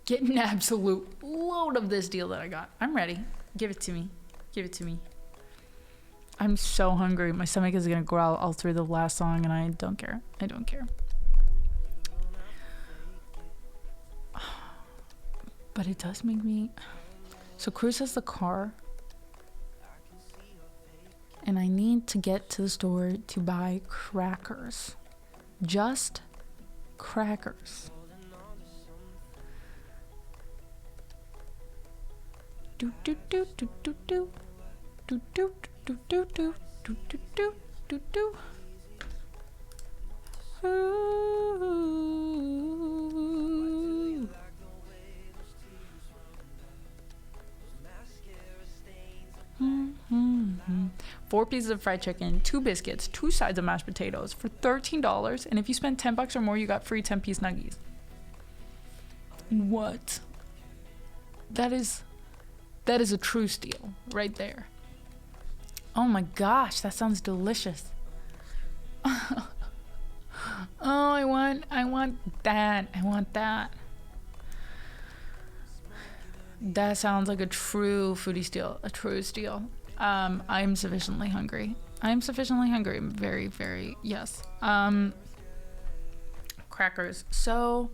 get an absolute load of this deal that I got. I'm ready. Give it to me. Give it to me. I'm so hungry. My stomach is going to growl all through the last song, and I don't care. I don't care. But it does make me... So Cruz has the car. And I need to get to the store to buy crackers. Just crackers. Do do do do do do do do do do do do do do do. Ooh. 4 pieces of fried chicken, 2 biscuits, 2 sides of mashed potatoes for $13. And if you spend $10 or more, you got free 10-piece nuggies. What? That is a true steal right there. Oh my gosh, that sounds delicious. Oh, I want that. I want that. That sounds like a true foodie steal. A true steal. I'm sufficiently hungry. I'm very, very, yes. Crackers. So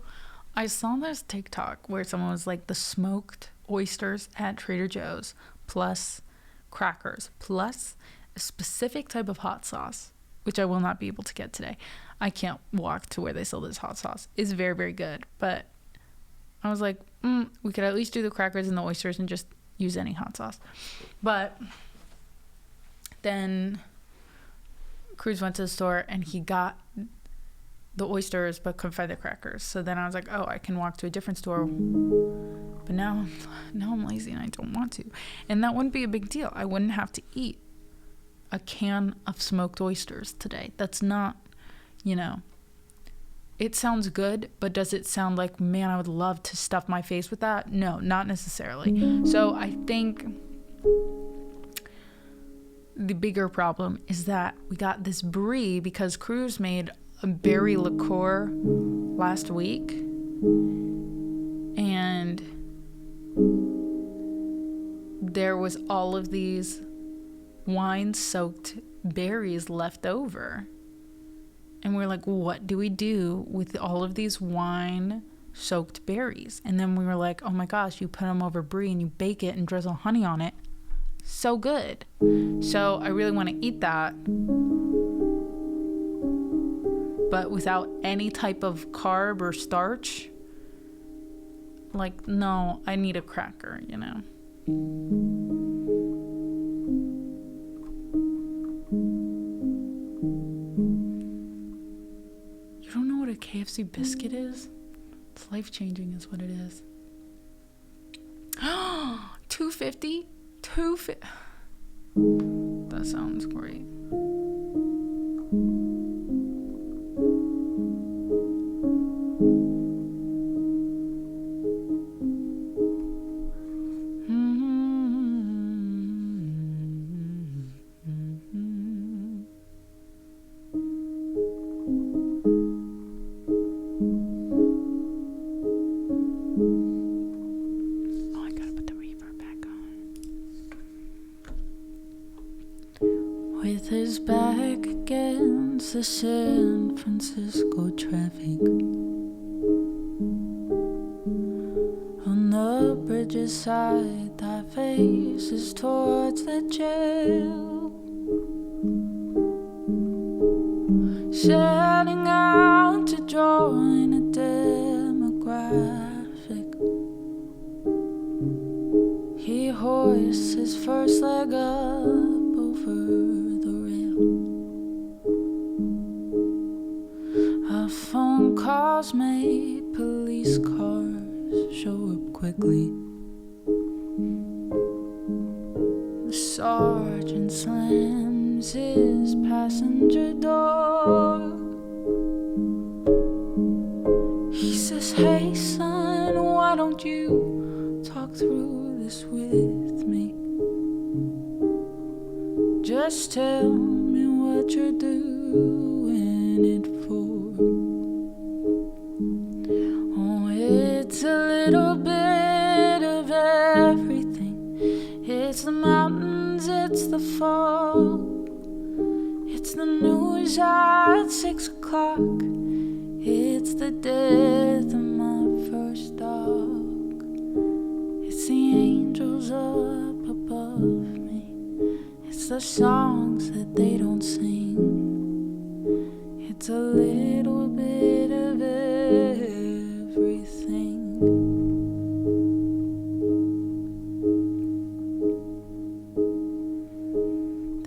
I saw this TikTok where someone was like, the smoked oysters at Trader Joe's plus crackers plus a specific type of hot sauce, which I will not be able to get today. I can't walk to where they sell this hot sauce. It's very, very good. But I was like, we could at least do the crackers and the oysters and just use any hot sauce. But then Cruz went to the store and he got the oysters but couldn't find the crackers. So then I was like, oh, I can walk to a different store. But now I'm lazy and I don't want to. And that wouldn't be a big deal. I wouldn't have to eat a can of smoked oysters today. That's not, it sounds good, but does it sound like, man, I would love to stuff my face with that? No, not necessarily. So I think the bigger problem is that we got this brie because Cruz made a berry liqueur last week. And there was all of these wine-soaked berries left over. And we're like, what do we do with all of these wine-soaked berries? And then we were like, oh my gosh, you put them over brie and you bake it and drizzle honey on it. So good. So I really want to eat that, but without any type of carb or starch. Like, no, I need a cracker, You don't know what a KFC biscuit is? It's life-changing is what it is. $2.50? That sounds great. With his back against the San Francisco traffic, on the bridge decide that faces towards the jail. Setting out to join a demographic. He hoists his first leg up over the rail. Our phone calls made police cars show up quickly. The sergeant slams his passenger door. He says, "Hey son, why don't you talk through this with me? Just tell me what you're doing it for." Oh, it's a little bit of everything. It's the mountains, it's the fall. It's the news at 6 o'clock. It's the death of my first dog. It's the angels up above me. It's the songs that they don't sing. It's a little bit of everything.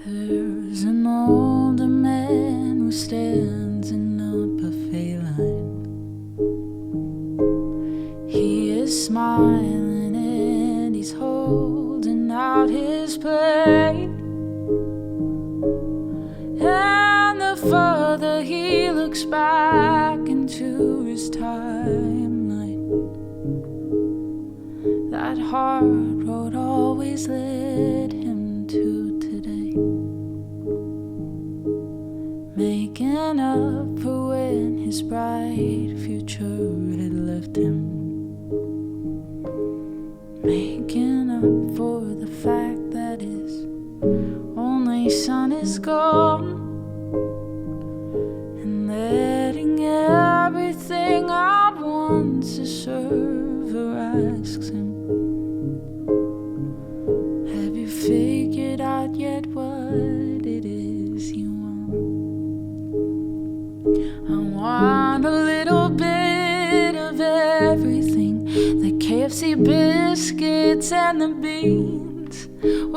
There's an older man who stands in a buffet line. He is smiling and he's holding out his plate. And the further he looks back into his timeline, that hard road always led him to today. Making up for when his bright future had left him. Making up for the fact that his only son is gone. And letting everything out once a server asks him, "Have you figured out yet what it is you want?" I want a little bit of everything. The KFC biscuits and the beans.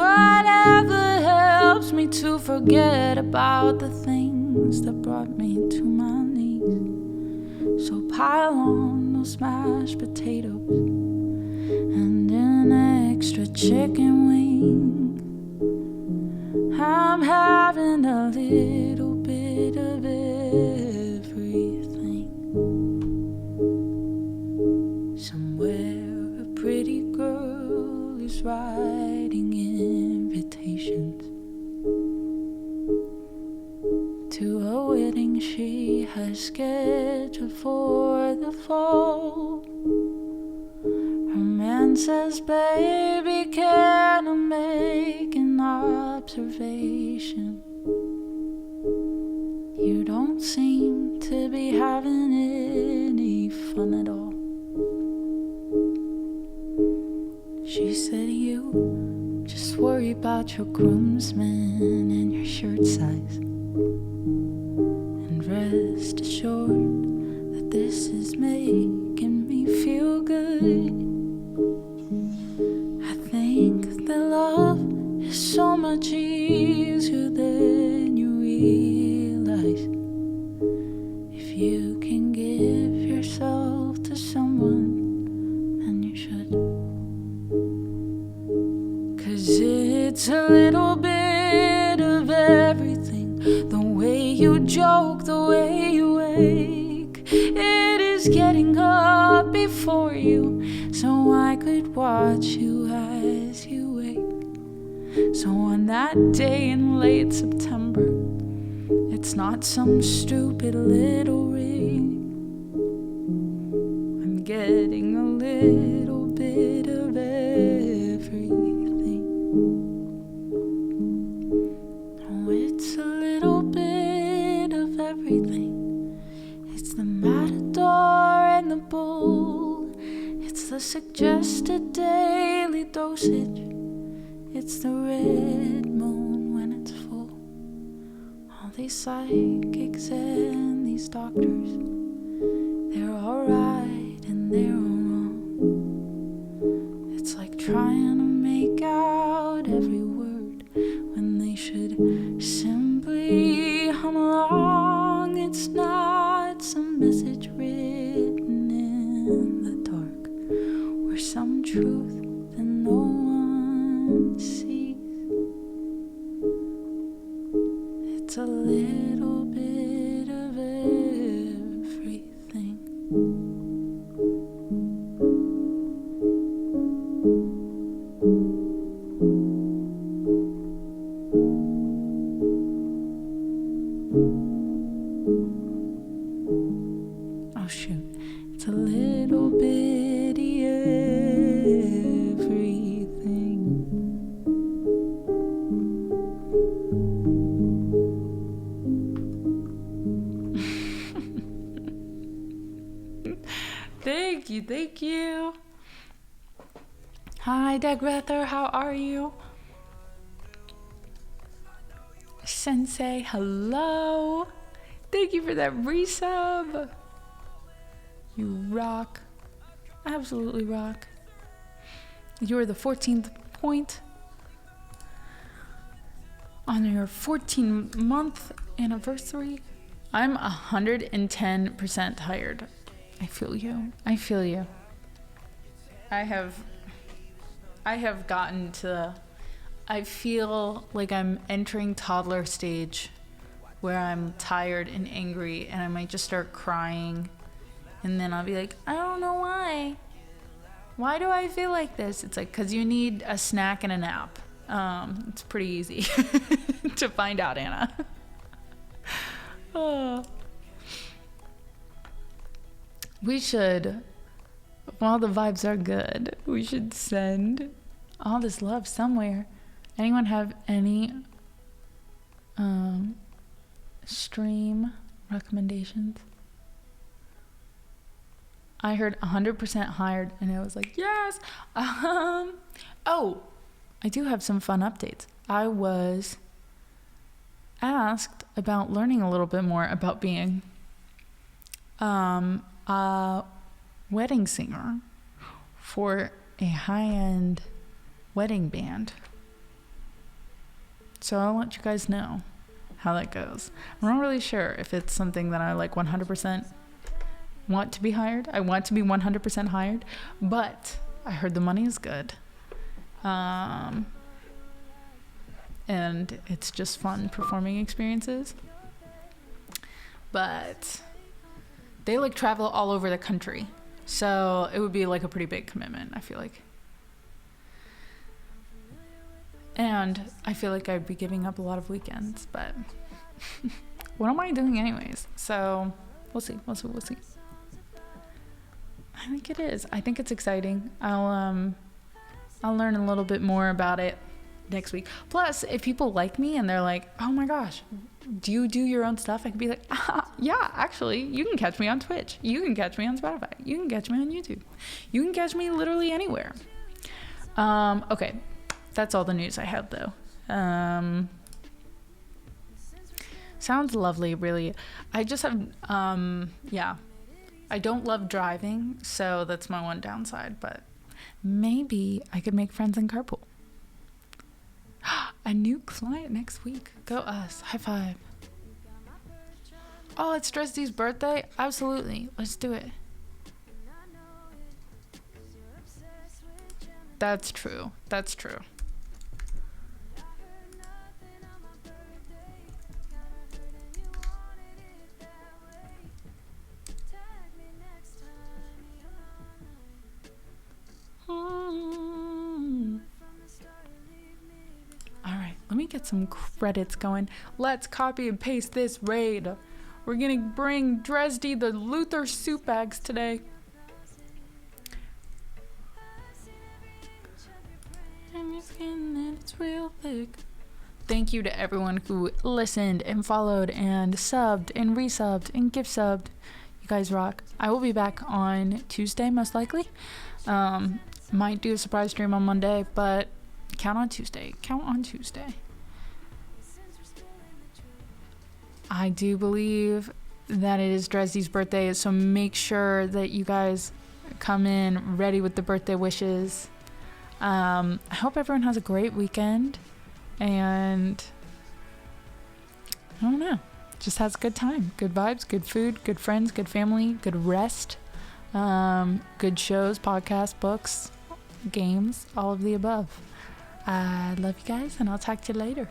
Whatever helps me to forget about the things that brought me to my knees. So pile on those mashed potatoes and an extra chicken wing. I'm having a little bit of everything. Somewhere a pretty girl is writing invitations to a wedding she has scheduled for the fall. Her man says, "Baby, can I make an observation? You don't seem to be having any fun at all." She said, "You just worry about your groomsmen and your shirt size. And rest assured that this is making me feel good. I think that love is so much easier than you realize. If you can give yourself to someone, then you should. 'Cause it's a little bit of everything. The way you joke, the way you wake. It is getting up before you, so I could watch you as you wake. So on that day in late September, it's not some stupid little ring. I'm getting a little bit of everything. Oh, it's a little bit of everything. It's the matador and the bull. It's the suggested day It's the red moon when it's full. All these psychics and these doctors, they're all right and they're all wrong. It's like trying to make out every word when they should simply hum along. It's not some message written in the dark or some truth that no one sees. It's a little bit of everything. Oh shoot, it's a little bitty everything. Thank you. Hi, Dagrether, how are you? Sensei, hello. Thank you for that resub. You rock. Absolutely rock. You're the 14th point on your 14-month anniversary. I'm 110% tired. I feel you. I have gotten to, I feel like I'm entering toddler stage where I'm tired and angry and I might just start crying and then I'll be like, I don't know why. Why do I feel like this? It's like, because you need a snack and a nap. It's pretty easy to find out, Anna. Oh. We should, while the vibes are good, we should send all this love somewhere. Anyone have any stream recommendations? I heard 100% hired and I was like, yes. Oh, I do have some fun updates. I was asked about learning a little bit more about being a wedding singer for a high-end wedding band. So I'll let you guys know how that goes. I'm not really sure if it's something that I like 100% want to be hired. I want to be 100% hired, but I heard the money is good. And it's just fun performing experiences. But they like travel all over the country. So it would be like a pretty big commitment, I feel like. And I feel like I'd be giving up a lot of weekends, but what am I doing anyways? So we'll see. I think it is. I think it's exciting. I'll learn a little bit more about it next week. Plus, if people like me and they're like, oh my gosh, do you do your own stuff? I could be like, yeah, actually, you can catch me on Twitch. You can catch me on Spotify. You can catch me on YouTube. You can catch me literally anywhere. Okay, that's all the news I have though. Sounds lovely, really. I just have, yeah. I don't love driving, so that's my one downside, but maybe I could make friends in carpool. A new client next week. Go us. High five. Oh, it's Dresdy's birthday? Absolutely. Let's do it. That's true. Alright, let me get some credits going. Let's copy and paste this raid. We're gonna bring Dresdy the Luther soup bags today. And your skin and it's real thick. Thank you to everyone who listened and followed and subbed and resubbed and gift subbed. You guys rock. I will be back on Tuesday, most likely. Might do a surprise stream on Monday, but count on Tuesday. Count on Tuesday. I do believe that it is Dresdy's birthday, so make sure that you guys come in ready with the birthday wishes. I hope everyone has a great weekend, and I don't know, just has a good time, good vibes, good food, good friends, good family, good rest, good shows, podcasts, books, games, all of the above. I love you guys, and I'll talk to you later.